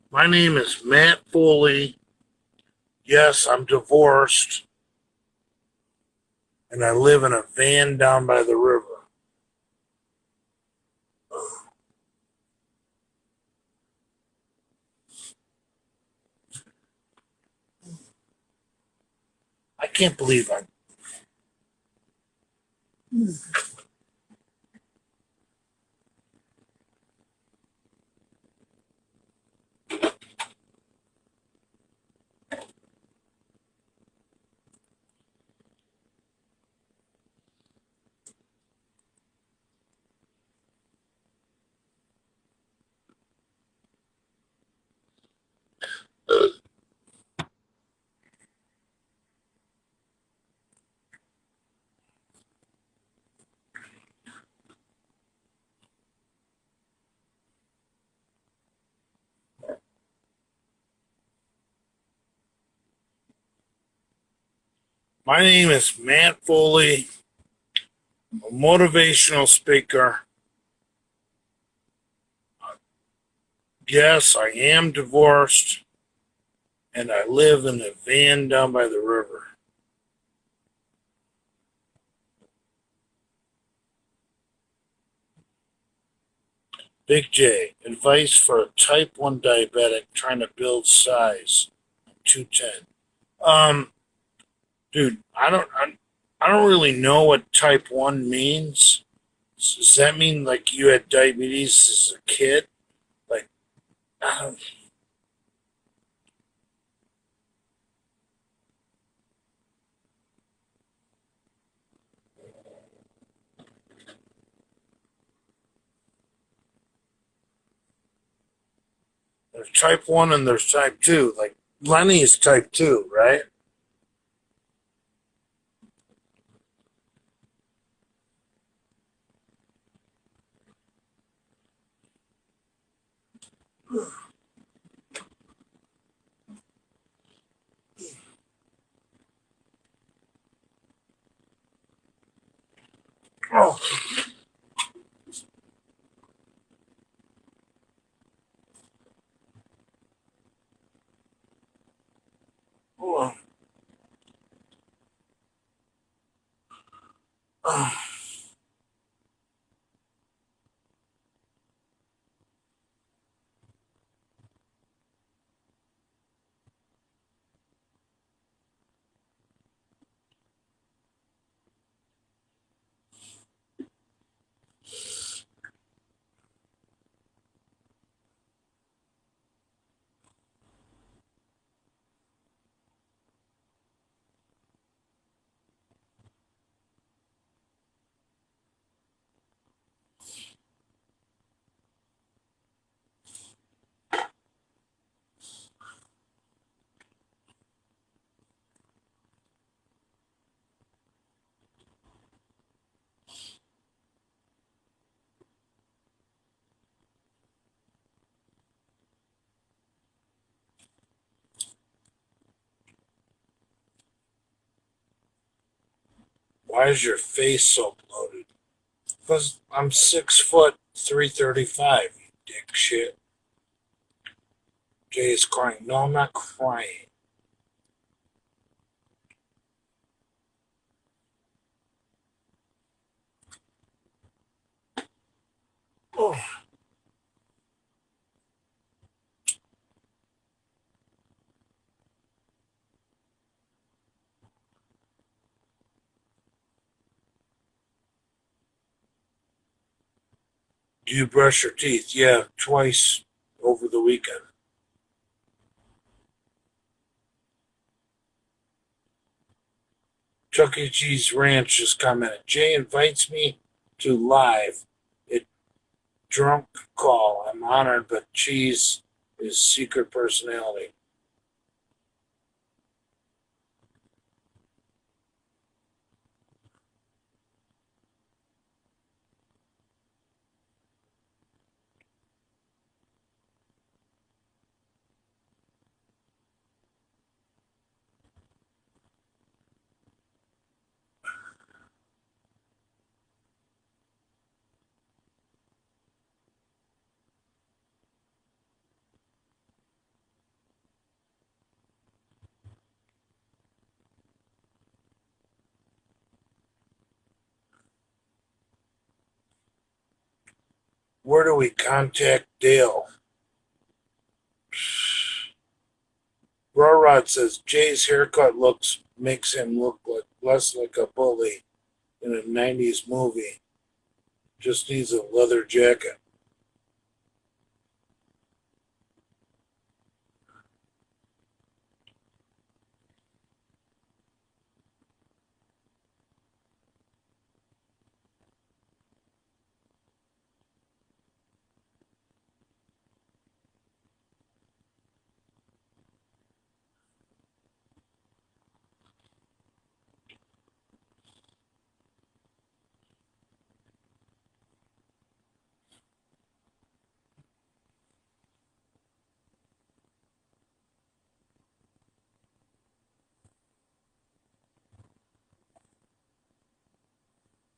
My name is Matt Foley. Yes, I'm divorced. And I live in a van down by the river. I can't believe I'm. My name is Matt Foley, a motivational speaker. Yes, I am divorced, and I live in a van down by the river. Big J, advice for a type 1 diabetic trying to build size. I'm 210. Dude, I don't really know what type 1 means. Does that mean like you had diabetes as a kid? Like, I don't, there's type 1 and there's type 2. Like, Lenny is type 2, right? Oh. Oh. Oh. Why is your face so bloated? Because I'm 6 foot 335, you dick shit. Jay is crying. No, I'm not crying. Oh. Do you brush your teeth? Yeah, twice over the weekend. Chuck E. Cheese Ranch just commented. Jay invites me to live. It drunk call. I'm honored, but Cheese is secret personality. Where do we contact Dale? Rorod says Jay's haircut makes him look less like a bully in a 90s movie. Just needs a leather jacket.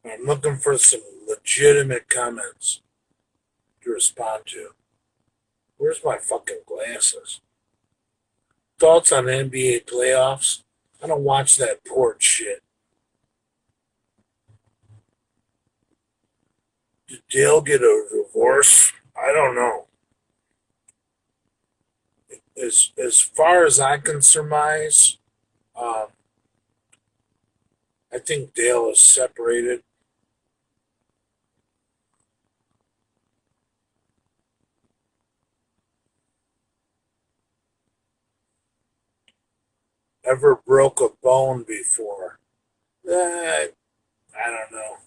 I'm looking for some legitimate comments to respond to. Where's my fucking glasses? Thoughts on NBA playoffs? I don't watch that port shit. Did Dale get a divorce? I don't know. As far as I can surmise, um, I think Dale is separated. Ever broke a bone before? I don't know.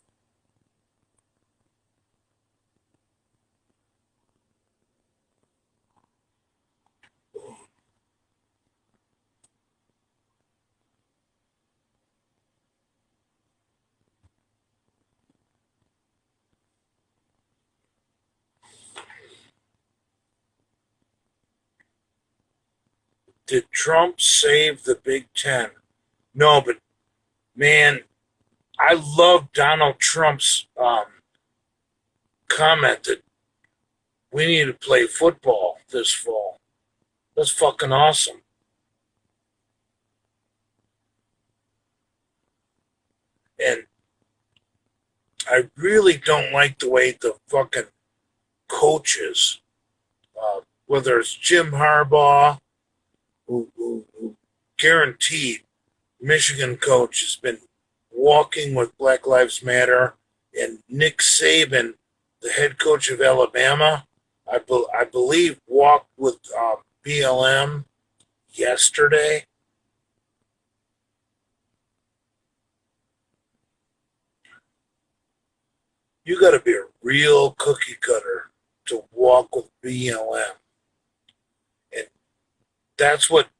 Did Trump save the Big Ten? No, but man, I love Donald Trump's comment that we need to play football this fall. That's fucking awesome. And I really don't like the way the fucking coaches, whether it's Jim Harbaugh, who guaranteed Michigan coach has been walking with Black Lives Matter, and Nick Saban, the head coach of Alabama, I believe walked with BLM yesterday. You got to be a real cookie cutter to walk with BLM, and that's what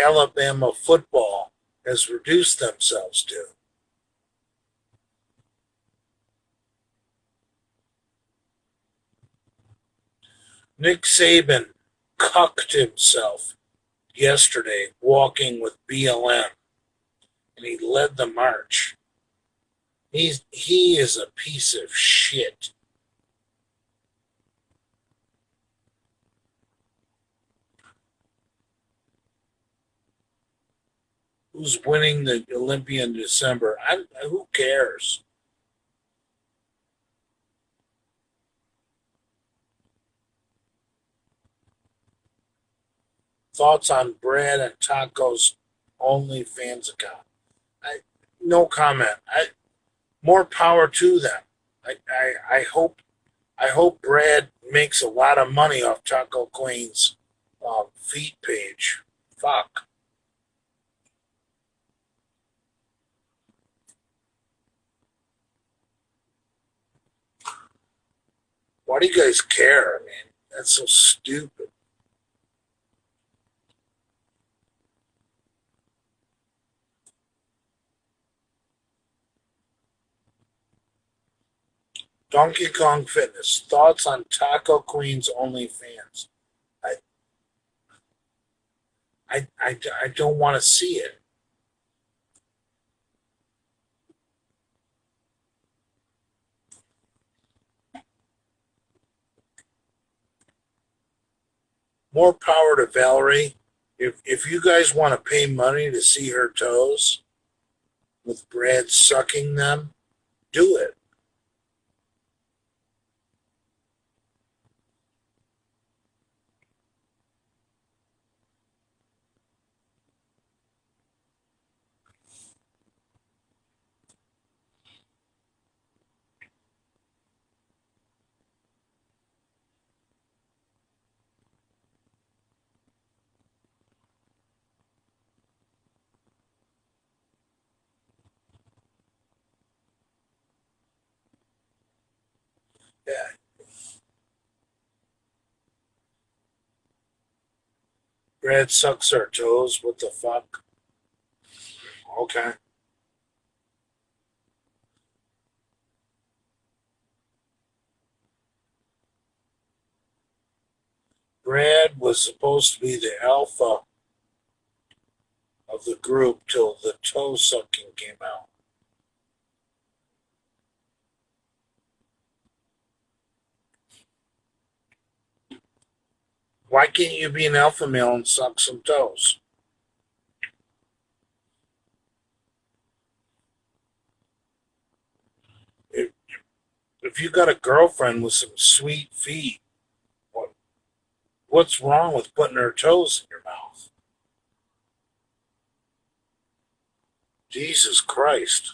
Alabama football has reduced themselves to. Nick Saban cucked himself yesterday walking with BLM, and he led the march. He is a piece of shit. Who's winning the Olympia in December? Who cares? Thoughts on Brad and Taco's OnlyFans account? No comment. More power to them. I hope Brad makes a lot of money off Taco Queen's feet page. Fuck. Why do you guys care? I mean, that's so stupid. Donkey Kong Fitness. Thoughts on Taco Queen's OnlyFans? I don't want to see it. More power to Valerie. If you guys want to pay money to see her toes with Brad sucking them, do it. Yeah. Brad sucks our toes. What the fuck? Okay. Brad was supposed to be the alpha of the group till the toe sucking came out. Why can't you be an alpha male and suck some toes? If you got a girlfriend with some sweet feet, what's wrong with putting her toes in your mouth? Jesus Christ.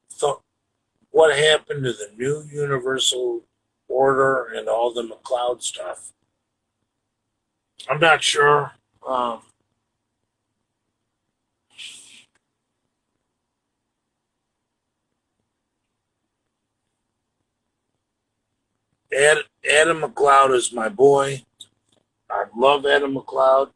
So, what happened to the new universal order and all the McLeod stuff? I'm not sure. Adam McLeod is my boy. I love Adam McLeod.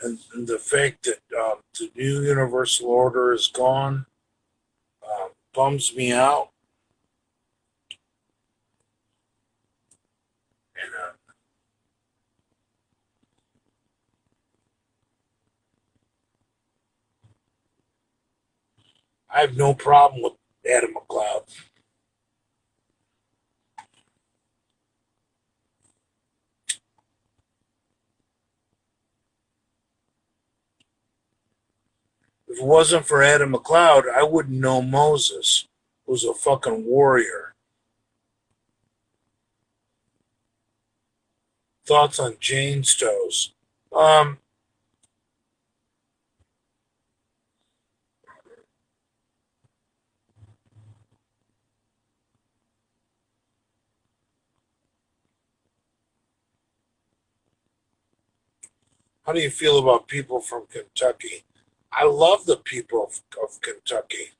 And the fact that the new universal order is gone bums me out. I have no problem with Adam McLeod. If it wasn't for Adam McLeod, I wouldn't know Moses was a fucking warrior. Thoughts on Jane's toes? How do you feel about people from Kentucky? I love the people of Kentucky.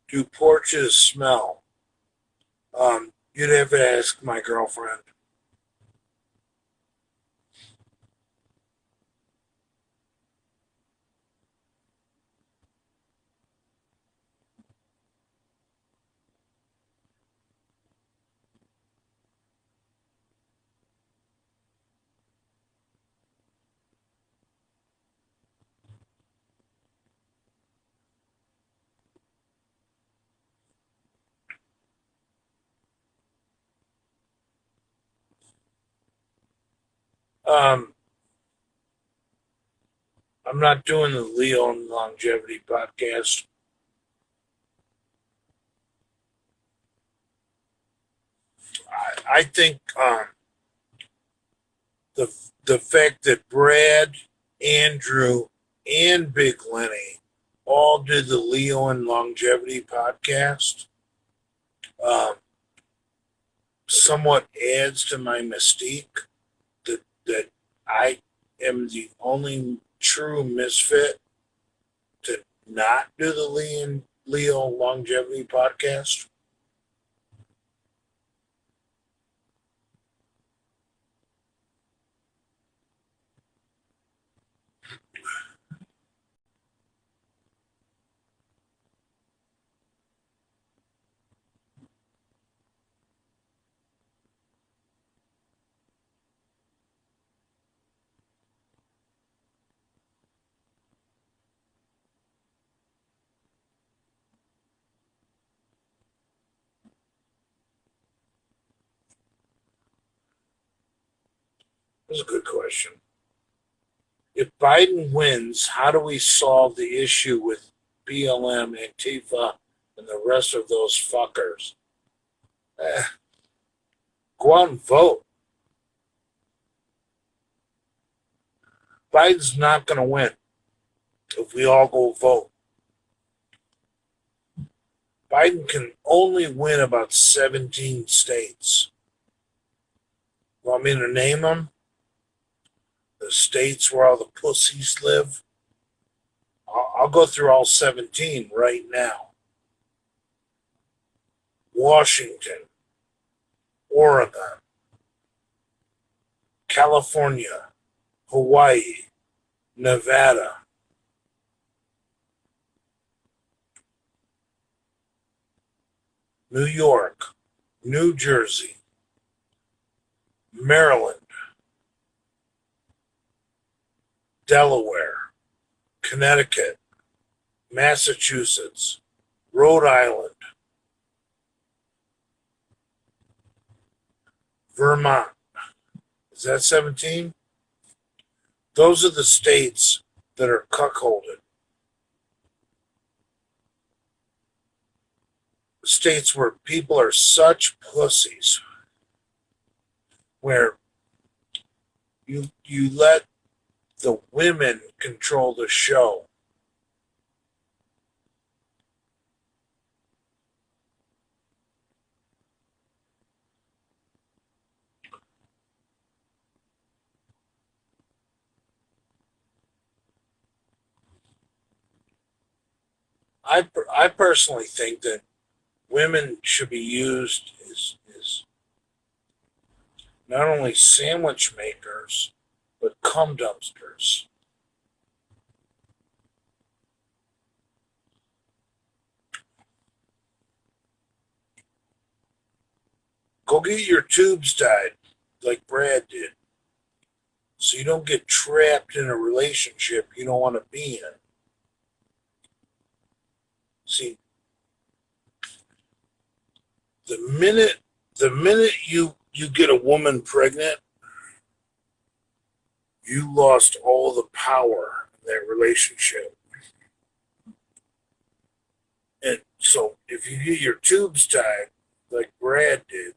Do porches smell? You'd have to ask my girlfriend. Um, I'm not doing the Leo and Longevity podcast. I think the the fact that Brad, Andrew, and Big Lenny all did the Leo and Longevity podcast um, somewhat adds to my mystique that I am the only true misfit to not do the Leo Longevity podcast. That's a good question. If Biden wins, how do we solve the issue with BLM, Antifa, and the rest of those fuckers? Go out and vote. Biden's not going to win if we all go vote. Biden can only win about 17 states. Want me to name them? The states where all the pussies live? I'll go through all 17 right now. Washington, Oregon, California, Hawaii, Nevada, New York, New Jersey, Maryland, Delaware, Connecticut, Massachusetts, Rhode Island, Vermont. Is that 17? Those are the states that are cuckolded. States where people are such pussies, where you let the women control the show. I personally think that women should be used as not only sandwich makers, but cum dumpsters. Go get your tubes tied, like Brad did, so you don't get trapped in a relationship you don't want to be in. See, the minute you get a woman pregnant, you lost all the power in that relationship. And so if you get your tubes tied, like Brad did,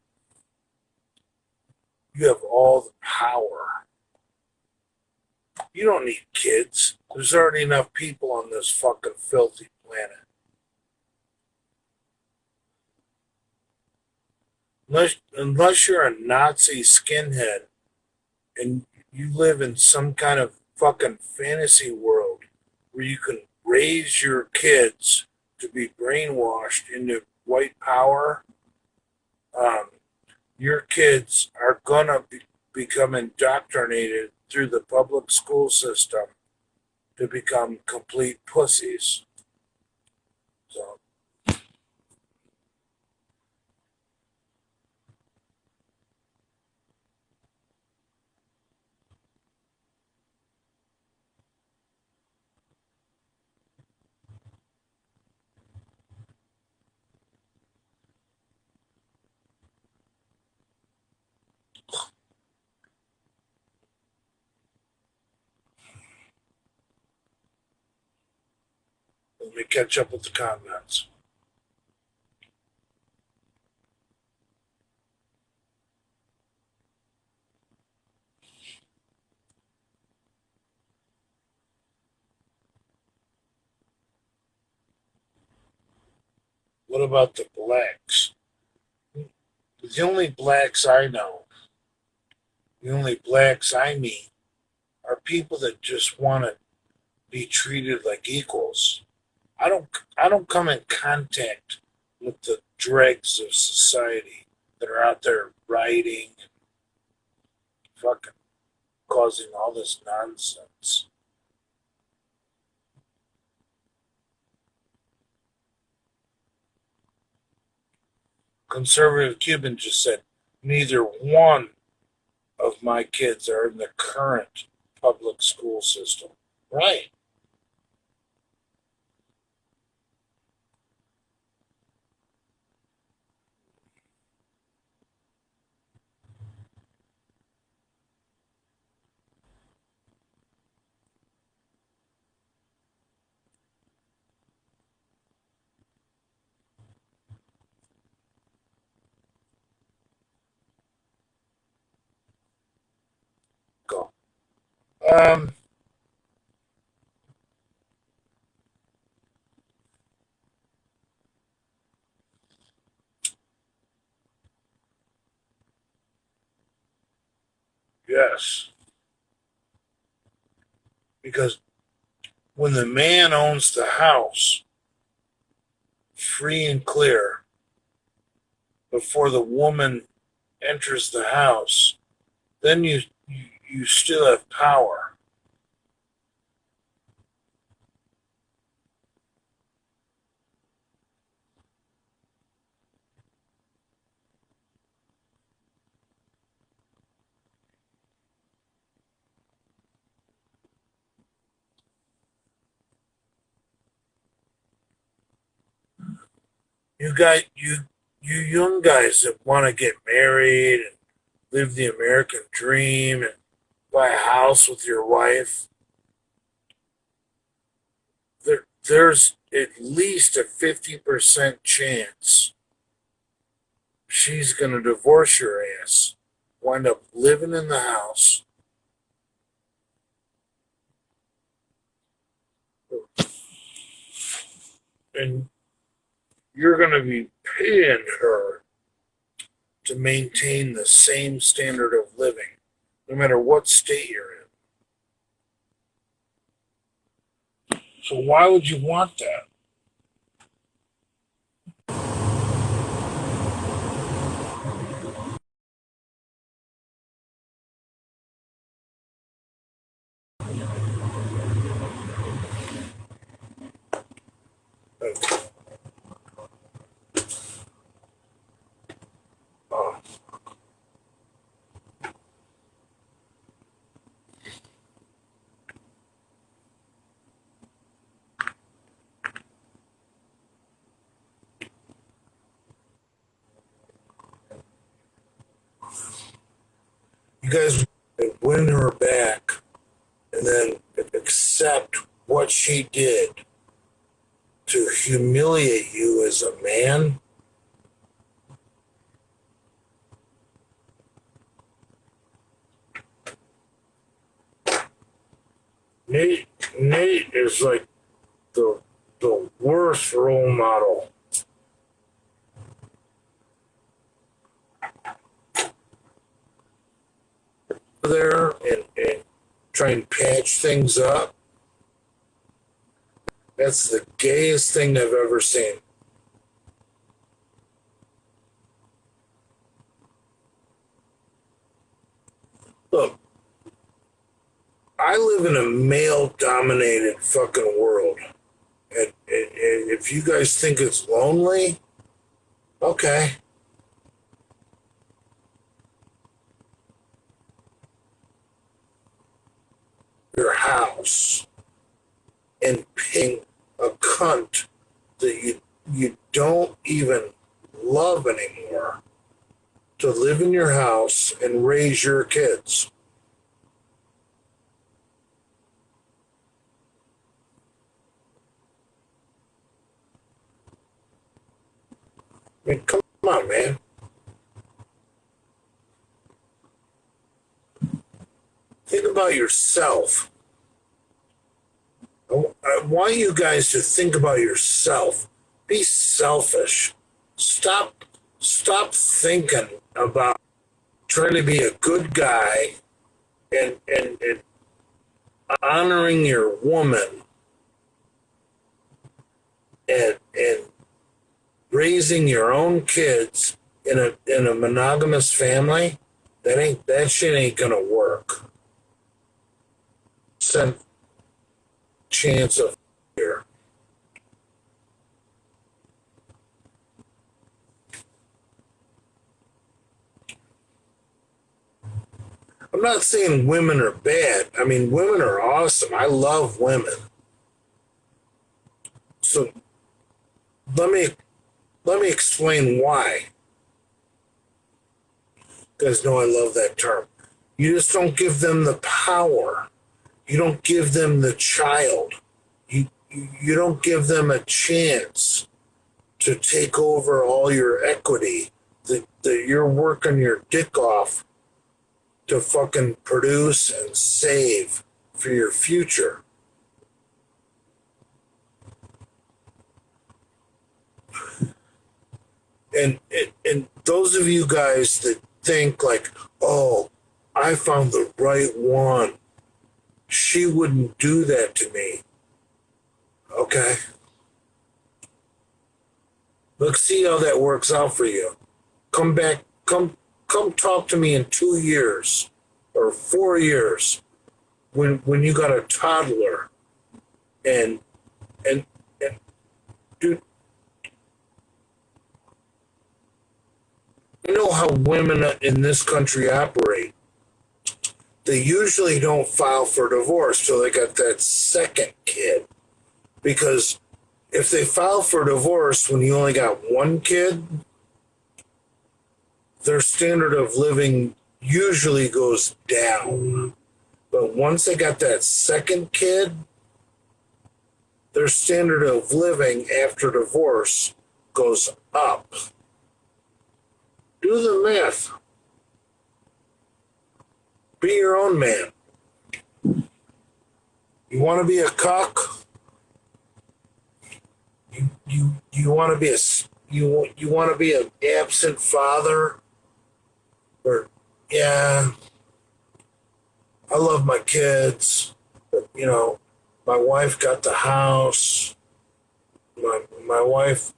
you have all the power. You don't need kids. There's already enough people on this fucking filthy planet. Unless you're a Nazi skinhead and you live in some kind of fucking fantasy world where you can raise your kids to be brainwashed into white power, your kids are gonna become indoctrinated through the public school system to become complete pussies. So let me catch up with the comments. What about the blacks? The only blacks I know, the only blacks I meet are people that just want to be treated like equals. I don't come in contact with the dregs of society that are out there rioting and fucking causing all this nonsense. Conservative Cuban just said, neither one of my kids are in the current public school system. Right. Go. Um, yes. Because when the man owns the house, free and clear, before the woman enters the house, then you still have power. You young guys that want to get married and live the American dream and buy a house with your wife, there's at least a 50% chance she's going to divorce your ass, wind up living in the house, and you're going to be paying her to maintain the same standard of living, no matter what state you're in. So why would you want that? Oh. guys win her back and then accept what she did to humiliate you as a man? Nate is like the worst role model. There and try and patch things up. That's the gayest thing I've ever seen. Look, I live in a male-dominated fucking world. And if you guys think it's lonely, okay. Your house and paying a cunt that you don't even love anymore to live in your house and raise your kids. I mean, come on, man. Think about yourself. I want you guys to think about yourself. Be selfish. Stop thinking about trying to be a good guy and honoring your woman and raising your own kids in a monogamous family. That shit ain't gonna work. Chance of fear. I'm not saying women are bad. I mean, women are awesome. I love women. So let me explain why. You guys know I love that term. You just don't give them the power. You don't give them the child. You don't give them a chance to take over all your equity that you're working your dick off to fucking produce and save for your future. And those of you guys that think like, oh, I found the right one. She wouldn't do that to me. Okay. Let's see how that works out for you. Come back, come talk to me in 2 years or 4 years when you got a toddler and dude, you know how women in this country operate. They usually don't file for divorce till they got that second kid. Because if they file for divorce when you only got one kid, their standard of living usually goes down. But once they got that second kid, their standard of living after divorce goes up. Do the math. Be your own man. You want to be a cuck? You want to be you want to be an absent father? Or yeah, I love my kids, but you know, my wife got the house. My wife.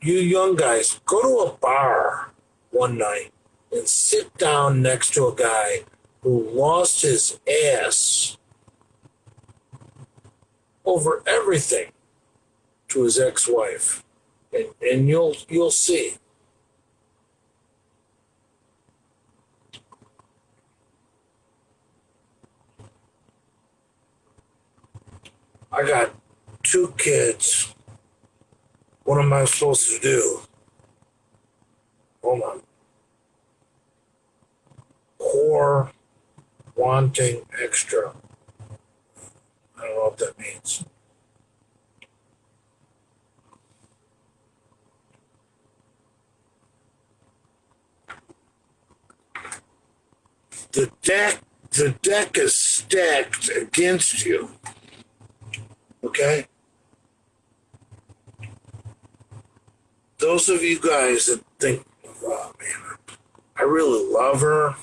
You young guys, go to a bar one night and sit down next to a guy who lost his ass over everything to his ex-wife, and you'll see. I got 2 kids. What am I supposed to do? Oh wanting extra. I don't know what that means. The deck is stacked against you. Okay? Those of you guys that think, oh man, I really love her.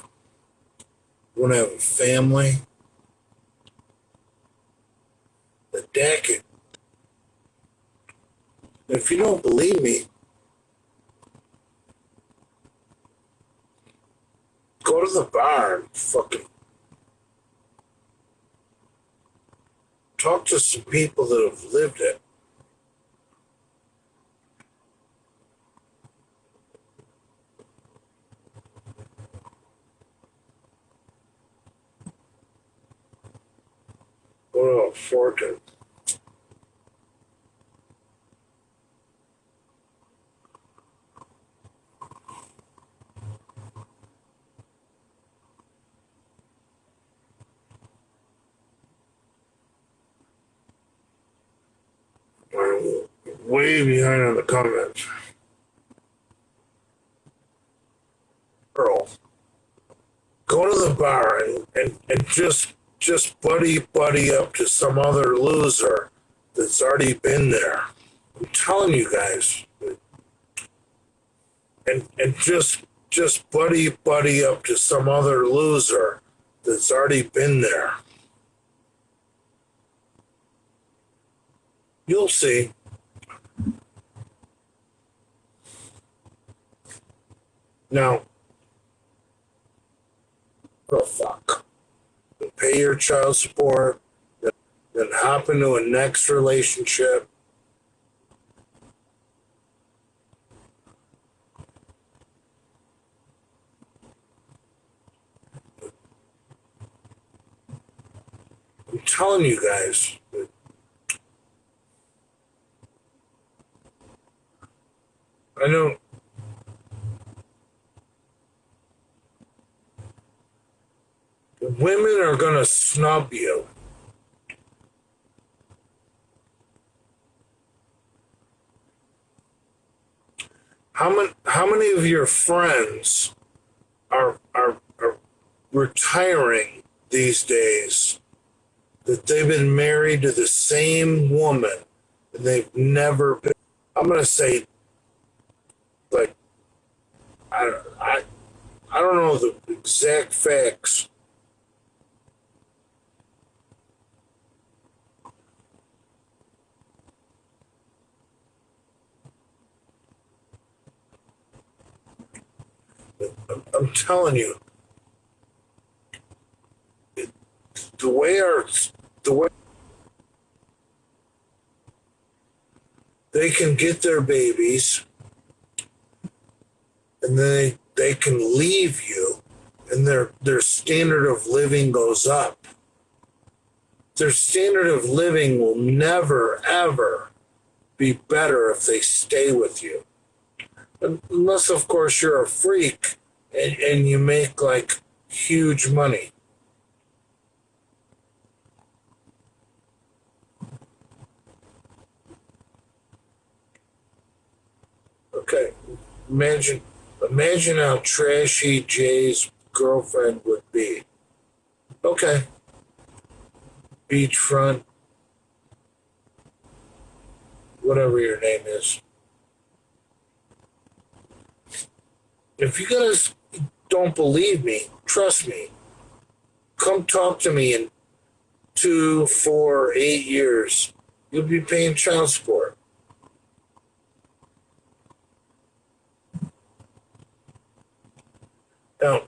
I want to have a family. The deck, if you don't believe me, go to the bar and fucking talk to some people that have lived it. Go to a fortune. I'm way behind on the comments. Earl, go to the bar and just buddy up to some other loser that's already been there. I'm telling you guys. And just buddy up to some other loser that's already been there. You'll see. Now, oh fuck. Pay your child support, then hop into a next relationship. I'm telling you guys. I know. Women are going to snub you. How many of your friends are retiring these days that they've been married to the same woman and they've never been? I'm going to say, like, I don't know the exact facts. I'm telling you, the way they can get their babies, and then they can leave you, and their standard of living goes up. Their standard of living will never ever be better if they stay with you. Unless, of course, you're a freak and you make, like, huge money. Okay, imagine how trashy Jay's girlfriend would be. Okay. Beachfront, whatever your name is. If you guys don't believe me, trust me. Come talk to me in 2, 4, 8 years. You'll be paying child support. Now,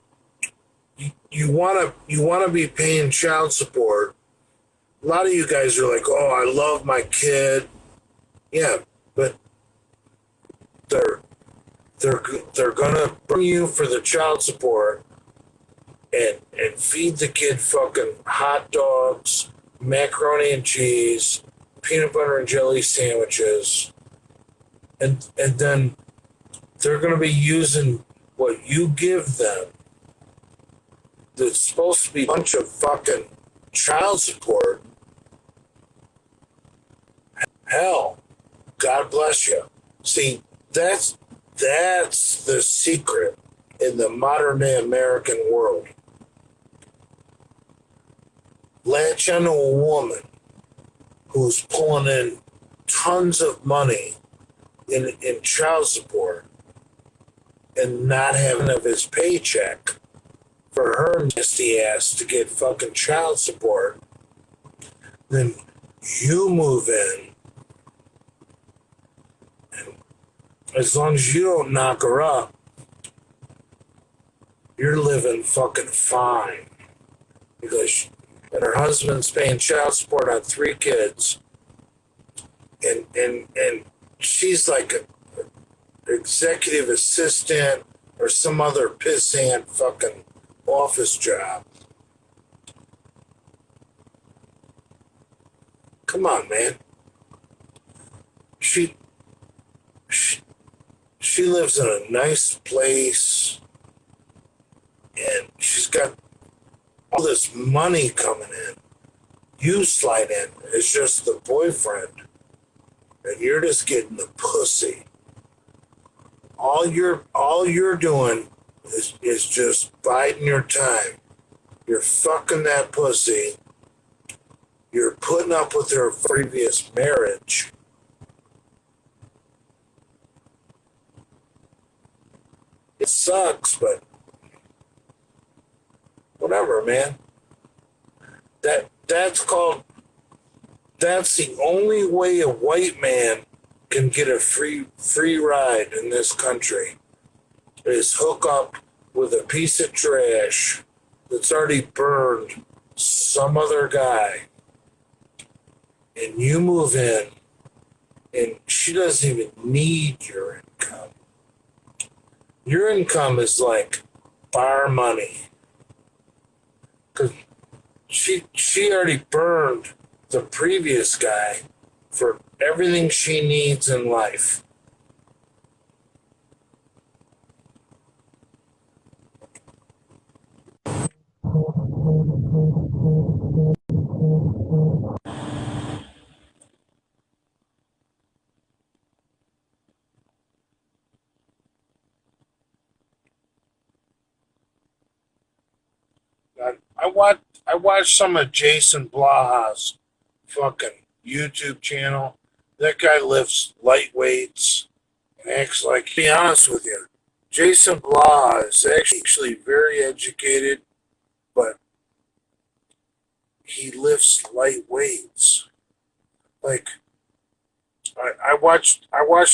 you wanna be paying child support. A lot of you guys are like, "Oh, I love my kid." Yeah, but they're gonna bring you for the child support and feed the kid fucking hot dogs, macaroni and cheese, peanut butter and jelly sandwiches, and then they're gonna be using what you give them that's supposed to be a bunch of fucking child support, hell, God bless you. See, that's the secret in the modern day American world. Latch onto a woman who's pulling in tons of money in child support and not having of his paycheck for her nasty ass to get fucking child support, then you move in, and as long as you don't knock her up, you're living fucking fine. Because and her husband's paying child support on 3 kids, and she's like a executive assistant or some other pissant fucking office job. Come on, man. She lives in a nice place, and she's got all this money coming in. You slide in as just the boyfriend, and you're just getting the pussy. All you're doing is just biding your time. You're fucking that pussy. You're putting up with her previous marriage. It sucks, but whatever, man. That's the only way a white man can get a free ride in this country, is hook up with a piece of trash that's already burned some other guy, and you move in, and she doesn't even need your income. Your income is like bar money, because she already burned the previous guy for everything she needs in life. I watched some of Jason Blaha's fucking YouTube channel. That guy lifts light weights and acts like, to be honest with you, Jason Blaha is actually very educated, but he lifts light weights. Like, I watched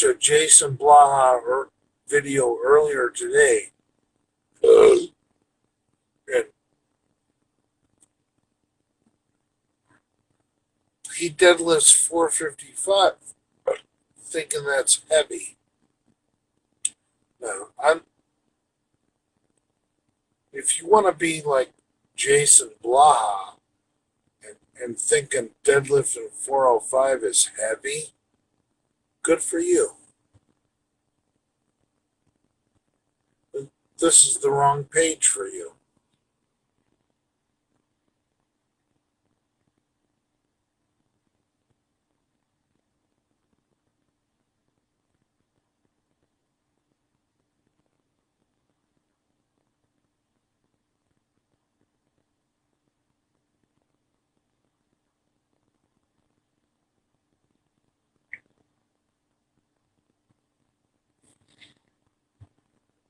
a Jason Blaha video earlier today, and he deadlifts 455, thinking that's heavy. Now, if you want to be like Jason Blaha and thinking deadlifting 405 is heavy, good for you. This is the wrong page for you.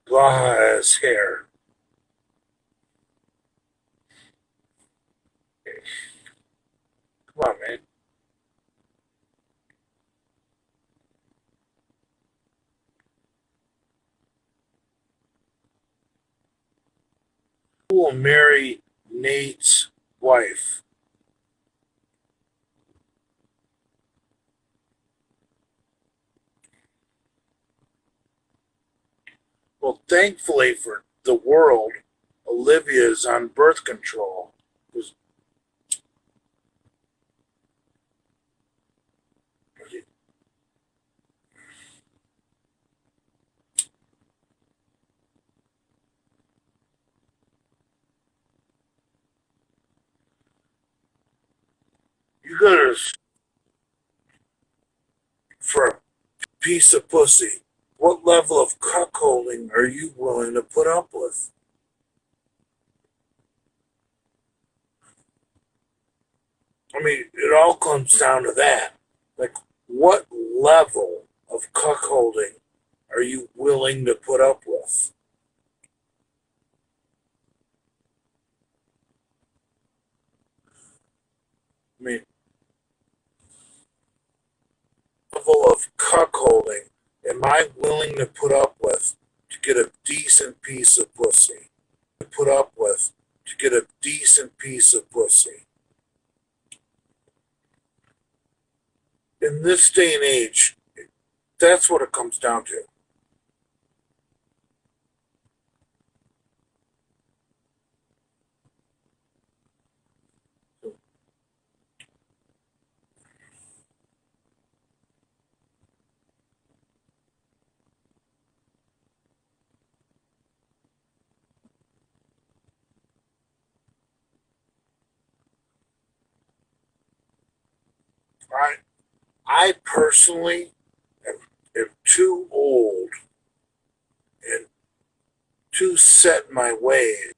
Blaha has hair. Come on, man. Who will marry Nate's wife? Well, thankfully for the world, Olivia is on birth control. goodness, for a piece of pussy, what level of cuckolding are you willing to put up with? I mean, it all comes down to that. Like, what level of cuckolding are you willing to put up with? I mean, level of cuckolding am I willing to put up with to get a decent piece of pussy? To put up with to get a decent piece of pussy. In this day and age, that's what it comes down to. I personally am too old and too set in my ways.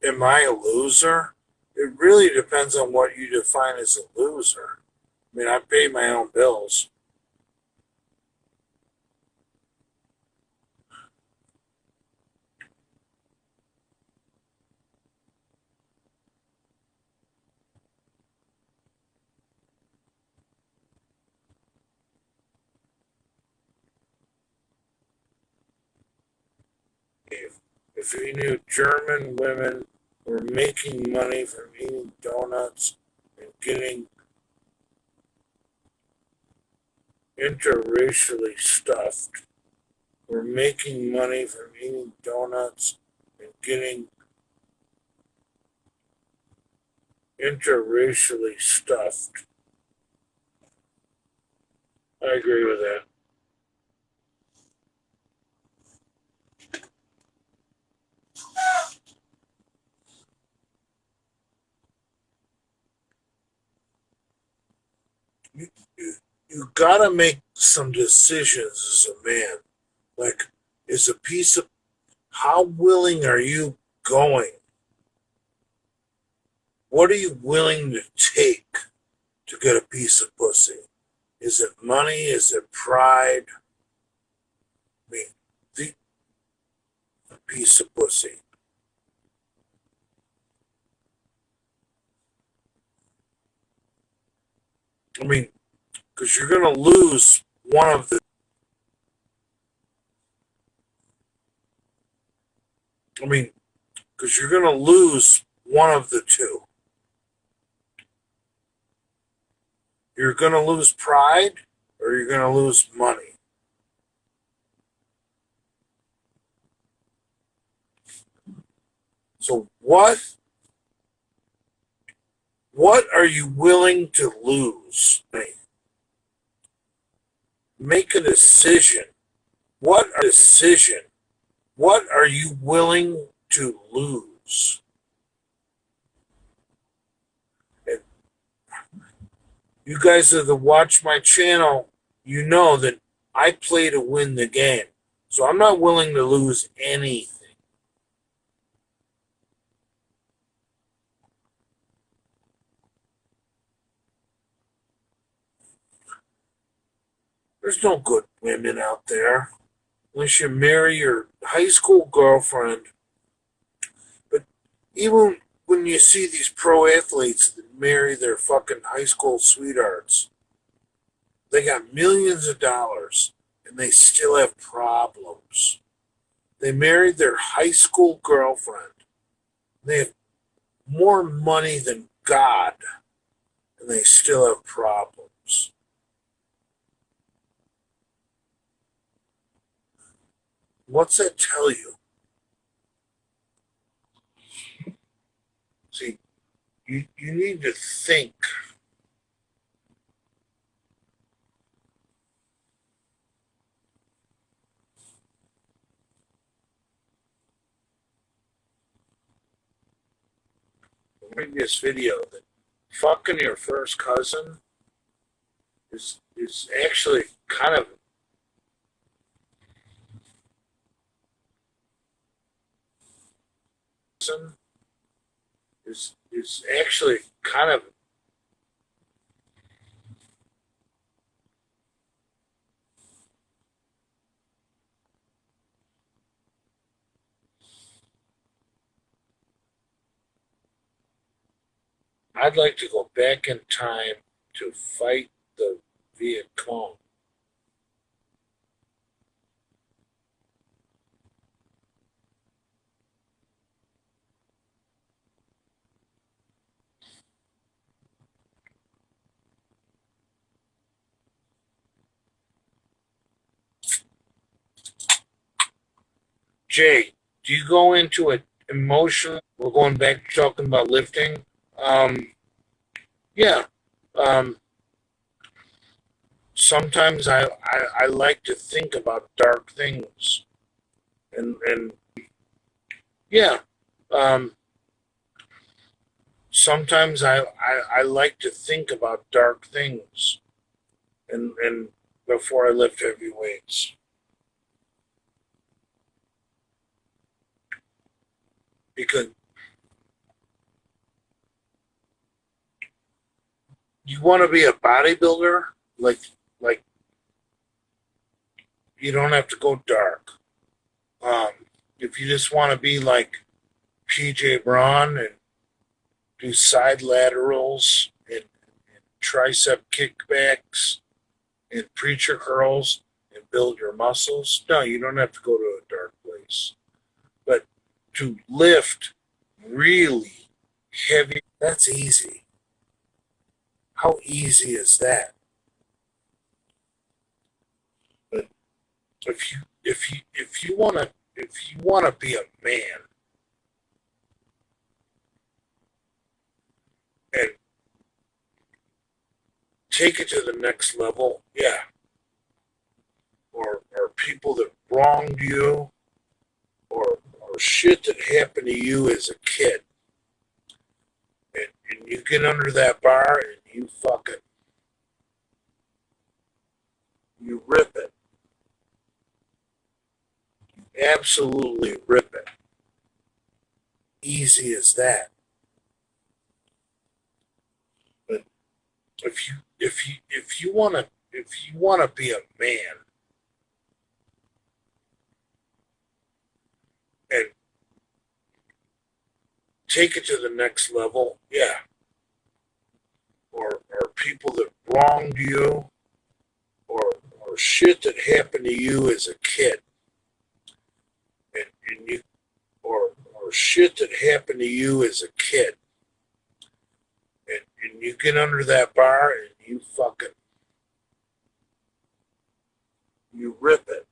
Am I a loser? It really depends on what you define as a loser. I mean, I pay my own bills. If you knew German women were making money from eating donuts and getting interracially stuffed, were making money from eating donuts and getting interracially stuffed. I agree with that. You gotta make some decisions as a man. Like, is a piece of, how willing are you going? What are you willing to take to get a piece of pussy? Is it money? Is it pride? I mean, the piece of pussy. I mean, because you're gonna lose one of the. I mean, because you're gonna lose one of the two. You're gonna lose pride, or you're gonna lose money. So what are you willing to lose? Make a decision. What are you willing to lose? And you guys that watch my channel, you know that I play to win the game. So I'm not willing to lose anything. There's no good women out there unless you marry your high school girlfriend. But even when you see these pro athletes that marry their fucking high school sweethearts, they got millions of dollars and they still have problems. They married their high school girlfriend. They have more money than God and they still have problems. What's that tell you? See, you need to think. Previous video that fucking your first cousin is actually kind of is actually kind of I'd like to go back in time to fight the Viet Cong. Jay, do you go into it emotional? We're going back to talking about lifting. Yeah. Um, Sometimes I like to think about dark things. And yeah. Um, Sometimes I like to think about dark things. And before I lift heavy weights. Because you want to be a bodybuilder, like you don't have to go dark. Um, if you just want to be like PJ Braun and do side laterals and tricep kickbacks and preacher curls and build your muscles, no, you don't have to go to a dark place. But to lift really heavy, that's easy. How easy is that? But if you want to be a man and take it to the next level, yeah. Or people that wronged you, or shit that happened to you as a kid, and you get under that bar and you fuck it, you rip it, absolutely rip it. Easy as that. But if you wanna be a man and take it to the next level, yeah. Or people that wronged you, or shit that happened to you as a kid, and you or shit that happened to you as a kid, and you get under that bar and you fucking you rip it,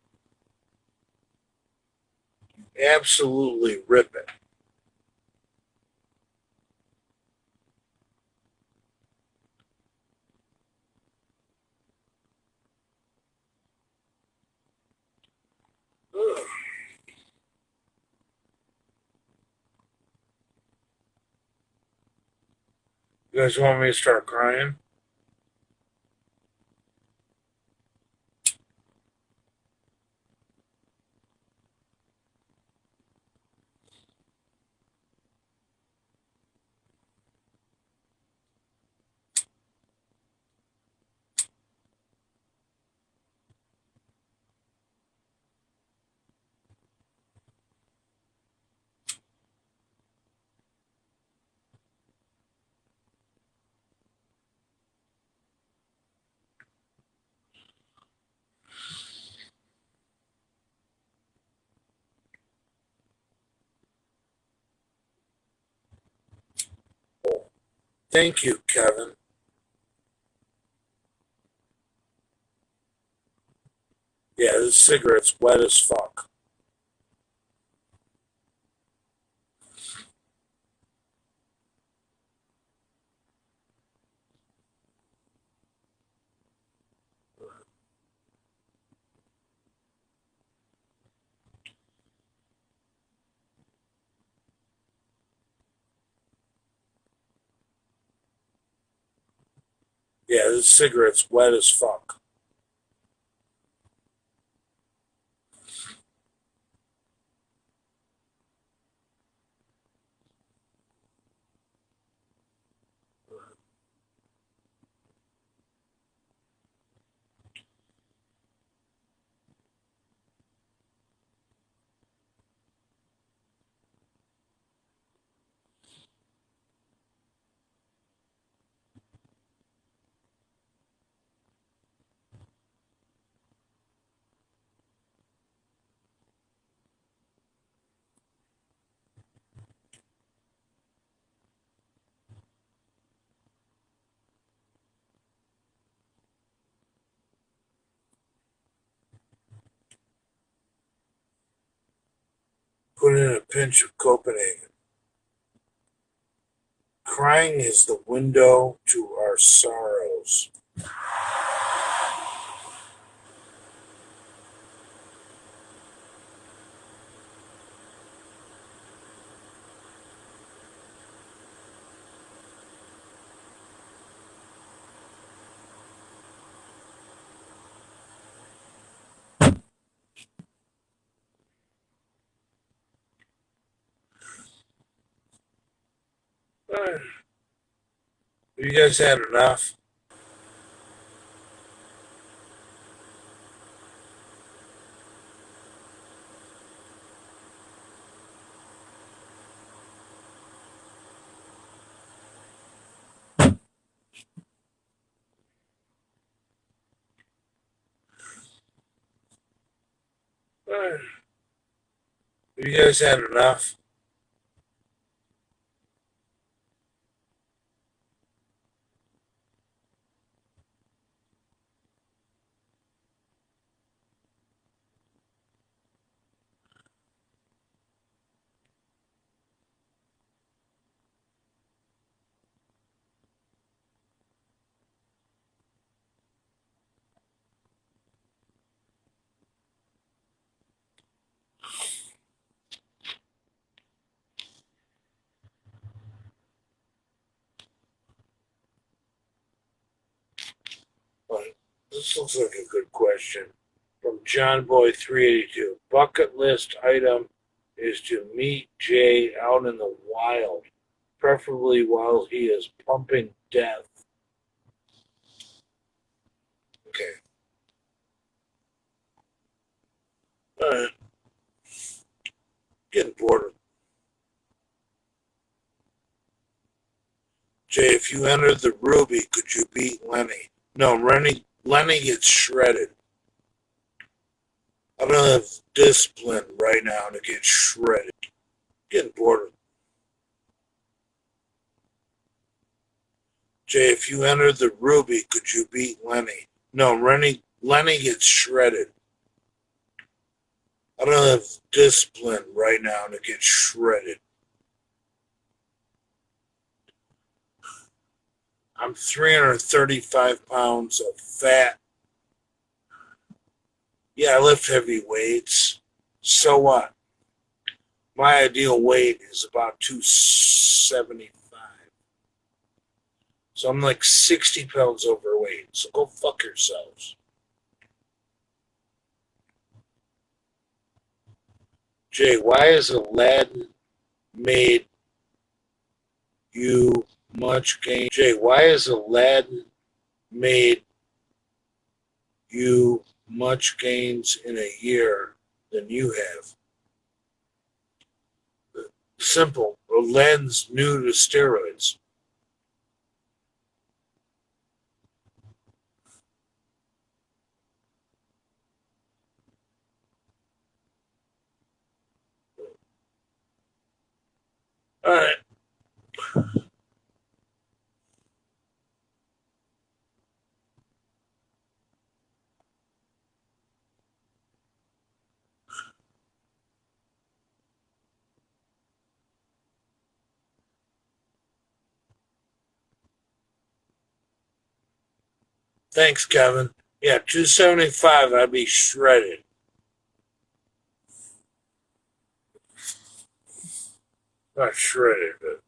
absolutely rip it. Ugh. You guys want me to start crying? Thank you, Kevin. Yeah, this cigarette's wet as fuck. Yeah, this cigarette's wet as fuck. Put in a pinch of Copenhagen. Crying is the window to our sorrows. Have you guys had enough? Have you guys had enough? Well, this looks like a good question. From John Boy 382. Bucket list item is to meet Jay out in the wild, preferably while he is pumping death. Okay. Alright. Getting bored of Jay, if you entered the Ruby, could you beat Lenny? No, Lenny gets shredded. I don't have discipline right now to get shredded. Getting bored of Jay, if you entered the Ruby, could you beat Lenny? No, Lenny gets shredded. I don't have discipline right now to get shredded. I'm 335 pounds of fat. Yeah, I lift heavy weights. So what? My ideal weight is about 275. So I'm like 60 pounds overweight. So go fuck yourselves. Jay, why is Aladdin made you much gain? Jay, why is Aladdin made you much gains in a year than you have? Simple. Aladdin's new to steroids. All right. Thanks, Kevin. Yeah, 275, I'd be shredded. Not shredded, but